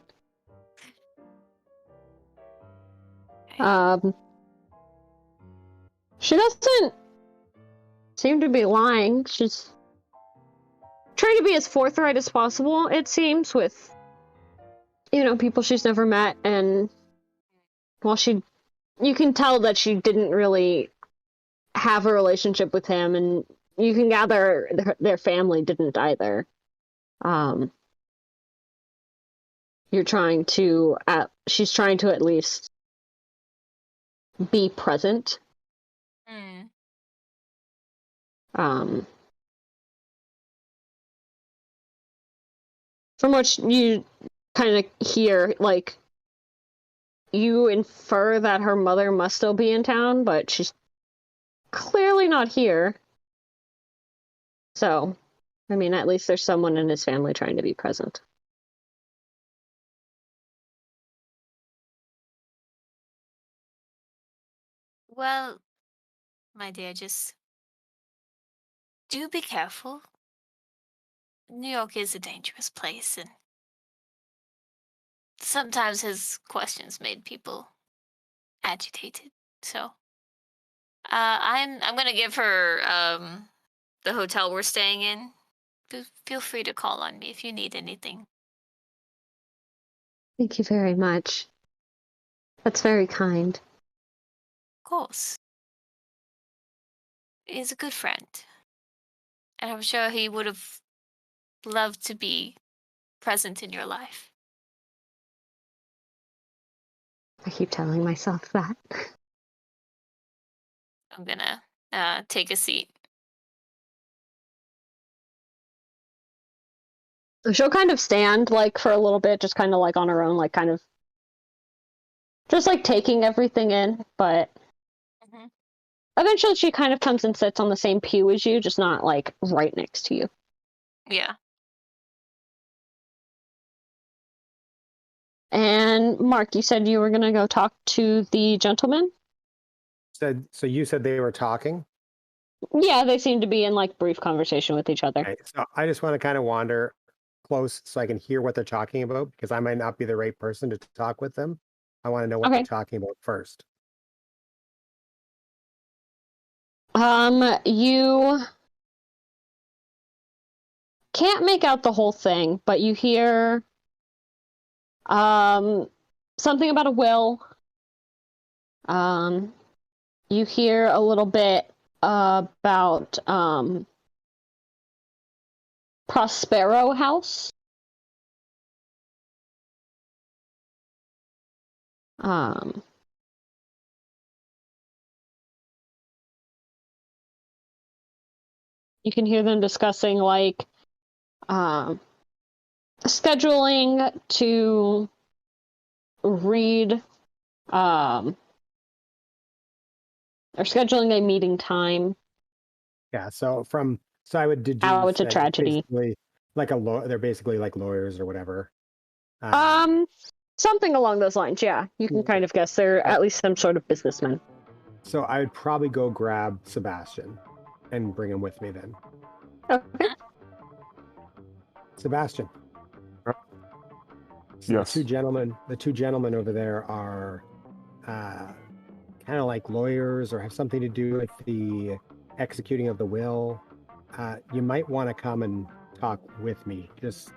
She doesn't seem to be lying. She's trying to be as forthright as possible, it seems, with, people she's never met. And while you can tell that she didn't really have a relationship with him, and you can gather their family didn't either. She's trying to at least be present. From what you kind of hear, like, you infer that her mother must still be in town, but she's clearly not here. So, I mean, at least there's someone in his family trying to be present. Well, my dear, just do be careful. New York is a dangerous place, and sometimes his questions made people agitated. So, I'm gonna give her the hotel we're staying in, Feel free to call on me if you need anything. Thank you very much. That's very kind. Of course. He's a good friend. And I'm sure he would have loved to be present in your life. I keep telling myself that. I'm gonna take a seat. She'll kind of stand, like, for a little bit, just kind of, like, on her own, like, kind of just, like, taking everything in, but Mhm. eventually she kind of comes and sits on the same pew as you, just not, like, right next to you. Yeah. And Mark, you said you were gonna go talk to the gentleman? So you said they were talking? Yeah, they seem to be in, like, brief conversation with each other. Okay, so I just want to kind of wander close so I can hear what they're talking about because I might not be the right person to talk with them. I want to know what they're Okay. talking about first. You can't make out the whole thing, but you hear something about a will. You hear a little bit about Prospero House. You can hear them discussing, like, scheduling to read, or scheduling a meeting time. Yeah, so I would deduce How it's a that tragedy. basically like they're basically like lawyers or whatever. Something along those lines, yeah. You can kind of guess they're at least some sort of businessman. So I would probably go grab Sebastian and bring him with me then. Okay. Sebastian. So Yes. the two gentlemen over there are kind of like lawyers or have something to do with the executing of the will. You might want to come and talk with me, just,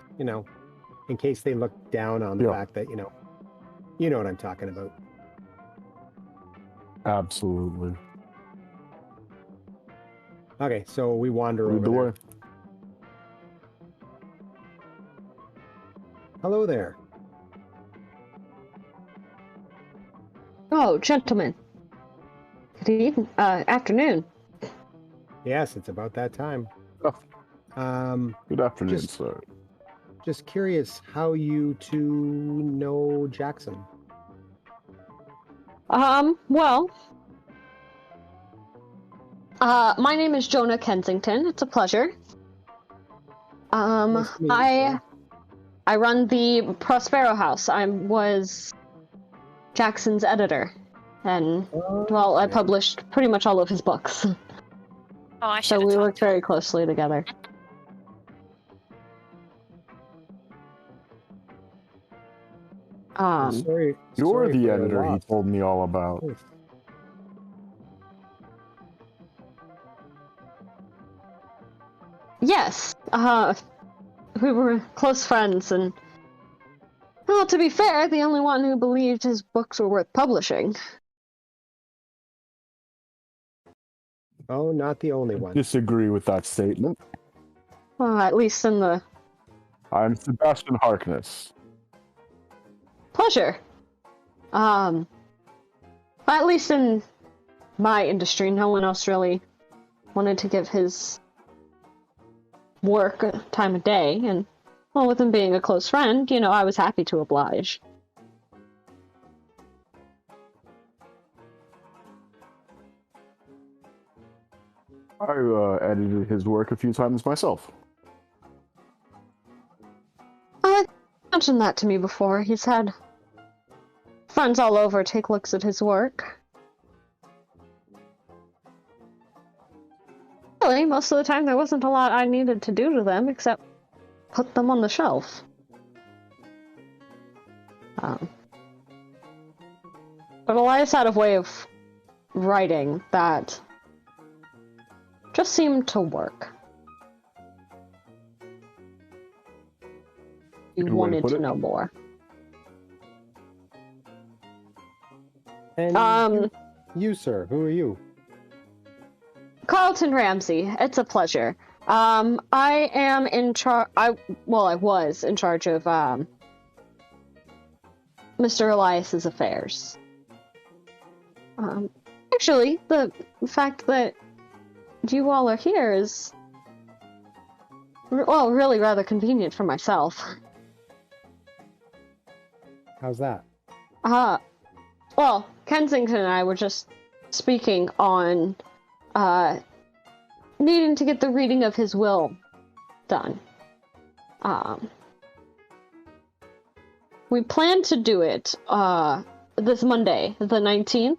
in case they look down on the Yeah. fact that, you know what I'm talking about. Absolutely. Okay, so we wander Lead the over way. there. Hello there. Oh, gentlemen. Good evening, afternoon. Yes, it's about that time. Oh, good afternoon, just- sir. Just curious how you two know Jackson. Well, my name is Jonah Kensington. It's a pleasure. Nice to meet you, sir. I run the Prospero House. I was Jackson's editor, and well, I Okay. published pretty much all of his books. Oh, I should So have we talked worked to him. very closely together. Sorry, You're sorry the for your editor he loss. told me all about. Oh, Yes, we were close friends, and well, to be fair, the only one who believed his books were worth publishing. Oh, not the only one. Disagree with that statement. Well, at least in the I'm Sebastian Harkness. pleasure. At least in my industry, no one else really wanted to give his work time of day, and well, with him being a close friend, I was happy to oblige. I edited his work a few times myself. I mentioned that to me before. He's had friends all over take looks at his work. Really, most of the time there wasn't a lot I needed to do to them except put them on the shelf. But Elias had a way of writing that just seemed to work. you Good way to wanted put to it. know more. And you, sir, who are you? Carlton Ramsey, it's a pleasure. I am in charge. I was in charge of Mr. Elias's affairs. Actually, the fact that you all are here is, well, really rather convenient for myself. How's that? Well, Kensington and I were just speaking on needing to get the reading of his will done. We plan to do it this Monday, the 19th.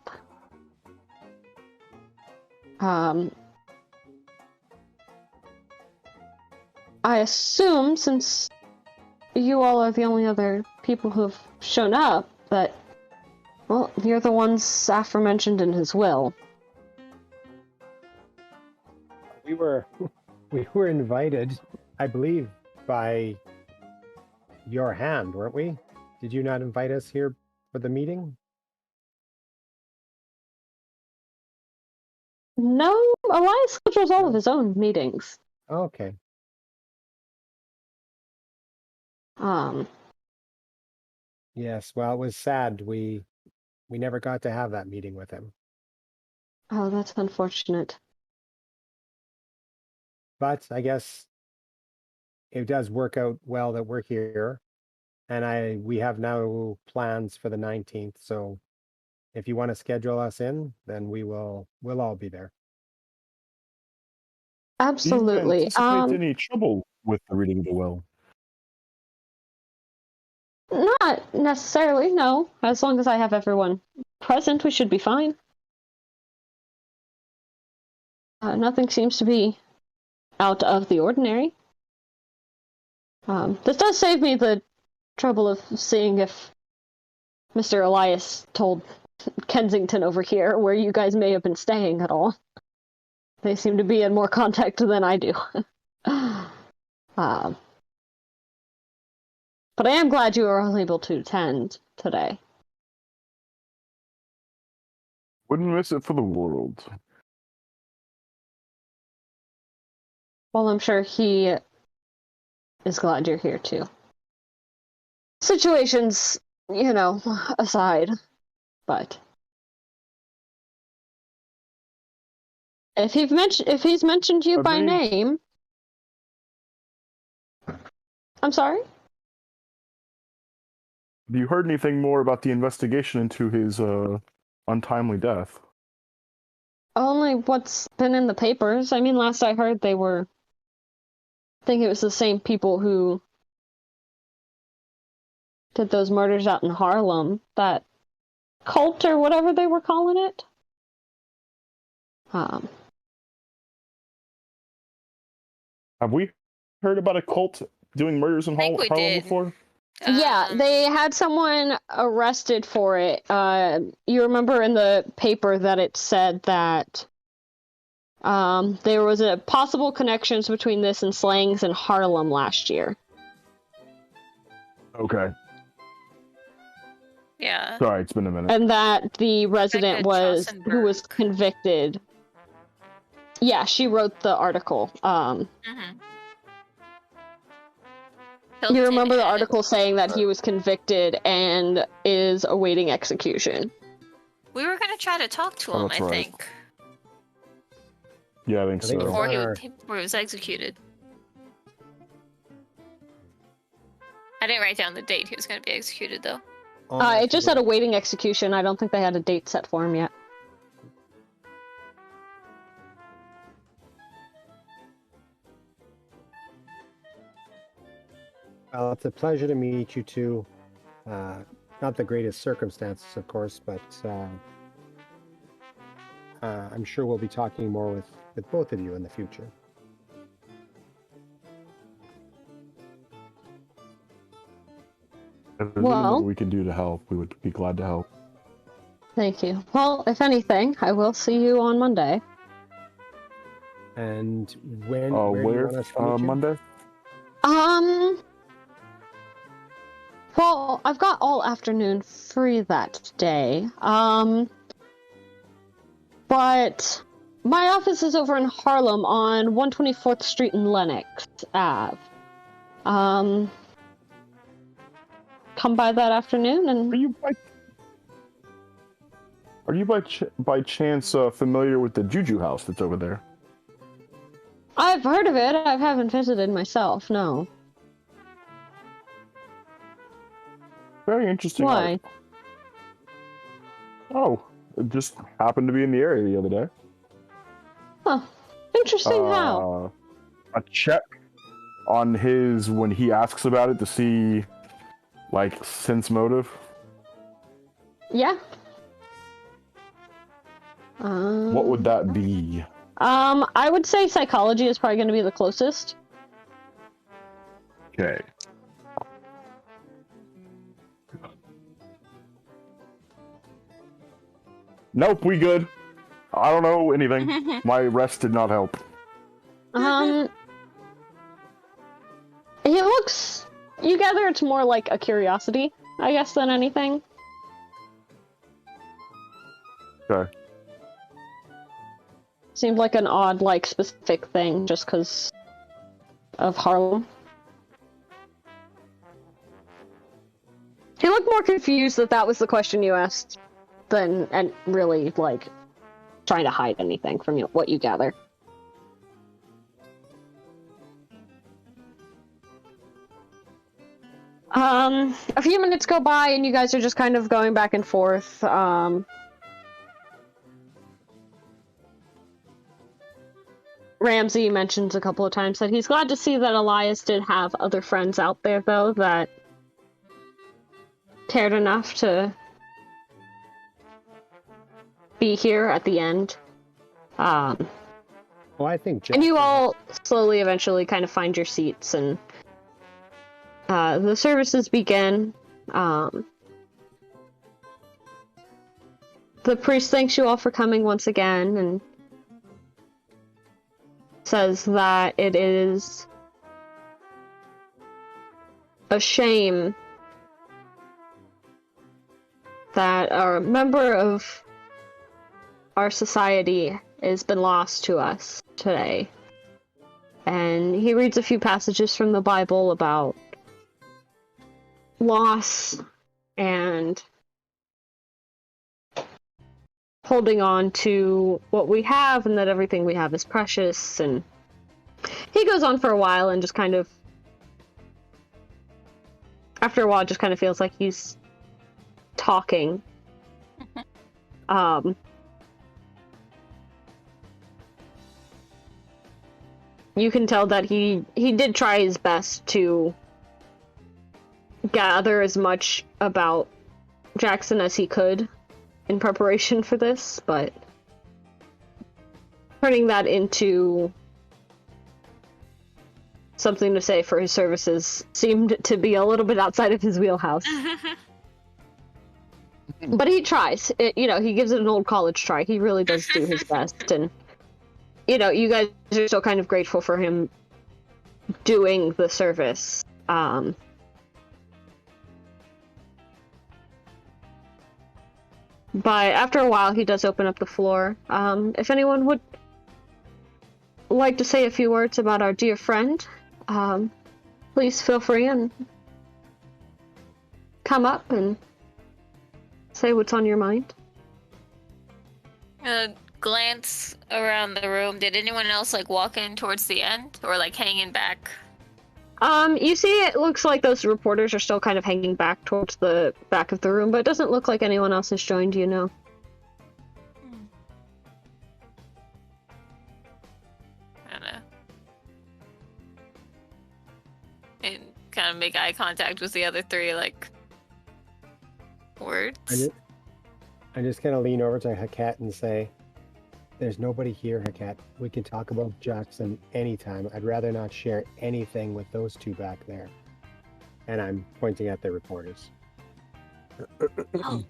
I assume, since you all are the only other people who have shown up, that, well, you're the ones aforementioned in his will. We were invited, I believe, by your hand, weren't we? Did you not invite us here for the meeting? No, Elias schedules all of his own meetings. Okay. Yes, well, it was sad. We never got to have that meeting with him. Oh, that's unfortunate. But I guess it does work out well that we're here. And we have now plans for the 19th. So if you want to schedule us in, then we'll all be there. Absolutely. Do you anticipate any trouble with the reading of the will? Not necessarily, no. As long as I have everyone present, we should be fine. Nothing seems to be out of the ordinary. This does save me the trouble of seeing if Mr. Elias told Kensington over here where you guys may have been staying at all. They seem to be in more contact than I do. But I am glad you were all able to attend today. Wouldn't miss it for the world. Well, I'm sure he is glad you're here too. Situations, aside, but if he's mentioned you by name, I'm sorry? Have you heard anything more about the investigation into his untimely death? Only what's been in the papers. I mean, last I heard I think it was the same people who did those murders out in Harlem, that cult or whatever they were calling it. Have we heard about a cult doing murders in think we Harlem did. before? Yeah, they had someone arrested for it. You remember in the paper that it said that there was a possible connections between this and slayings in Harlem last year. Okay. Yeah. Sorry, it's been a minute. And that the resident Rebecca who was Chausenberg. convicted. Yeah, she wrote the article. You remember the article saying that he was convicted and is awaiting execution. We were gonna try to talk to him, that's I right. think, Yeah, I think I think so. before he Or- was executed. I didn't write down the date he was gonna be executed, though. It just said awaiting execution. I don't think they had a date set for him yet. Well, it's a pleasure to meet you two. Not the greatest circumstances, of course, but I'm sure we'll be talking more with both of you in the future. If there's Well- anything we can do to help, we would be glad to help. Thank you. Well, if anything, I will see you on Monday. And where do you Where? want us to meet you? Monday? Well, I've got all afternoon free that day. But my office is over in Harlem on 124th Street and Lenox Ave. Come by that afternoon and... Are you by chance familiar with the Juju house that's over there? I've heard of it. I haven't visited myself, no. Very interesting. Why? Art. Oh, it just happened to be in the area the other day. Huh. Interesting how? A check on his when he asks about it to see, like, sense motive. Yeah. What would that be? I would say psychology is probably going to be the closest. Okay. Nope, we good. I don't know anything. My rest did not help. He looks... You gather it's more like a curiosity, I guess, than anything. Okay. Seemed like an odd, like, specific thing, just because of Harlem. He looked more confused that was the question you asked than and really, like, trying to hide anything from you, what you gather. A few minutes go by and you guys are just kind of going back and forth. Ramsey mentions a couple of times that he's glad to see that Elias did have other friends out there, though, that cared enough to be here at the end. Well, I think and you all slowly, eventually, kind of find your seats, and the services begin. The priest thanks you all for coming once again, and says that it is a shame that a member of our society has been lost to us today. And he reads a few passages from the Bible about loss and holding on to what we have and that everything we have is precious. And he goes on for a while and just kind of, after a while, just kind of feels like he's talking. You can tell that he did try his best to gather as much about Jackson as he could in preparation for this, but turning that into something to say for his services seemed to be a little bit outside of his wheelhouse. But he tries. He gives it an old college try. He really does do his best, and you guys are still kind of grateful for him doing the service. But after a while, he does open up the floor. If anyone would like to say a few words about our dear friend, please feel free and come up and say what's on your mind. Glance around the room. Did anyone else walk in towards the end or hanging back? You see it looks like those reporters are still kind of hanging back towards the back of the room, but it doesn't look like anyone else has joined you, no. I don't know. And kind of make eye contact with the other three, words. I just kind of lean over to Hakat and say, "There's nobody here, Hakat. We can talk about Jackson anytime. I'd rather not share anything with those two back there." And I'm pointing at the reporters. Oh,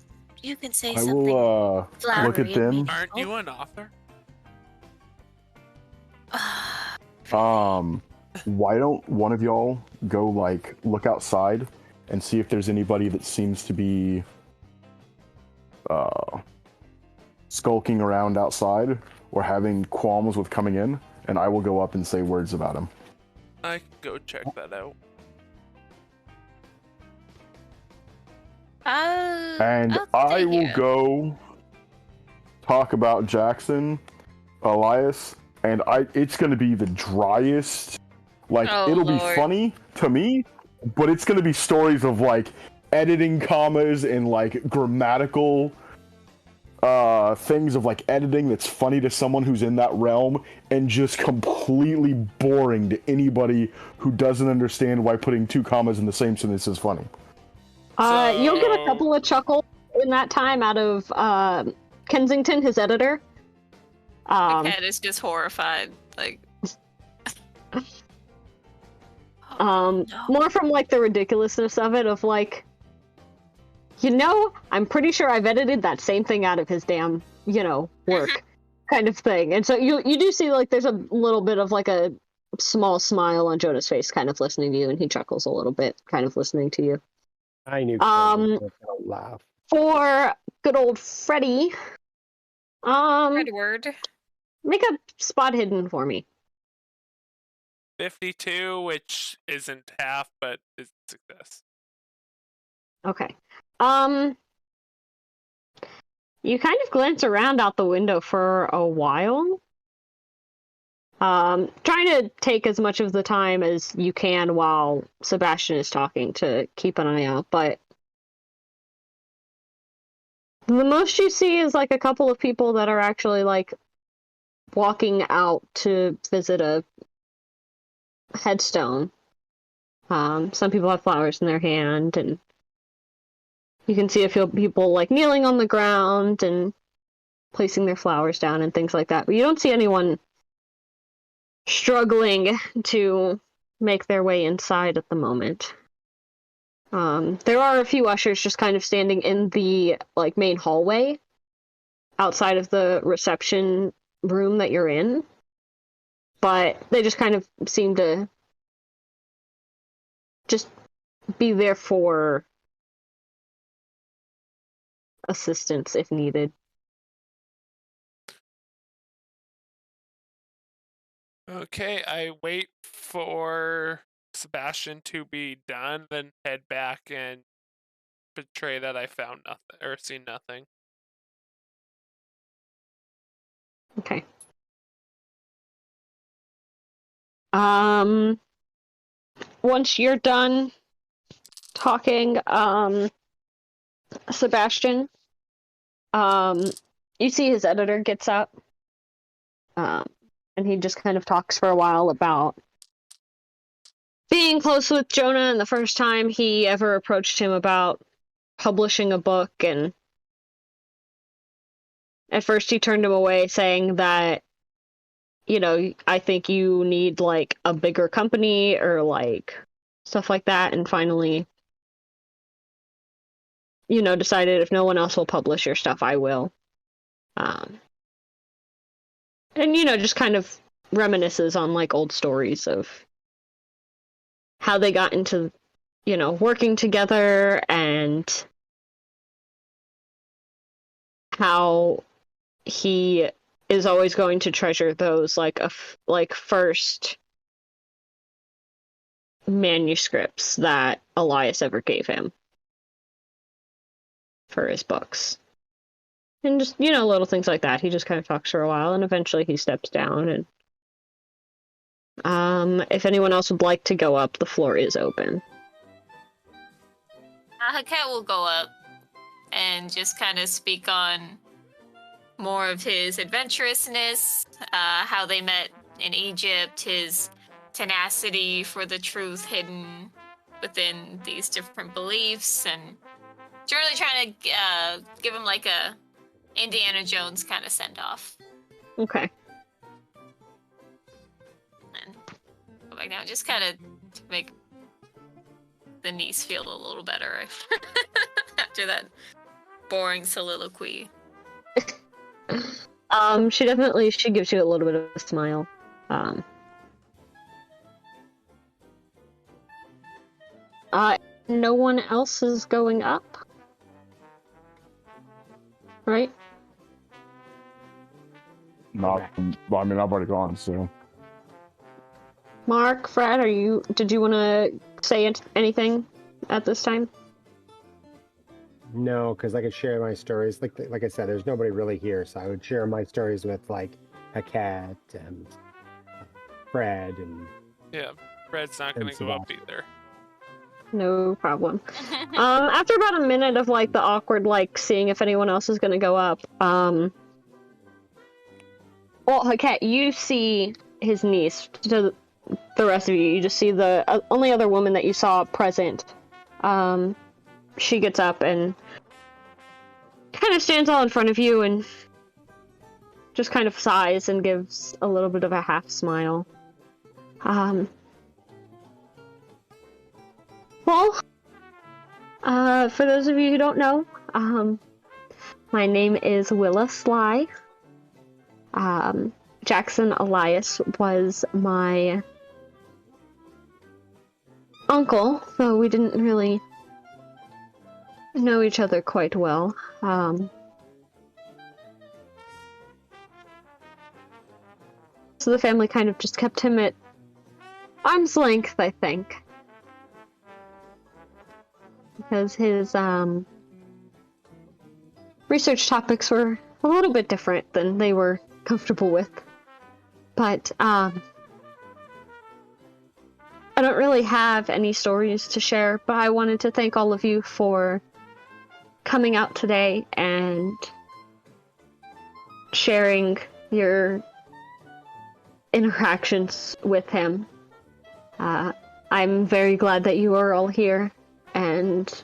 you can say I something. will look at flowery and them. meaningful. Aren't you an author? Why don't one of y'all go look outside and see if there's anybody that seems to be skulking around outside or having qualms with coming in, and I will go up and say words about him. I can go check that out. And I will go talk about Jackson, Elias, and it's going to be the driest. Like, it'll be funny to me, but it's going to be stories of, like, editing commas and, like, grammatical things of, like, editing that's funny to someone who's in that realm, and just completely boring to anybody who doesn't understand why putting 2 commas in the same sentence is funny. You'll get a couple of chuckles in that time out of Kensington, his editor. The cat is just horrified. Like, more from like the ridiculousness of it, of like, I'm pretty sure I've edited that same thing out of his damn, work, kind of thing. And so you do see like there's a little bit of like a small smile on Jonah's face, kind of listening to you, and he chuckles a little bit, kind of listening to you. I knew Kensington was gonna laugh. For good old Freddy, Edward, make a spot hidden for me. 52, which isn't half, but is a success. Okay. You kind of glance around out the window for a while. Trying to take as much of the time as you can while Sebastian is talking to keep an eye out, but the most you see is like a couple of people that are actually like walking out to visit a headstone. Some people have flowers in their hand, and you can see a few people like kneeling on the ground and placing their flowers down and things like that. But you don't see anyone struggling to make their way inside at the moment. There are a few ushers just kind of standing in the like main hallway outside of the reception room that you're in, but they just kind of seem to just be there for assistance if needed. Okay, I wait for Sebastian to be done, then head back and betray that I found nothing or seen nothing. Okay. Once you're done talking, Sebastian, you see his editor gets up, and he just kind of talks for a while about being close with Jonah and the first time he ever approached him about publishing a book, and at first he turned him away saying that, I think you need like a bigger company or like stuff like that, and finally, decided if no one else will publish your stuff, I will. And, just kind of reminisces on like old stories of how they got into, working together, and how he is always going to treasure those like first manuscripts that Elias ever gave him for his books. And just, little things like that. He just kind of talks for a while, and eventually he steps down, and if anyone else would like to go up, the floor is open. Hakat will go up and just kind of speak on more of his adventurousness, how they met in Egypt, his tenacity for the truth hidden within these different beliefs, and generally trying to give him like a Indiana Jones kind of send-off. Okay. And go back down, just kind of to make the niece feel a little better after that boring soliloquy. She gives you a little bit of a smile. no one else is going up, right? Not. Well, I mean, I've already gone, so. Mark, Fred, did you want to say anything at this time? No, because I could share my stories. Like I said, there's nobody really here, so I would share my stories with like a cat and Fred and. Yeah, Fred's not going to go up either. No problem. After about a minute of like the awkward like seeing if anyone else is going to go up, well, okay, you see his niece. To the rest of you, you just see the only other woman that you saw present. She gets up and kind of stands all in front of you and just kind of sighs and gives a little bit of a half smile. Well, for those of you who don't know, my name is Willa Sly. Jackson Elias was my uncle, though we didn't really know each other quite well. So the family kind of just kept him at arm's length, I think. Because his research topics were a little bit different than they were comfortable with. But I don't really have any stories to share, but I wanted to thank all of you for coming out today and sharing your interactions with him. I'm very glad that you are all here and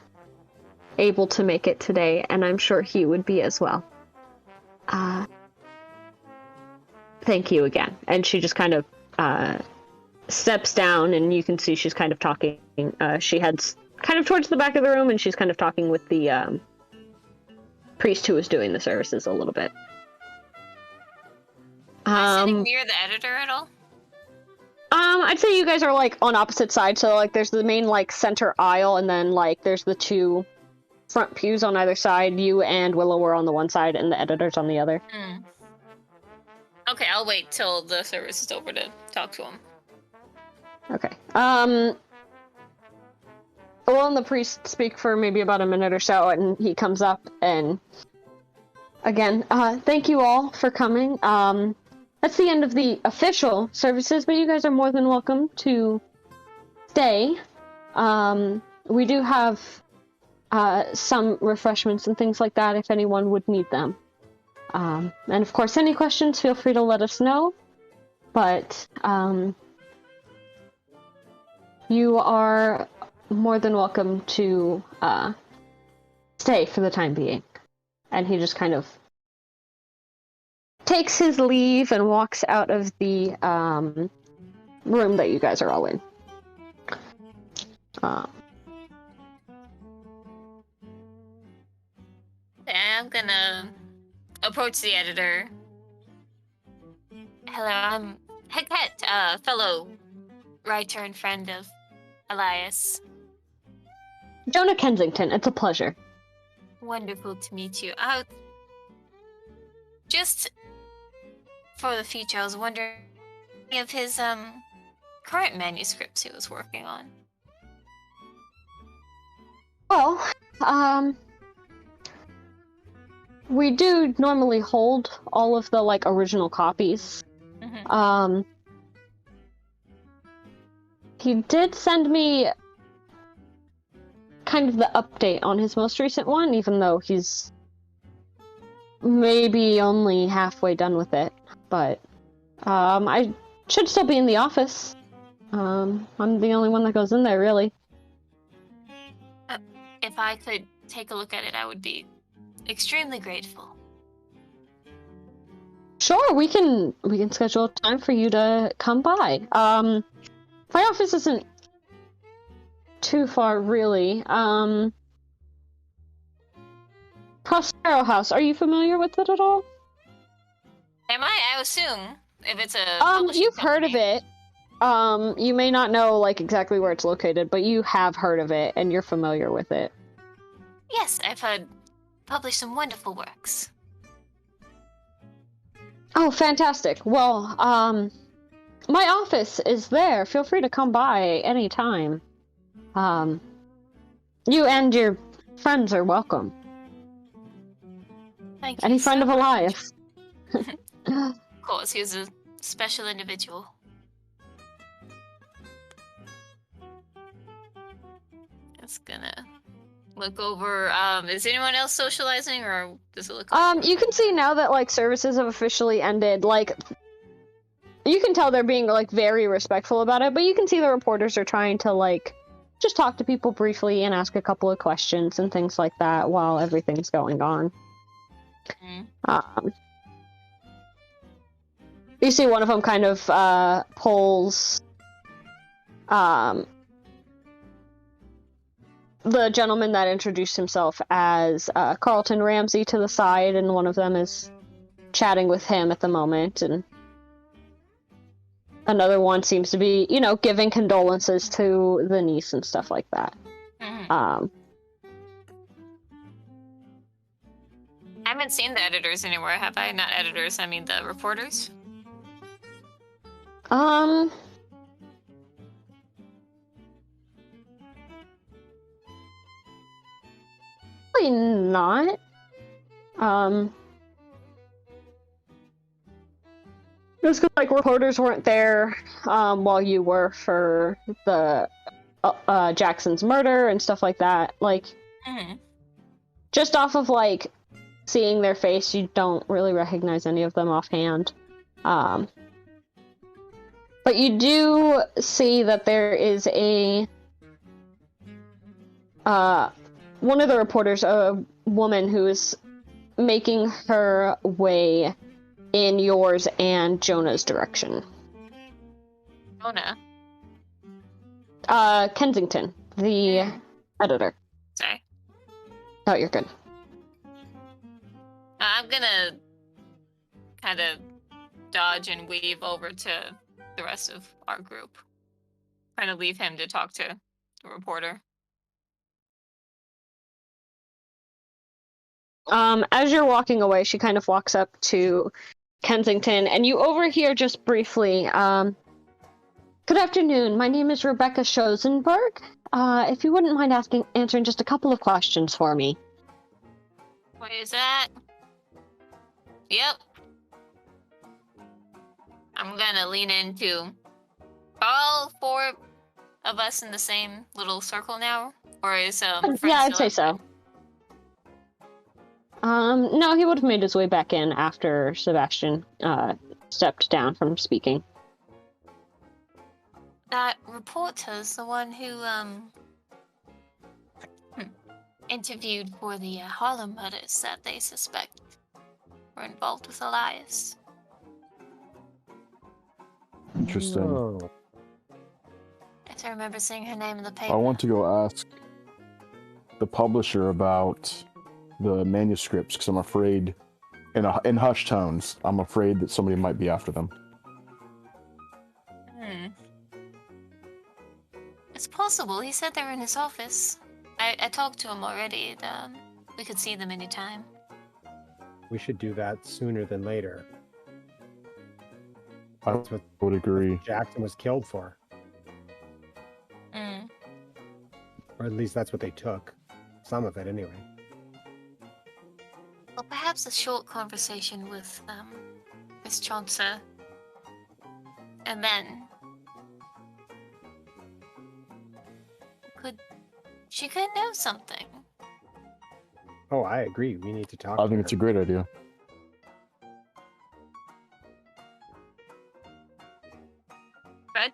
able to make it today, and I'm sure he would be as well. Thank you again. And she just kind of steps down, and you can see she's kind of talking. She heads kind of towards the back of the room, and she's kind of talking with the priest who was doing the services a little bit. Am I sitting near the editor at all? I'd say you guys are like on opposite sides. So like, there's the main like center aisle, and then like there's the two front pews on either side. You and Willow were on the one side, and the editor's on the other. Okay, I'll wait till the service is over to talk to him. Okay. Will and the priest speak for maybe about a minute or so, and he comes up and again, thank you all for coming. That's the end of the official services, but you guys are more than welcome to stay. We do have some refreshments and things like that if anyone would need them. And of course, any questions, feel free to let us know. But you are more than welcome to stay for the time being. And he just kind of takes his leave and walks out of the room that you guys are all in. I'm gonna approach the editor. Hello, I'm Heket, fellow writer and friend of Elias. Jonah Kensington, it's a pleasure. Wonderful to meet you. Just for the future, I was wondering of his current manuscripts he was working on. Well, we do normally hold all of the like original copies. Mm-hmm. He did send me kind of the update on his most recent one, even though he's maybe only halfway done with it. But I should still be in the office. I'm the only one that goes in there, really. If I could take a look at it, I would be extremely grateful. Sure, we can schedule a time for you to come by. My office isn't too far, really. Prospero House, are you familiar with it at all? Am I? I assume if it's a you've heard of it. You may not know like exactly where it's located, but you have heard of it and you're familiar with it. Yes, I've heard published some wonderful works. Oh, fantastic. Well, my office is there. Feel free to come by anytime. You and your friends are welcome. Thank you. Any friend so of much. Elias. Of course, he was a special individual. Just gonna look over. Is anyone else socializing, or does it look? Like You can see now that like services have officially ended. Like, you can tell they're being like very respectful about it, but you can see the reporters are trying to like just talk to people briefly and ask a couple of questions and things like that while everything's going on. You see one of them kind of pulls the gentleman that introduced himself as Carlton Ramsey to the side, and one of them is chatting with him at the moment, and another one seems to be, you know, giving condolences to the niece and stuff like that. I haven't seen the editors anywhere, have I? Not editors, I mean the reporters. Probably not. Just 'cause, like, reporters weren't there while you were for the Jackson's murder and stuff like that. Like, just off of like seeing their face, you don't really recognize any of them offhand. But you do see that there is a one of the reporters, a woman who is making her way in yours and Jonah's direction. Jonah? Kensington, the editor. Sorry. Oh, you're good. I'm gonna kind of dodge and weave over to the rest of our group. Trying to leave him to talk to the reporter. As you're walking away, she kind of walks up to Kensington, and you overhear just briefly, good afternoon, my name is Rebecca Schosenberg. If you wouldn't mind answering just a couple of questions for me. What is that? Yep. I'm gonna lean into all four of us in the same little circle now? Or is Fred Yeah, I'd still say outside? so. No, he would have made his way back in after Sebastian stepped down from speaking. That reporter's the one who interviewed for the Harlem murders that they suspect were involved with Elias. Interesting. Oh. I remember seeing her name in the paper. I want to go ask the publisher about the manuscripts because I'm afraid, in hushed tones, I'm afraid that somebody might be after them. It's possible. He said they were in his office. I talked to him already. We could see them anytime. We should do that sooner than later. I That's what would agree. Jackson was killed for. Mm. Or at least that's what they took. Some of it, anyway. Well, perhaps a short conversation with Miss Chauncey, and then she could know something. Oh, I agree. We need to talk I to think her. it's a great idea. Fred?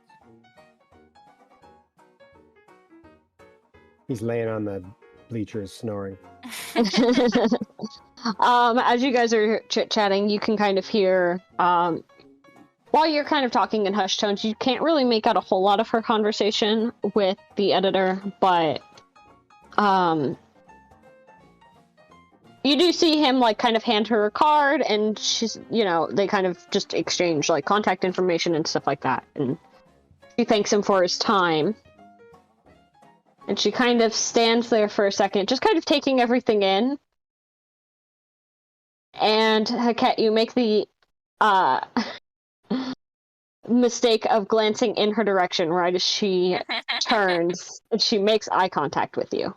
He's laying on the bleachers snoring. As you guys are chit-chatting, you can kind of hear, while you're kind of talking in hushed tones, you can't really make out a whole lot of her conversation with the editor, but, you do see him, like, kind of hand her a card, and she's, you know, they kind of just exchange, like, contact information and stuff like that, and She thanks him for his time. And she kind of stands there for a second, just kind of taking everything in. And Haket, you make the mistake of glancing in her direction right as she turns and she makes eye contact with you.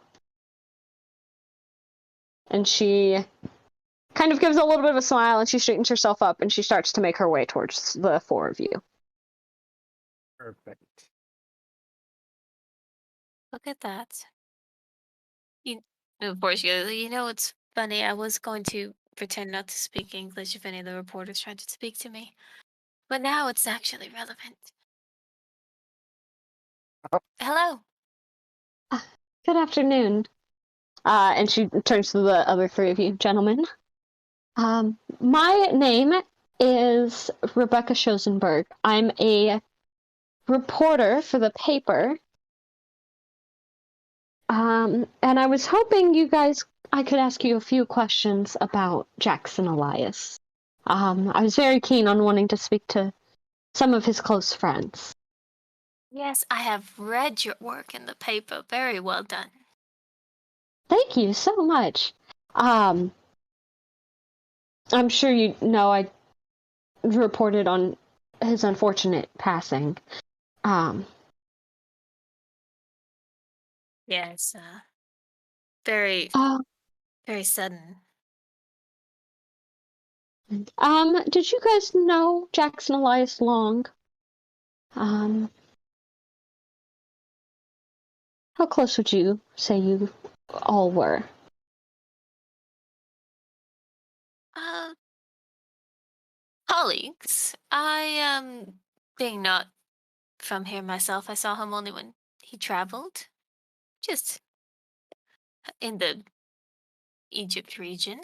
And she kind of gives a little bit of a smile and she straightens herself up and she starts to make her way towards the four of you. Perfect. Look at that. Of course, she goes, it's funny. I was going to pretend not to speak English if any of the reporters tried to speak to me. But now it's actually relevant. Hello. Good afternoon. And she turns to the other three of you, gentlemen. My name is Rebecca Schosenberg. I'm a reporter for the paper. And I was hoping I could ask you a few questions about Jackson Elias. I was very keen on wanting to speak to some of his close friends. Yes, I have read your work in the paper. Very well done. Thank you so much. I'm sure you know I reported on his unfortunate passing. Yes, very, very sudden. Did you guys know Jackson Elias long? How close would you say you all were? Colleagues. I, being not from here myself, I saw him only when he traveled. Just in the Egypt region.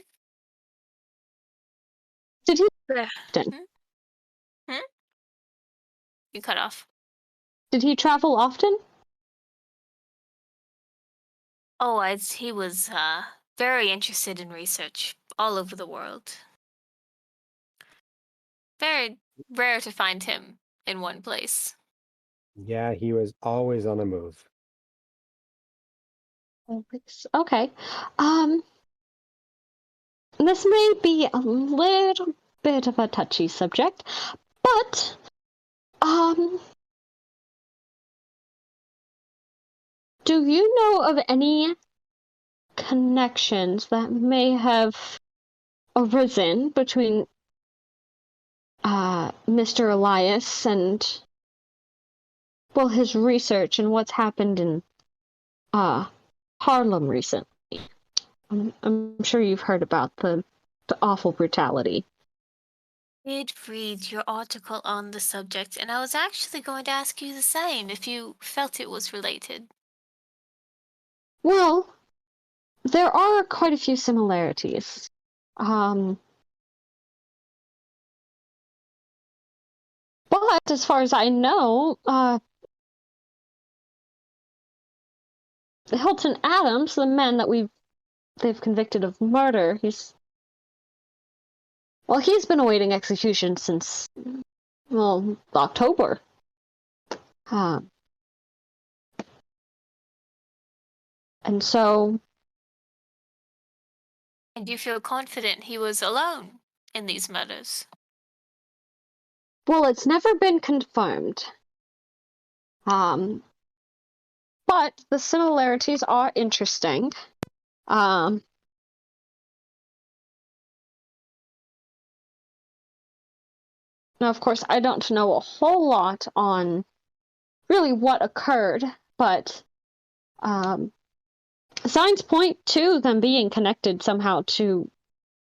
Did he Yeah. often? You cut off. Did he travel often? Oh, he was very interested in research all over the world. Very rare to find him in one place. Yeah, he was always on the move. Okay. This may be a little bit of a touchy subject, but do you know of any connections that may have arisen between Mr. Elias and his research and what's happened in Harlem recently? I'm sure you've heard about the awful brutality. I did read your article on the subject, and I was actually going to ask you the same if you felt it was related. Well, there are quite a few similarities. But as far as I know, Hilton Adams, the man that they've convicted of murder, he's been awaiting execution since October. And so. And you feel confident he was alone in these murders? Well, it's never been confirmed. But the similarities are interesting. Now, of course, I don't know a whole lot on really what occurred, but signs point to them being connected somehow to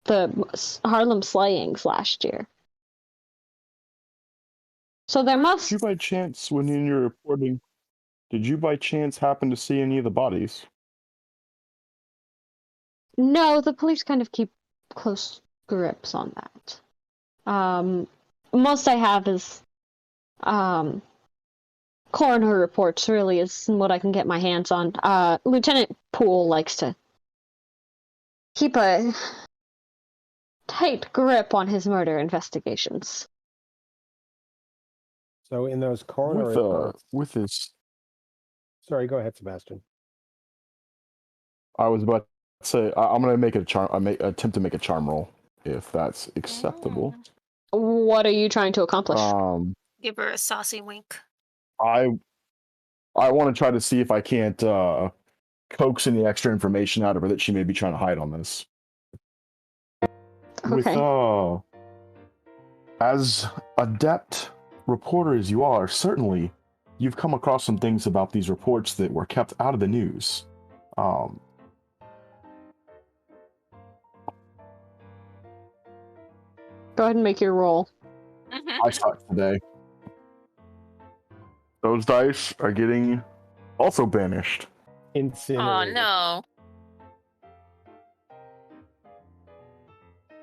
the Harlem slayings last year. So there must. Did you by chance, when in your reporting, happen to see any of the bodies? No, the police kind of keep close grips on that. Most I have is coroner reports, really, is what I can get my hands on. Lieutenant Poole likes to keep a tight grip on his murder investigations. So in those corner parts. with his, Sorry, go ahead, Sebastian. I was about to say I'm gonna make a charm. Attempt to make a charm roll if that's acceptable. What are you trying to accomplish? Give her a saucy wink. I want to try to see if I can't coax any extra information out of her that she may be trying to hide on this. Okay. With as adept reporter as you are, certainly you've come across some things about these reports that were kept out of the news. Go ahead and make your roll. I suck today. Those dice are getting also banished. Incinerated. Oh no.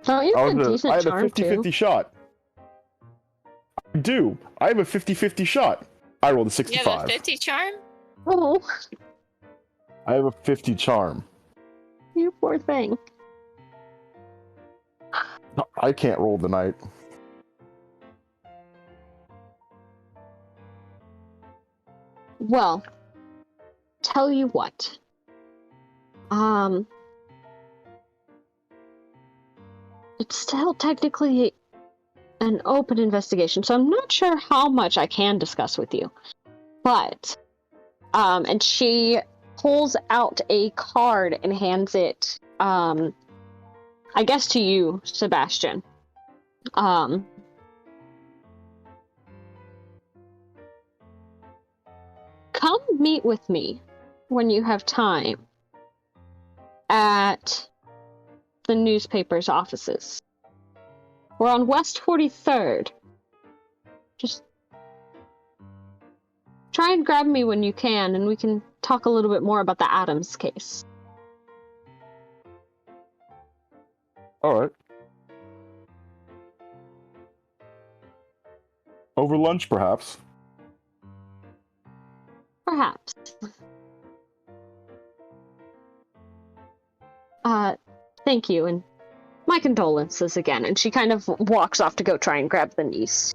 Don't you have a I decent have a charm 50-50 too? shot. I do. I have a 50-50 shot. I rolled a You 65. have a 50 charm? Oh, I have a 50 charm. you poor thing. I can't roll tonight. Well, tell you what. It's still technically an open investigation, so I'm not sure how much I can discuss with you. But, and she pulls out a card and hands it, I guess to you, Sebastian. Come meet with me when you have time at the newspaper's offices. We're on West 43rd. Just try and grab me when you can, and we can talk a little bit more about the Adams case. All right. Over lunch, perhaps. Perhaps. Thank you, and my condolences again. And she kind of walks off to go try and grab the niece.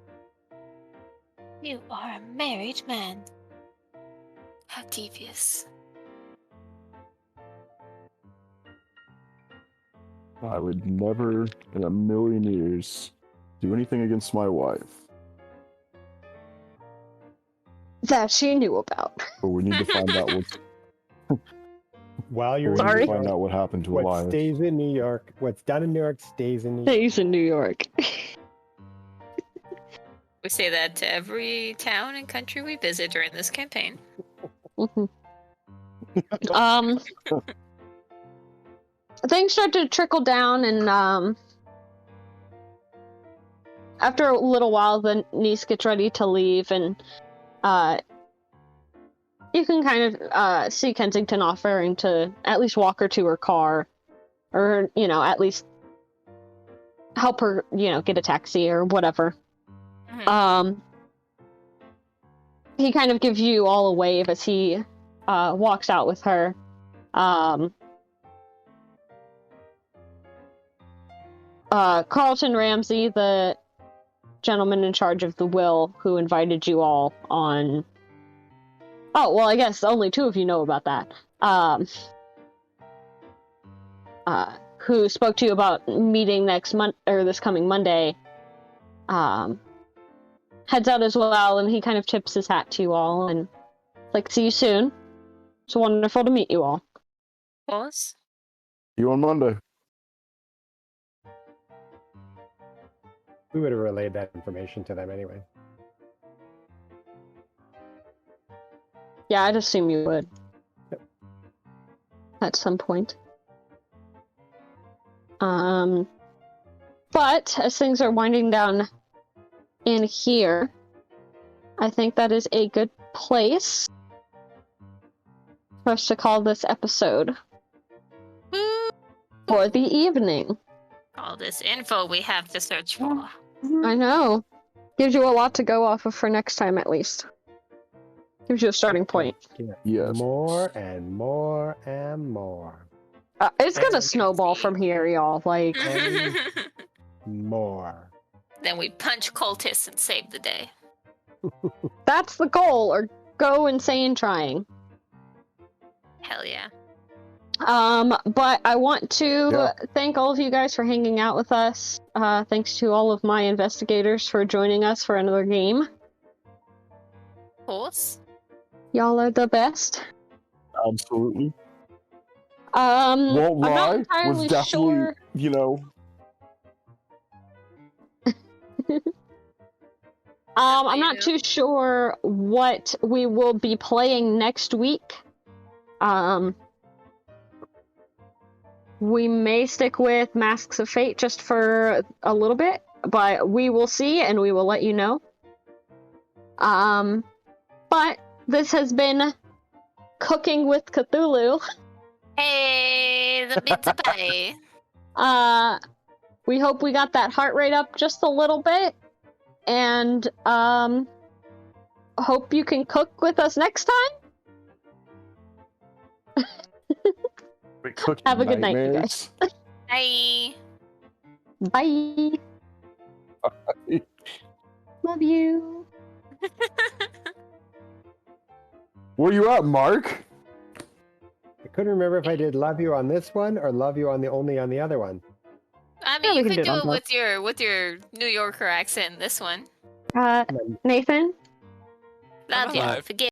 You are a married man. How devious. I would never in a million years do anything against my wife. That she knew about. But we need to find out what's While you're we in need Sorry? to New find York, out what happened to what Elias. stays in New York, what's done in New York stays in New York. Stays in New York. We say that to every town and country we visit during this campaign. Mhm. Things start to trickle down, and after a little while, the niece gets ready to leave, and you can kind of see Kensington offering to at least walk her to her car, or at least help her, get a taxi or whatever. He kind of gives you all a wave as he walks out with her. Carlton Ramsey, the gentleman in charge of the will, who invited you all on. Oh, well, I guess only two of you know about that. Who spoke to you about meeting next month or this coming Monday? Heads out as well, and he kind of tips his hat to you all, and see you soon. It's wonderful to meet you all. Pause. You on Monday? We would have relayed that information to them anyway. Yeah, I'd assume you would. Yep. At some point. But as things are winding down in here, I think that is a good place for us to call this episode for the evening. All this info we have to search for. I know. Gives you a lot to go off of for next time, at least. Gives you a starting point. Yes. More and more and more. It's gonna snowball from here, y'all. More. Then we punch cultists and save the day. That's the goal, or go insane trying. Hell yeah. But I want to Yeah. thank all of you guys for hanging out with us. Thanks to all of my investigators for joining us for another game. Of course. Y'all are the best. Absolutely. I'm Won't not lie, was entirely definitely, sure. you know, I'm you not know. too sure what we will be playing next week. We may stick with Masks of Fate just for a little bit, but we will see and we will let you know. But this has been Cooking with Cthulhu. Hey, the pizza pie. We hope we got that heart rate up just a little bit, and hope you can cook with us next time. cooking Have a good night, you nightmares. Bye. Bye. Love you. Where you at, Mark? I couldn't remember if I did love you on this one or love you on the only on the other one. I Yeah, mean, we you can could do it do on it both. with your New Yorker accent in this one. Nathan? Love I'm ya. alive. Forget